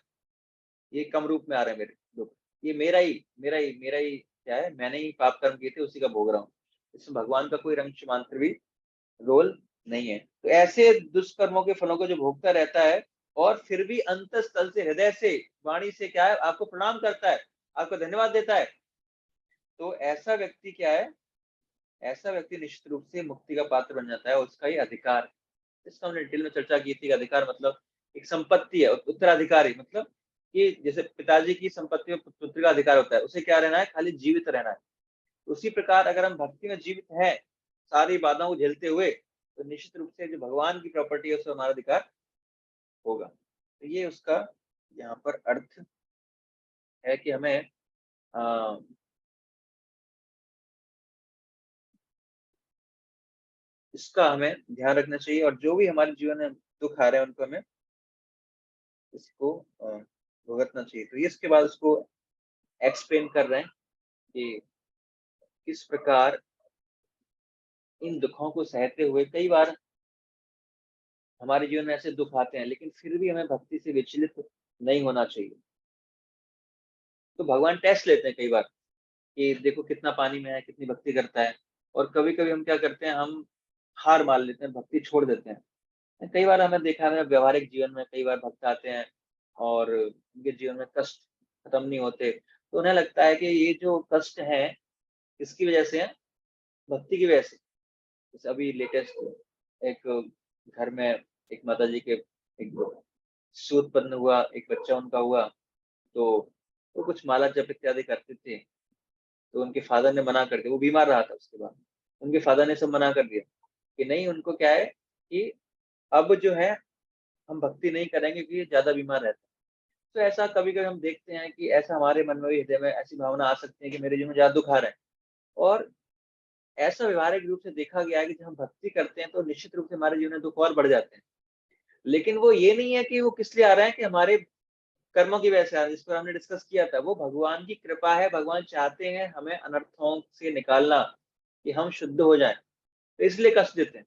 ये कम रूप में आ रहे हैं मेरे दुख, ये मेरा ही क्या है, मैंने ही पाप कर्म किए थे, उसी का भोग रहा हूँ। इसमें भगवान का कोई रंग मात्र भी रोल नहीं है। तो ऐसे दुष्कर्मों के फलों को जो भोगता रहता है और फिर भी अंतस्थल से, हृदय से, वाणी से क्या है, आपको प्रणाम करता है, आपको धन्यवाद देता है, तो ऐसा व्यक्ति क्या है, ऐसा व्यक्ति निश्चित रूप से मुक्ति का पात्र बन जाता है। उसका ही अधिकार, इसका हमने डिटेल में चर्चा की थी। अधिकार मतलब एक संपत्ति है, उत्तराधिकारी मतलब कि जैसे पिताजी की संपत्ति में पुत्र का अधिकार होता है, उसे क्या रहना है, खाली जीवित रहना है। उसी प्रकार अगर हम भक्ति में जीवित हैं, सारी बाधाओं को झेलते हुए, तो निश्चित रूप से जो भगवान की प्रॉपर्टी है उसमें हमारा अधिकार होगा। तो ये उसका यहाँ पर अर्थ है कि हमें इसका हमें ध्यान रखना चाहिए, और जो भी हमारे जीवन में दुख आ रहे हैं उनको हमें इसको भुगतना चाहिए। तो इसके बाद उसको एक्सप्लेन कर रहे हैं कि किस प्रकार इन दुखों को सहते हुए, कई बार हमारे जीवन में ऐसे दुख आते हैं लेकिन फिर भी हमें भक्ति से विचलित नहीं होना चाहिए। तो भगवान टेस्ट लेते हैं कई बार कि देखो कितना पानी में है, कितनी भक्ति करता है। और कभी कभी हम क्या करते हैं, हम हार मान लेते हैं, भक्ति छोड़ देते हैं। कई बार हमें देखा है व्यवहारिक जीवन में, कई बार भक्त आते हैं और उनके जीवन में कष्ट खत्म नहीं होते, तो उन्हें लगता है कि ये जो कष्ट है किसकी वजह से है, भक्ति की वजह से। जैसे अभी लेटेस्ट एक घर में एक माता जी के एक सूत उत्पन्न हुआ, एक बच्चा उनका हुआ, तो वो कुछ माला जप इत्यादि करते थे। तो उनके फादर ने मना कर दिया, वो बीमार रहा था, उसके बाद उनके फादर ने सब मना कर दिया कि नहीं, उनको क्या है कि अब जो है हम भक्ति नहीं करेंगे क्योंकि ये ज्यादा बीमार रहता है। तो ऐसा कभी कभी हम देखते हैं कि ऐसा हमारे मन में भी, हृदय में ऐसी भावना आ सकती है कि मेरे जीवन में ज्यादा दुख आ रहा है। और ऐसा व्यवहारिक रूप से देखा गया है कि जब हम भक्ति करते हैं तो निश्चित रूप से हमारे जीवन में दुख और बढ़ जाते हैं। लेकिन वो ये नहीं है कि वो किस लिए आ रहे हैं, कि हमारे कर्मों की वजह से आ रहे हैं, जिस पर हमने डिस्कस किया था। वो भगवान की कृपा है, भगवान चाहते हैं हमें अनर्थों से निकालना, कि हम शुद्ध हो जाएं, तो इसलिए कष्ट देते हैं।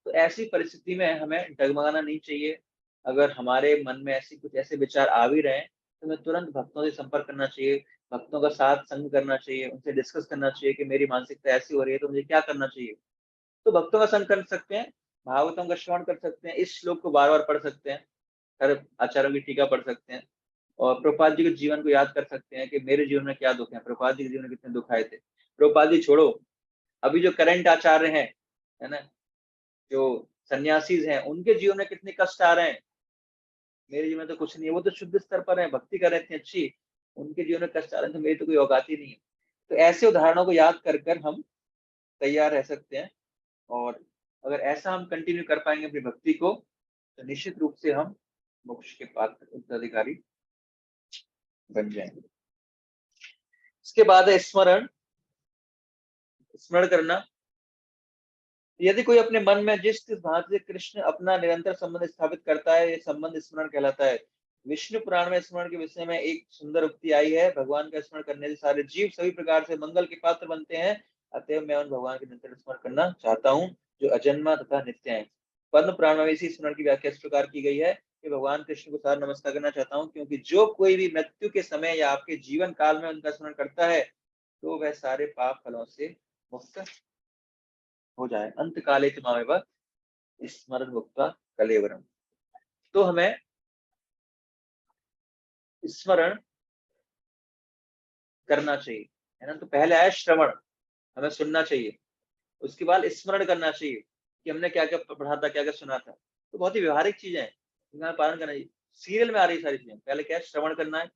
तो ऐसी परिस्थिति में हमें डगमगाना नहीं चाहिए। अगर हमारे मन में कुछ ऐसे विचार आ भी रहे हैं तो हमें तुरंत भक्तों से संपर्क करना चाहिए, भक्तों का साथ संग करना चाहिए, उनसे डिस्कस करना चाहिए कि मेरी मानसिकता ऐसी हो रही है तो मुझे क्या करना चाहिए। तो भक्तों का संग कर सकते हैं, भागवतम का श्रवण कर सकते हैं, इस श्लोक को बार बार पढ़ सकते हैं, हर आचार्यों की टीका पढ़ सकते हैं, और प्रभुपाद जी के जीवन को याद कर सकते हैं कि मेरे जीवन में क्या दुख है, प्रभुपाद जी के जीवन में कितने दुख आए थे। प्रभुपाद जी छोड़ो, अभी जो करंट आचार्य हैं, है ना, जो सन्यासीज हैं, उनके जीवन में कितने कष्ट आ रहे हैं। मेरे जीवन में तो कुछ नहीं है, वो तो शुद्ध स्तर पर है, भक्ति कर रहे थे अच्छी, उनके जीवन में कष्ट आ रहे हैं, तो मेरी तो कोई औकात ही नहीं है। तो ऐसे उदाहरणों को याद कर कर हम तैयार रह सकते हैं, और अगर ऐसा हम कंटिन्यू कर पाएंगे अपनी भक्ति को, तो निश्चित रूप से हम मोक्ष के पात्र उत्तराधिकारी बन जाएंगे। इसके बाद है स्मरण, स्मरण करना। यदि कोई अपने मन में जिस भांति से कृष्ण अपना निरंतर संबंध स्थापित करता है, ये संबंध स्मरण कहलाता है। विष्णु पुराण में स्मरण के विषय में एक सुंदर उक्ति आई है, भगवान का स्मरण करने से सारे जीव सभी प्रकार से मंगल के पात्र बनते हैं, अतएव मैं उन भगवान के निरंतर स्मरण करना चाहता हूँ जो अजन्मा तथा नित्य है। पद्म पुराण में इसी स्मरण की व्याख्या इस प्रकार की गई है कि भगवान कृष्ण को सारा नमस्कार करना चाहता हूँ, क्योंकि जो कोई भी मृत्यु के समय या आपके जीवन काल में उनका स्मरण करता है, तो वह सारे पाप फलों से मुक्त हो जाए। अंत काले च मामेव स्मरण मुक्ता कलेवरम। तो हमें स्मरण करना चाहिए, है ना। तो पहले आया श्रवण, हमें सुनना चाहिए, उसके बाद स्मरण करना चाहिए कि हमने क्या क्या पढ़ा था, क्या क्या सुना था। तो बहुत ही व्यवहारिक चीजें हैं, इनका पालन करना चाहिए। सीरियल में आ रही सारी चीजें। पहले क्या है, श्रवण करना है,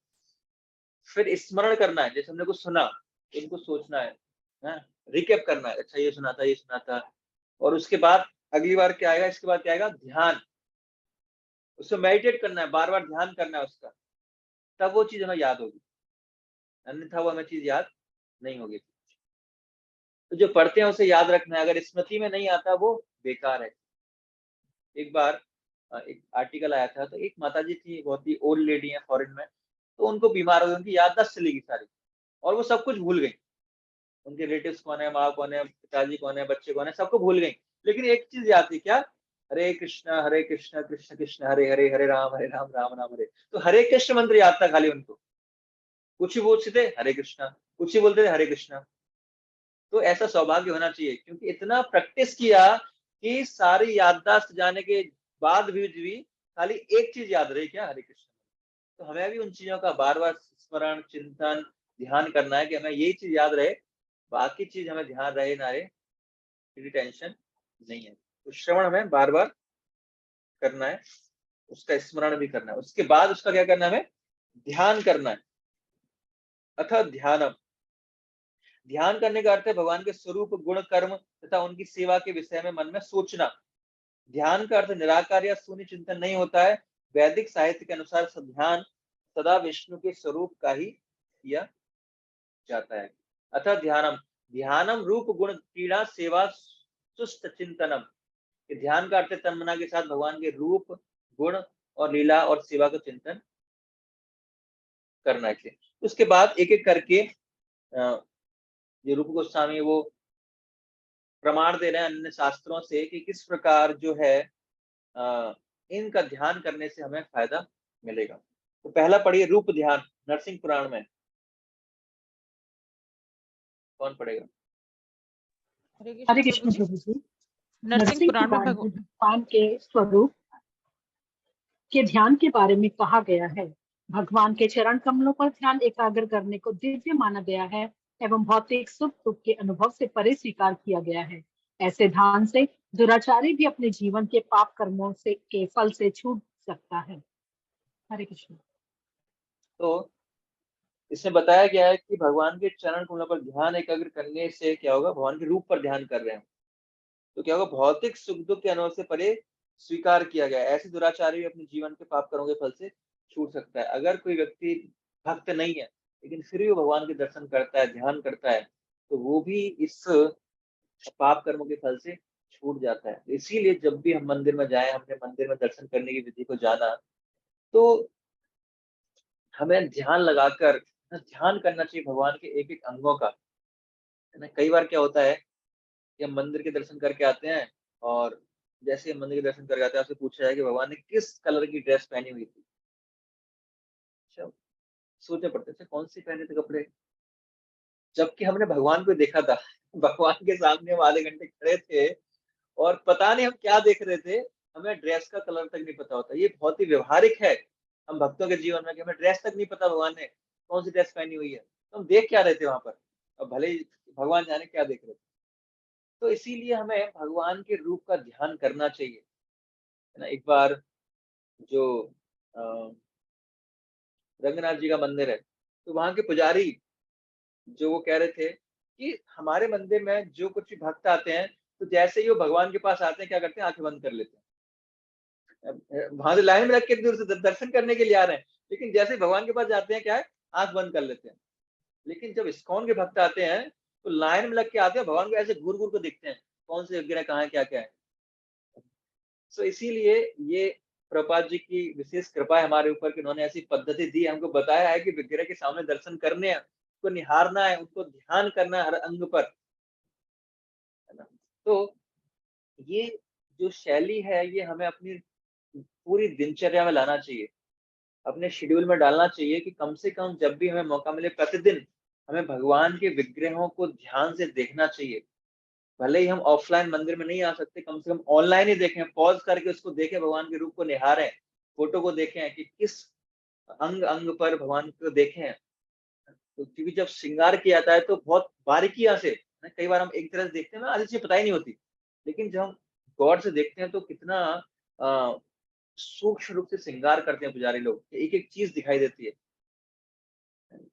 फिर स्मरण करना है, जैसे हमने कुछ सुना इनको सोचना है, रिकेप करना है, अच्छा ये सुना था, ये सुना था। और उसके बाद अगली बार क्या आएगा, इसके बाद क्या आएगा, ध्यान। उसको मेडिटेट करना है, बार बार ध्यान करना है उसका, तब वो चीज हमें याद होगी, अन्यथा वो हमें चीज याद नहीं होगी। तो जो पढ़ते हैं उसे याद रखना है, अगर स्मृति में नहीं आता वो बेकार है। एक बार एक आर्टिकल आया था, तो एक माताजी थी, बहुत ही ओल्ड लेडी है फॉरेन में, तो उनको बीमार हो गई, उनकी याददाश्त चली गई सारी, और वो सब कुछ भूल गई। उनके रिलेटिव्स कौन है, माँ कौन है, पिताजी कौन है, बच्चे कौन है, सबको भूल गई। लेकिन एक चीज याद थी, क्या, हरे कृष्ण कृष्ण कृष्ण हरे हरे, हरे राम राम राम हरे। तो हरे कृष्ण मंत्र याद था खाली उनको, कुछ ही बोलते थे हरे कृष्णा, कुछ ही बोलते थे हरे कृष्णा। तो ऐसा सौभाग्य होना चाहिए, क्योंकि इतना प्रैक्टिस किया कि सारी याददाश्त जाने के बाद भी खाली एक चीज याद रही, क्या, हरे कृष्ण। तो हमें भी उन चीजों का बार बार स्मरण, चिंतन, ध्यान करना है कि हमें यही चीज याद रहे, बाकी चीज हमें ध्यान रहे ना रहे, कोई टेंशन नहीं है। तो श्रवण हमें बार बार करना है, उसका स्मरण भी करना है, उसके बाद उसका क्या करना है, हमें ध्यान करना है। अथा ध्यानम, ध्यान करने का अर्थ है भगवान के स्वरूप, गुण, कर्म तथा उनकी सेवा के विषय में मन में सोचना। ध्यान का अर्थ निराकार या शून्य चिंतन नहीं होता है। वैदिक साहित्य के अनुसार ध्यान सदा विष्णु के स्वरूप का ही किया जाता है। अतः ध्यानम, ध्यानम रूप गुण क्रीड़ा सेवा सुस्त चिंतनम। ध्यान का अर्थ तन मना के साथ भगवान के रूप, गुण और लीला और सेवा का चिंतन करना चाहिए। उसके बाद एक एक करके ये रूप गोस्वामी वो प्रमाण दे रहे हैं अन्य शास्त्रों से कि किस प्रकार जो है इनका ध्यान करने से हमें फायदा मिलेगा। तो पहला पढ़िए रूप ध्यान, नरसिंह पुराण में। कौन पढ़ेगा? हरे कृष्ण प्रभु जी। नरसिंह पुराण में भगवान के स्वरूप के ध्यान के बारे में कहा गया है। भगवान के चरण कमलों पर ध्यान एकाग्र करने को दिव्य माना गया है एवं भौतिक सुख दुख के अनुभव से परे स्वीकार किया गया है। ऐसे ध्यान से दुराचारी भी अपने जीवन के पाप कर्मों से के फल से छूट सकता है। हरे कृष्ण। तो इसमें बताया गया है कि भगवान के चरण कमलों पर ध्यान एकाग्र करने से क्या होगा, भगवान के रूप पर ध्यान कर रहे हैं तो क्या होगा, भौतिक सुख दुख के अनुभव से परे स्वीकार किया गया। ऐसे दुराचारी भी अपने जीवन के पाप कर्मों के फल से छूट सकता है। अगर कोई व्यक्ति भक्त नहीं है लेकिन फिर भी वो भगवान के दर्शन करता है, ध्यान करता है, तो वो भी इस पाप कर्मों के फल से छूट जाता है। इसीलिए जब भी हम मंदिर में जाए, हमने मंदिर में दर्शन करने की विधि को जाना, तो हमें ध्यान लगाकर ध्यान करना चाहिए भगवान के एक एक अंगों का, है ना। कई बार क्या होता है कि हम मंदिर के दर्शन करके आते हैं, और जैसे हम मंदिर के दर्शन करके आते हैं, आपसे पूछा जाए कि भगवान ने किस कलर की ड्रेस पहनी हुई थी। अच्छा, सोचना पड़ता है कौन सी पहने थे कपड़े, जबकि हमने भगवान को देखा था। भगवान के सामने हम आधे घंटे खड़े थे और पता नहीं हम क्या देख रहे थे, हमें ड्रेस का कलर तक नहीं पता होता। ये बहुत ही व्यवहारिक है हम भक्तों के जीवन में कि हमें ड्रेस तक नहीं पता भगवान ने कौन सी ड्रेस पहनी हुई है, तो हम देख क्या रहे थे वहां पर, अब भले ही भगवान जाने क्या देख रहे थे। तो इसीलिए हमें भगवान के रूप का ध्यान करना चाहिए, है ना। एक बार जो रंगनाथ जी का मंदिर है, तो वहां के पुजारी जो वो कह रहे थे कि हमारे मंदिर में जो कुछ भी भक्त आते हैं, तो जैसे ही वो भगवान के पास आते हैं क्या करते हैं, आंखें बंद कर लेते हैं। वहां से लाइन में रख के दूर से दर्शन करने के लिए आ रहे हैं, लेकिन जैसे ही भगवान के पास जाते हैं क्या है, आंख बंद कर लेते हैं। लेकिन जब इस्कॉन के भक्त आते हैं तो लाइन में लग के आते हैं, भगवान को ऐसे घूर घूर को देखते हैं कौन से विग्रह कहाँ है, क्या क्या है। तो इसीलिए ये प्रभुपाद जी की विशेष कृपा है हमारे ऊपर कि उन्होंने ऐसी पद्धति दी, हमको बताया है कि विग्रह के सामने दर्शन करने हैं, उनको निहारना है, उनको ध्यान करना है हर अंग पर, है ना। तो ये जो शैली है ये हमें अपनी पूरी दिनचर्या में लाना चाहिए, अपने शेड्यूल में डालना चाहिए कि कम से कम जब भी हमें मौका मिले प्रतिदिन हमें भगवान के विग्रहों को ध्यान से देखना चाहिए। भले ही हम ऑफलाइन मंदिर में नहीं आ सकते, कम से कम ऑनलाइन ही देखें, पॉज करके उसको देखें, भगवान के रूप को निहारें, फोटो को देखें कि किस अंग अंग पर भगवान को देखें। तो क्योंकि जब श्रृंगार किया जाता है तो बहुत बारीकियां से, कई बार हम एक तरह से देखते हैं आधी चीज पता ही नहीं होती, लेकिन जब हम गौर से देखते हैं तो कितना सूक्ष्म रूप से श्रृंगार करते हैं पुजारी लोग, एक एक चीज दिखाई देती है।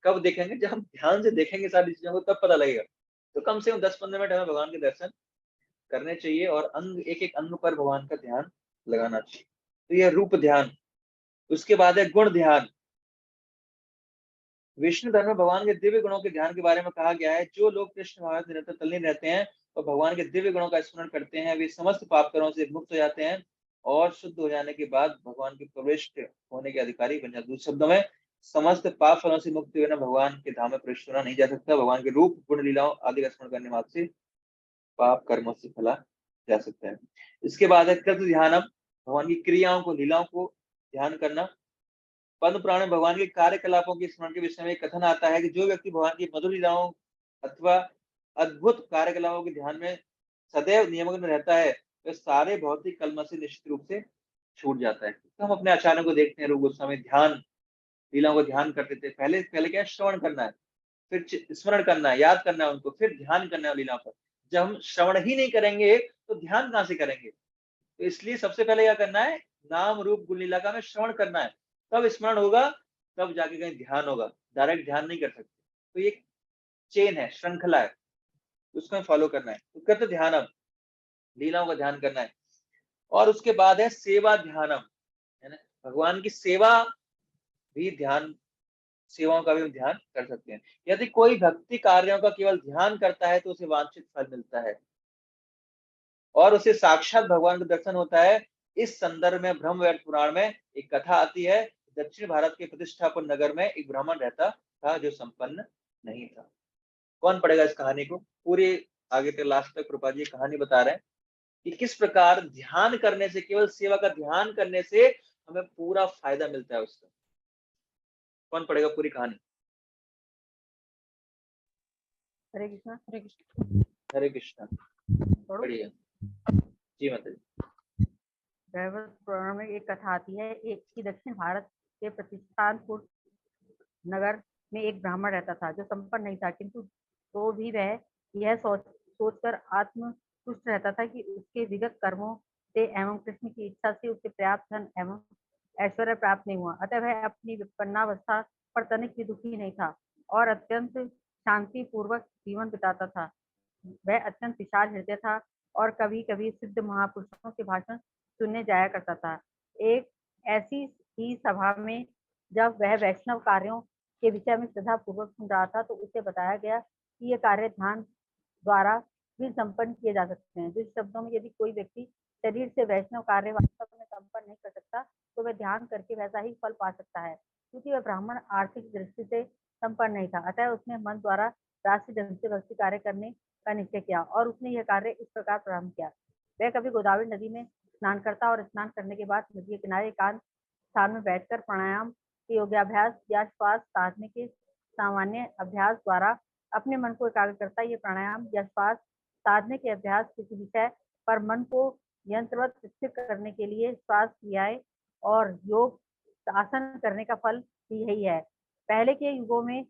कब देखेंगे, जब हम ध्यान से देखेंगे सारी चीजों को तब पता लगेगा। तो कम से कम 10-15 मिनट हमें भगवान के दर्शन करने चाहिए और अंग एक एक अंग पर भगवान का ध्यान लगाना चाहिए। तो यह रूप ध्यान। उसके बाद है गुण ध्यान। विष्णु धर्म में भगवान के दिव्य गुणों के ध्यान के बारे में कहा गया है, जो लोग कृष्ण भाव में निरंतर तल्लीन रहते हैं और भगवान के दिव्य गुणों का स्मरण करते हैं, वे समस्त पाप कर्मों से मुक्त हो जाते हैं और शुद्ध हो जाने के बाद भगवान के प्रविष्ट होने के अधिकारी बन जाते हैं। दूसरे शब्दों में, समस्त पाप फलों से मुक्त हुए ना भगवान के धाम में प्रविष्ट होना नहीं जा सकता। भगवान के रूप, गुण, लीलाओं आदि का स्मरण करने मात्र से पाप कर्मों से फला जा सकता है। इसके बाद है कृत ध्यानम, भगवान की क्रियाओं को, लीलाओं को ध्यान करना। पद्म पुराण में भगवान के कार्यकलापों के स्मरण के विषय में कथन आता है कि जो व्यक्ति भगवान की मधुर लीलाओं अथवा अद्भुत कार्यकलापों के ध्यान में सदैव नियमग्न रहता है, वह सारे भौतिक कलम से निश्चित रूप से छूट जाता है। तो हम अपने आचार्यों को देखते हैं, रूप गोस्वामी ध्यान, लीलाओं को ध्यान करते थे। पहले पहले क्या, श्रवण करना है, फिर स्मरण करना है, याद करना है उनको, फिर ध्यान करना है लीलाओं पर। जब हम श्रवण ही नहीं करेंगे तो ध्यान कहां से करेंगे। तो इसलिए सबसे पहले क्या करना है, नाम रूप गुण लीला का हमें श्रवण करना है, तब स्मरण होगा, तब जाके कहीं ध्यान होगा। डायरेक्ट ध्यान नहीं कर सकते। तो ये चेन है, श्रृंखला है, उसको हमें फॉलो करना है। तो कृत ध्यानम, लीलाओं का ध्यान करना है। और उसके बाद है सेवा ध्यानम, है ना। भगवान की सेवा भी ध्यान, सेवाओं का भी हम ध्यान कर सकते हैं। यदि कोई भक्ति कार्यों का केवल ध्यान करता है तो उसे वांछित फल मिलता है और उसे साक्षात भगवान का दर्शन होता है। इस संदर्भ में ब्रह्मवैवर्त पुराण में एक कथा आती है। दक्षिण भारत के प्रतिष्ठापुर नगर में एक ब्राह्मण रहता था जो संपन्न नहीं था। कौन पढ़ेगा इस कहानी को पूरी, आगे तक लास्ट तक प्रभुपाद जी कहानी बता रहे हैं कि किस प्रकार ध्यान करने से, केवल सेवा का ध्यान करने से हमें पूरा फायदा मिलता है उसका। कौन पढ़ेगा पूरी कहानी। हरे कृष्णा। हरे हरे कृष्णा। पढ़ो। बढ़िया जी माता जी। वैवर्त पुराण में एक कथा आती है, एक की दक्षिण भारत के प्रतिष्ठानपुर नगर में एक ब्राह्मण रहता था जो संपन्न नहीं था, किंतु तो भी वह यह सोचकर आत्मतुष्ट रहता था कि उसके विगत कर्मों से एवं कृष्ण की इच्छा से उसे पर्याप्त धन एवं ऐश्वर्य प्राप्त नहीं हुआ। अतः वह अपनी विपन्नावस्था पर तनिक भी दुखी नहीं था और अत्यंत शांति पूर्वक जीवन बिताता था। वह अत्यंत विशाल हृदय था और कभी कभी सिद्ध महापुरुषों के भाषण सुनने जाया करता था। एक ऐसी ही सभा में जब वह वैष्णव कार्यों के विषय में श्रद्धा पूर्वक सुन रहा था तो उसे बताया गया कि ये कार्य ध्यान द्वारा भी संपन्न किए जा सकते हैं। जिस शब्दों में, यदि कोई व्यक्ति शरीर से वैष्णव कार्य वास्तव में संपन्न नहीं कर सकता तो वह ध्यान करके वैसा ही फल पा सकता है। क्योंकि वह ब्राह्मण आर्थिक दृष्टि से संपन्न नहीं था, अतः उसने मन द्वारा राष्ट्रीय ढंग से भक्ति कार्य करने का निश्चय किया और उसने यह कार्य इस प्रकार प्रारंभ किया। वह कभी गोदावरी नदी में स्नान करता और स्नान करने के बाद नदी के किनारे एकांत स्थान में बैठकर प्राणायाम के योगाभ्यास या श्वास साधने के सामान्य अभ्यास द्वारा अपने मन को एकाग्र करता। ये प्राणायाम या श्वास साधने के अभ्यास किसी विषय पर मन को यंत्रवत स्थिर करने के लिए श्वास क्रियाएं और योग आसन करने का फल भी यही है। पहले के युगों में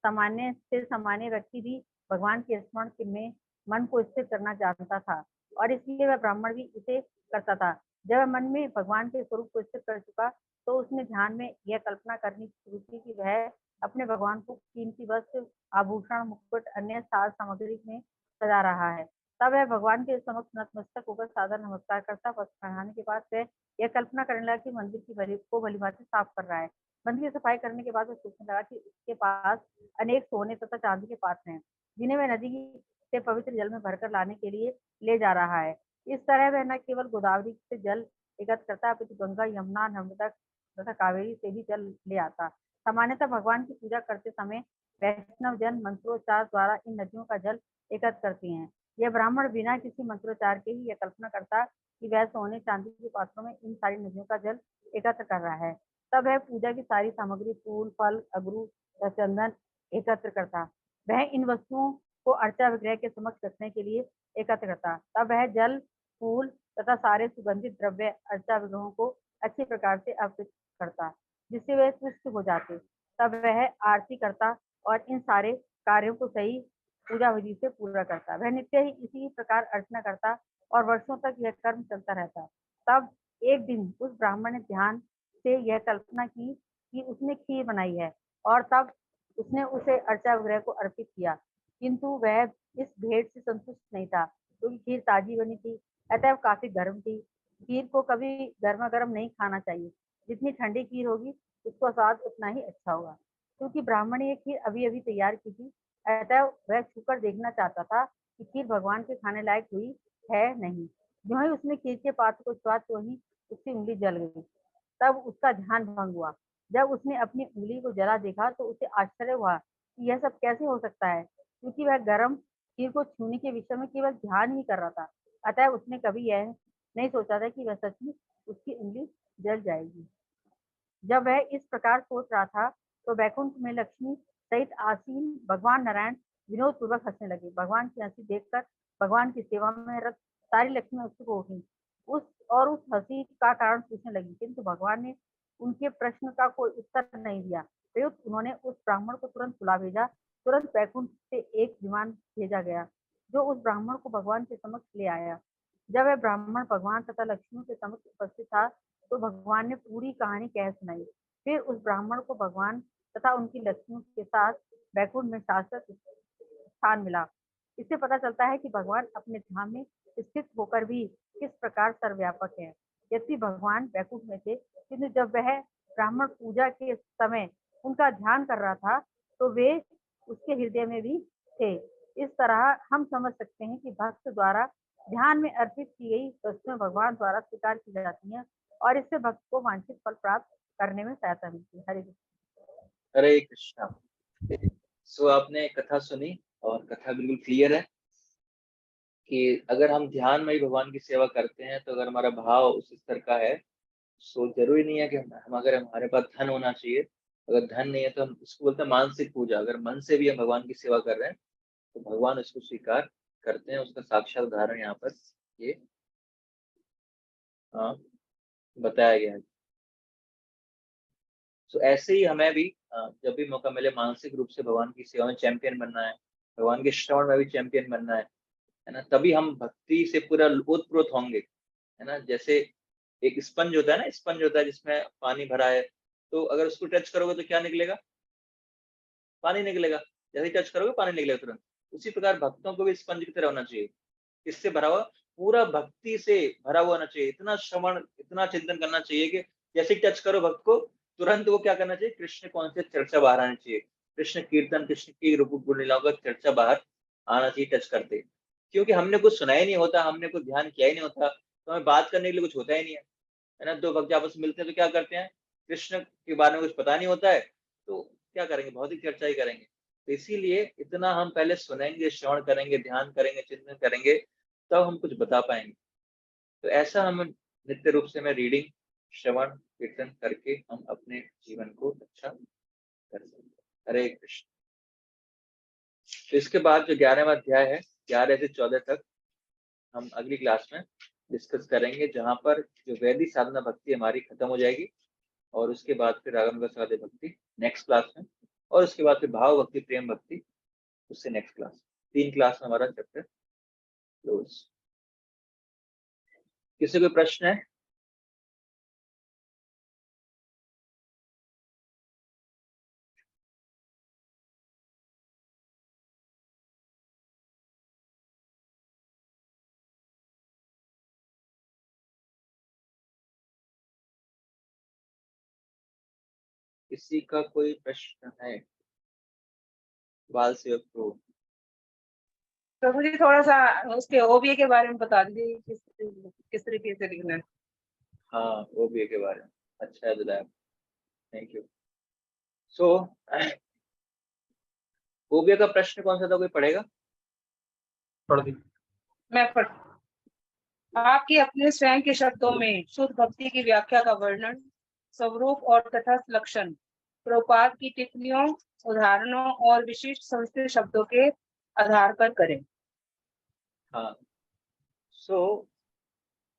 सामान्य से सामान्य व्यक्ति भी भगवान के स्मरण में मन को स्थिर करना जानता था और इसलिए वह ब्राह्मण भी इसे करता था। जब वह मन में भगवान के स्वरूप को स्थिर कर चुका तो उसने ध्यान में यह कल्पना करनी शुरू की कि वह अपने भगवान को कीमती वस्त्र, आभूषण, मुकुट, अन्य साज सामग्री में सजा रहा है। तब वह भगवान के समक्ष नतमस्तक होकर सादर नमस्कार करता। वस्त्र पहनाने के बाद वह यह कल्पना करने लगा कि मंदिर की भलीभांति साफ कर रहा है। मंदिर की सफाई करने के बाद वह सोचने लगा कि उसके पास अनेक सोने तथा चांदी के पात्र हैं जिन्हें वह नदी से पवित्र जल में भरकर लाने के लिए ले जा रहा है। इस तरह वह न केवल गोदावरी से जल एकत्र करता अपितु गंगा, यमुना, नर्मदा तथा कावेरी से भी जल ले आता। सामान्यतः भगवान की पूजा करते समय वैष्णव जन मंत्रोच्चार द्वारा इन नदियों का जल एकत्र करते हैं। यह ब्राह्मण बिना किसी मंत्रोच्चार के ही यह कल्पना करता कि वह सोने चांदी के पात्रों में इन सारी नदियों का जल एकत्र कर रहा है। तब वह पूजा की सारी सामग्री, फूल, फल, अगरू, चंदन एकत्र करता। वह इन वस्तुओं को अर्चा विग्रह के समक्ष रखने के लिए एकत्र करता। तब वह जल, फूल तथा सारे सुगंधित द्रव्य अर्चा विग्रहों को अच्छी प्रकार से अर्पित करता जिससे वे तुष्ट हो जाते। तब वह आरती करता और इन सारे कार्यों को सही पूजा विधि से पूरा करता। वह नित्य ही इसी प्रकार अर्चना करता और वर्षों तक यह कर्म चलता रहता। तब एक दिन उस ब्राह्मण ने ध्यान से यह कल्पना की कि उसने खीर बनाई है और तब उसने उसे अर्चा विग्रह को अर्पित किया, किंतु वह इस भेंट से संतुष्ट नहीं था क्योंकि खीर ताजी बनी थी, अतः काफी गर्म थी। खीर को कभी गर्मा गर्म नहीं खाना चाहिए, जितनी ठंडी खीर होगी उसका स्वाद उतना ही अच्छा होगा। क्योंकि ब्राह्मण ने ये खीर अभी अभी तैयार की थी, अतः वह छूकर देखना चाहता था कि खीर भगवान के खाने लायक हुई है नहीं। जो ही उसने खीर के पात्र को छुआ तो ही उसकी उंगली जल गई। तब उसका ध्यान भंग हुआ। जब उसने अपनी उंगली को जला देखा तो उसे आश्चर्य हुआ कि यह सब कैसे हो सकता है, क्योंकि वह गर्म खीर को छूने के विषय में केवल ध्यान ही कर रहा था। अतः उसने कभी यह नहीं सोचा था कि वह सचमुच उसकी उंगली जल जाएगी। जब वह इस प्रकार सोच रहा था तो बैकुंठ में लक्ष्मी सहित आसीन भगवान नारायण विनोद पूर्वक हंसने लगे। भगवान की हंसी देखकर भगवान की सेवा में रत सारी लक्ष्मी उत्सुक हो गई उस हंसी का कारण पूछने लगी, किंतु भगवान ने उनके प्रश्न का कोई उत्तर नहीं दिया। प्रयुक्त उन्होंने उस ब्राह्मण को तुरंत बुला भेजा। तुरंत बैकुंठ से एक विमान भेजा गया जो उस ब्राह्मण को भगवान के समक्ष ले आया। जब वह ब्राह्मण भगवान तथा लक्ष्मी के समक्ष उपस्थित था तो भगवान ने पूरी कहानी कह सुनाई। फिर उस ब्राह्मण को भगवान तथा उनकी लक्ष्मी के साथ बैकुंठ में शाश्वत स्थान मिला। इससे पता चलता है कि भगवान अपने धाम में स्थित होकर भी किस प्रकार सर्वव्यापक है। यद्यपि भगवान बैकुंठ में थे, किंतु जब वह ब्राह्मण पूजा के समय उनका ध्यान कर रहा था तो वे उसके हृदय में भी थे। इस तरह हम समझ सकते हैं कि भक्त द्वारा ध्यान में अर्पित की गई वस्तुएं भगवान द्वारा स्वीकार की जाती हैं और इससे भक्त को वांछित फल प्राप्त करने में सहायता मिलती है। हरे कृष्ण। हरे कृष्णा। सो आपने कथा सुनी और कथा बिल्कुल क्लियर है कि अगर हम ध्यान में ही भगवान की सेवा करते हैं तो अगर हमारा भाव उस स्तर का है, सो जरूरी नहीं है कि हम अगर हमारे पास धन होना चाहिए, अगर धन नहीं है तो हम उसको बोलते हैं मानसिक पूजा। अगर मन से भी हम भगवान की सेवा कर रहे हैं तो भगवान उसको स्वीकार करते हैं। उसका साक्षात उदाहरण यहाँ पर ये बताया गया है। तो ऐसे ही हमें भी जब भी मौका मिले मानसिक रूप से भगवान की सेवा में चैंपियन बनना है, भगवान के श्रवण में भी चैंपियन बनना है ना, तभी हम भक्ति से पूरा ओतप्रोत होंगे, है ना। जैसे एक स्पंज होता है ना, स्पंज होता है जिसमें पानी भरा है, तो अगर उसको टच करोगे तो क्या निकलेगा? पानी निकलेगा। जैसे ही टच करोगे पानी निकलेगा तुरंत। उसी प्रकार भक्तों को भी स्पंज की तरह होना चाहिए। किससे भरा हुआ? पूरा भक्ति से भरा हुआ होना चाहिए। इतना श्रवण, इतना चिंतन करना चाहिए कि जैसे टच करो भक्त को, तुरंत वो क्या करना चाहिए? कृष्ण कौन से चर्चा बाहर आनी चाहिए, कृष्ण कीर्तन, कृष्ण की रूप गुण लीलाओं का चर्चा बाहर आना चाहिए टच करते। क्योंकि हमने कुछ सुना ही नहीं होता, हमने कुछ ध्यान किया ही नहीं होता, तो हमें बात करने के लिए कुछ होता ही नहीं है ना। दो भक्त आपस में मिलते हैं तो क्या करते हैं? कृष्ण के बारे में कुछ पता नहीं होता है तो क्या करेंगे? भौतिक चर्चा ही करेंगे। तो इसीलिए इतना हम पहले सुनेंगे, श्रवण करेंगे, ध्यान करेंगे, चिंतन करेंगे, तब हम कुछ बता पाएंगे। तो ऐसा हम नित्य रूप से मैं रीडिंग, श्रवण, कीर्तन करके हम अपने जीवन को अच्छा कर सकते हैं। हरे कृष्ण। तो इसके बाद जो 11वां अध्याय है, 11 से 14 तक, हम अगली क्लास में डिस्कस करेंगे, जहाँ पर जो वैदिक साधना भक्ति हमारी खत्म हो जाएगी और उसके बाद फिर रागम रसादे भक्ति नेक्स्ट क्लास में, और उसके बाद फिर भाव भक्ति प्रेम भक्ति उससे नेक्स्ट क्लास। 3 क्लास में हमारा चैप्टर क्लोज। किसी कोई प्रश्न है? किसी का कोई प्रश्न है? बाल सेवक को प्रभु जी थोड़ा सा उसके ओबीए के बारे में बता दीजिए, किस तरीके से लिखना है। हाँ, ओबीए के बारे में अच्छा है बताया, थैंक यू। सो ओबीए का प्रश्न कौन सा था, कोई पढ़ेगा? पढ़ दी मैं पढ़। आपके अपने स्वयं के शब्दों में शुद्ध भक्ति की व्याख्या का वर्णन, स्वरूप और तटस्थ लक्षण प्रभुपाद की टिप्पणियों, उदाहरणों और विशिष्ट संस्कृत शब्दों के आधार पर करें। हाँ, सो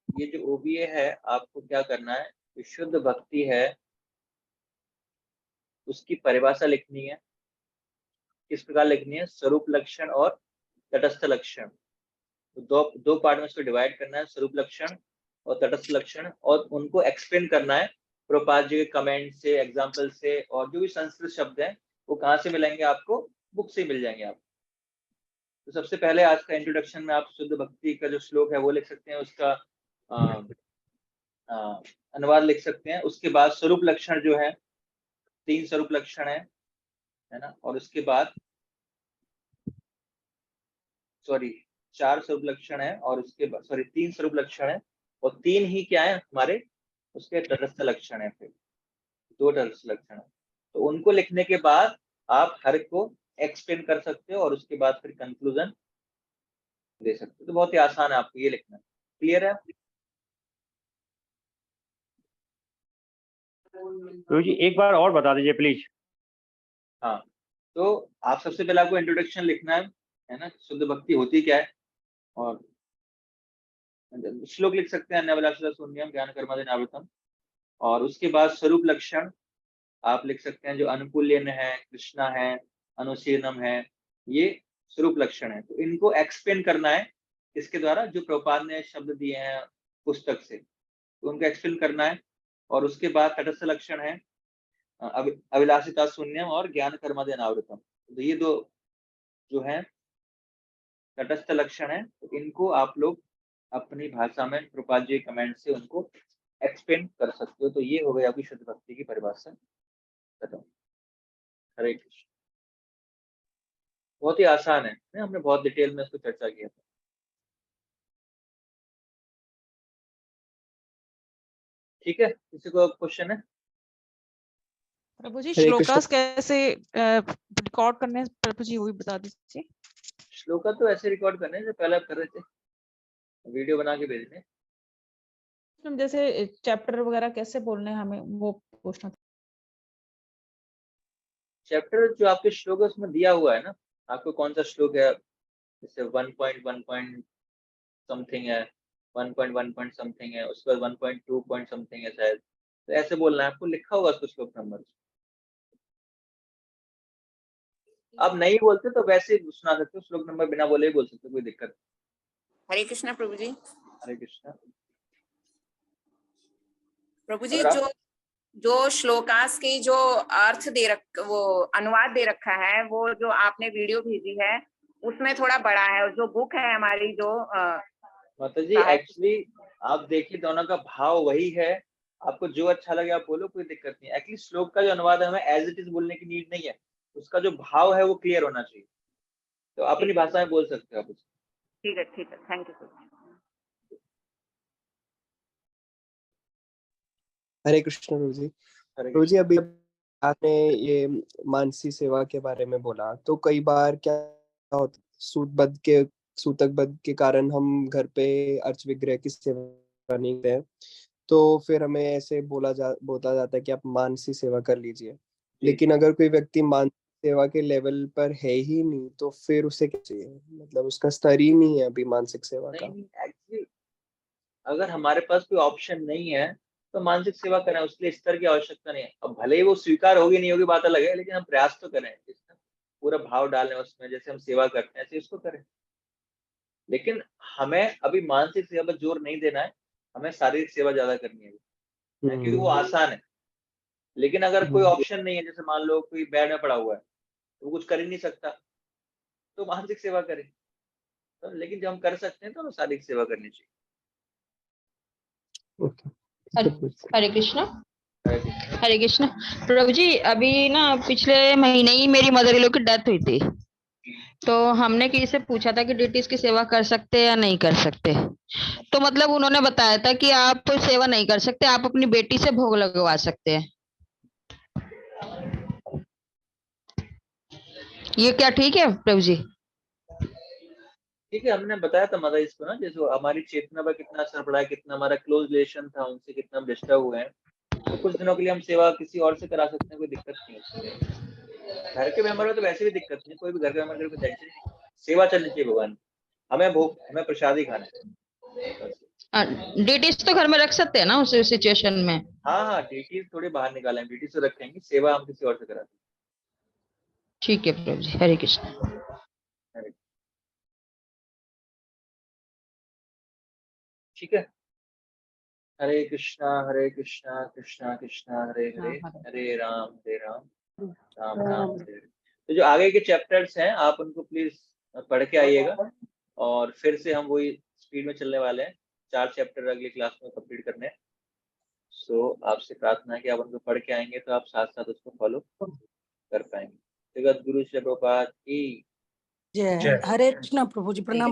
ये जो ओबीए है, आपको क्या करना है, विशुद्ध भक्ति है उसकी परिभाषा लिखनी है। किस प्रकार लिखनी है? स्वरूप लक्षण और तटस्थ लक्षण, दो पार्ट में इसको डिवाइड करना है, स्वरूप लक्षण और तटस्थ लक्षण, और उनको एक्सप्लेन करना है प्रभुपाद जी के कमेंट से, एग्जाम्पल से, और जो भी संस्कृत शब्द हैं वो कहाँ से मिलेंगे आपको? बुक से मिल जाएंगे आपको। तो सबसे पहले आज का इंट्रोडक्शन में आप शुद्ध भक्ति का जो श्लोक है वो लिख सकते हैं, उसका अनुवाद लिख सकते हैं। उसके बाद स्वरूप लक्षण जो है, 3 स्वरूप लक्षण है ना, और उसके बाद 4 स्वरूप लक्षण है, और उसके बाद 3 स्वरूप लक्षण है, और 3 ही क्या है हमारे उसके तटस्थ लक्षण है, फिर 2 तटस्थ लक्षण है। तो उनको लिखने के बाद आप हर को एक्सप्लेन कर सकते हो, और उसके बाद फिर कंक्लूजन दे सकते हो। तो बहुत ही आसान है आपको ये लिखना। क्लियर है? गुरु जी एक बार और बता दीजिए प्लीज। हाँ, तो आप सबसे पहले आपको इंट्रोडक्शन लिखना है ना, शुद्ध भक्ति होती क्या है, और श्लोक लिख सकते हैं, अन्यवलाशा शून्यम ज्ञान कर्मादिनावृतम, और उसके बाद स्वरूप लक्षण आप लिख सकते हैं, जो अनुकूल्यन है, कृष्णा है, अनुशीलनम है, ये स्वरूप लक्षण है। तो इनको एक्सप्लेन करना है इसके द्वारा, जो प्रभुपाद ने शब्द दिए हैं पुस्तक से, तो उनको एक्सप्लेन करना है। और उसके बाद तटस्थ लक्षण है अभिलाषिता शून्यम और ज्ञान कर्मादि अनावृतम। तो ये 2 जो है तटस्थ लक्षण है, तो इनको आप लोग अपनी भाषा में प्रभुपाद जी कमेंट से उनको एक्सप्लेन कर सकते हो। तो ये हो गई आपकी शुद्ध भक्ति की परिभाषा खत्म। हरे कृष्ण। बहुत ही आसान है, हमने बहुत डिटेल में इसको चर्चा किया था। ठीक है, किसी को क्वेश्चन है? प्रभु जी हरे कृष्ण। श्लोकास कैसे रिकॉर्ड करने हैं प्रभु जी, वो भी बता दीजिए। श्लोका तो ऐसे रिकॉर्ड करने हैं जो पहले आप कर रहे थे, वीडियो बना के भेजने। जैसे चैप्टर वगैरह कैसे बोलने हैं हमें, वो पूछना था। चैप्टर जो आपके श्लोक है उसमें दिया हुआ है ना, आपको कौन सा श्लोक है, जैसे 1.1 समथिंग है, 1.1 समथिंग है, उसके बाद 1.2 समथिंग है शायद, तो ऐसे बोलना है आपको, लिखा होगा उसको श्लोक नंबर। आप नहीं बोलते तो वैसे ही सुना सकते हो, श्लोक नंबर बिना बोले ही बोल सकते हो, कोई दिक्कत। हरे कृष्णा प्रभु जी। हरे कृष्णा। प्रभु जी जो श्लोकास के जो अर्थ वो अनुवाद दे रखा है, वो जो आपने वीडियो भेजी है उसमें थोड़ा बड़ा है, जो बुक है हमारी जो माता जी एक्चुअली आप देखिए दोनों का भाव वही है, आपको जो अच्छा लगे आप बोलो, कोई दिक्कत नहीं। एक्चुअली श्लोक का जो अनुवाद है हमें एज इट इज बोलने की नीड नहीं है, उसका जो भाव है वो क्लियर होना चाहिए, तो अपनी भाषा में बोल सकते हो आप उसको। ठीक है, थैंक यू। हरे कृष्ण गुरु जी। गुरु जी अभी आपने ये मानसी सेवा के बारे में बोला, तो कई बार क्या होता है, सूतक के कारण हम घर पे अर्च विग्रह की सेवा नहीं करते हैं, तो फिर हमें ऐसे बोला जाता है कि आप मानसी सेवा कर लीजिए। लेकिन अगर कोई व्यक्ति मानसी सेवा के लेवल पर है ही नहीं, तो फिर उसे क्या चाहिए? मतलब उसका स्तर ही नहीं है अभी मानसिक सेवा का। नहीं, एक्चुअली अगर हमारे पास कोई ऑप्शन नहीं है तो मानसिक सेवा करें, उसके लिए स्तर की आवश्यकता नहीं है। अब भले ही वो स्वीकार होगी नहीं होगी बात अलग है, लेकिन हम प्रयास तो करें, पूरा भाव डालें उसमें, जैसे हम सेवा करते हैं ऐसे इसको करें। लेकिन हमें अभी मानसिक सेवा पर जोर नहीं देना है, हमें शारीरिक सेवा ज्यादा करनी है क्योंकि वो आसान है। लेकिन अगर कोई ऑप्शन नहीं है, जैसे मान लो कोई बेड में पड़ा हुआ है तो वो कुछ कर ही नहीं सकता, तो मानसिक सेवा करें। तो लेकिन जब हम कर सकते हैं तो हमें शारीरिक सेवा करनी चाहिए। हरे कृष्णा। हरे कृष्ण। हरे कृष्णा। प्रभु जी, अभी ना पिछले महीने ही मेरी मदर इन लॉ की डेथ हुई थी, तो हमने किसी से पूछा था कि डिटीज की सेवा कर सकते हैं या नहीं कर सकते, तो मतलब उन्होंने बताया था कि आप सेवा नहीं कर सकते, आप अपनी बेटी से भोग लगवा सकते हैं। ये क्या ठीक है प्रभु जी? ठीक है, हमने बताया था माता इसको ना, जैसे हमारी चेतना पर कितना असर पड़ा है, कितना हमारा क्लोज रिलेशन था उनसे, कितना हम डिस्टर्ब हुए हैं, तो कुछ दिनों के लिए हम सेवा किसी और से करा सकते हैं, कोई दिक्कत नहीं है। घर के मेंबर में तो वैसे भी दिक्कत नहीं, कोई भी घर के मेंबर को टेंशन नहीं, सेवा चलनी चाहिए भगवान, हमें भोग, हमें प्रसाद ही खाना है। डिटीज तो घर में रख सकते हैं ना उस सिचुएशन में? हाँ, डिटीज थोड़ी बाहर निकालें, डिटीज तो रखेंगे, सेवा हम किसी और से कराते हैं। ठीक है प्रभु जी। हरे कृष्ण। ठीक है। हरे कृष्णा कृष्णा कृष्णा हरे हरे, हरे राम राम राम हरे हरे। तो जो आगे के चैप्टर्स हैं आप उनको प्लीज पढ़ के आइएगा, और फिर से हम वही स्पीड में चलने वाले हैं, 4 चैप्टर अगली क्लास में कंप्लीट करने हैं। सो आपसे प्रार्थना है कि आप उनको पढ़ के आएंगे तो आप साथ साथ उसको फॉलो कर पाएंगे। जगत गुरु श्री प्रभुपाद की जय। हरे कृष्णा प्रभु जी, प्रणाम।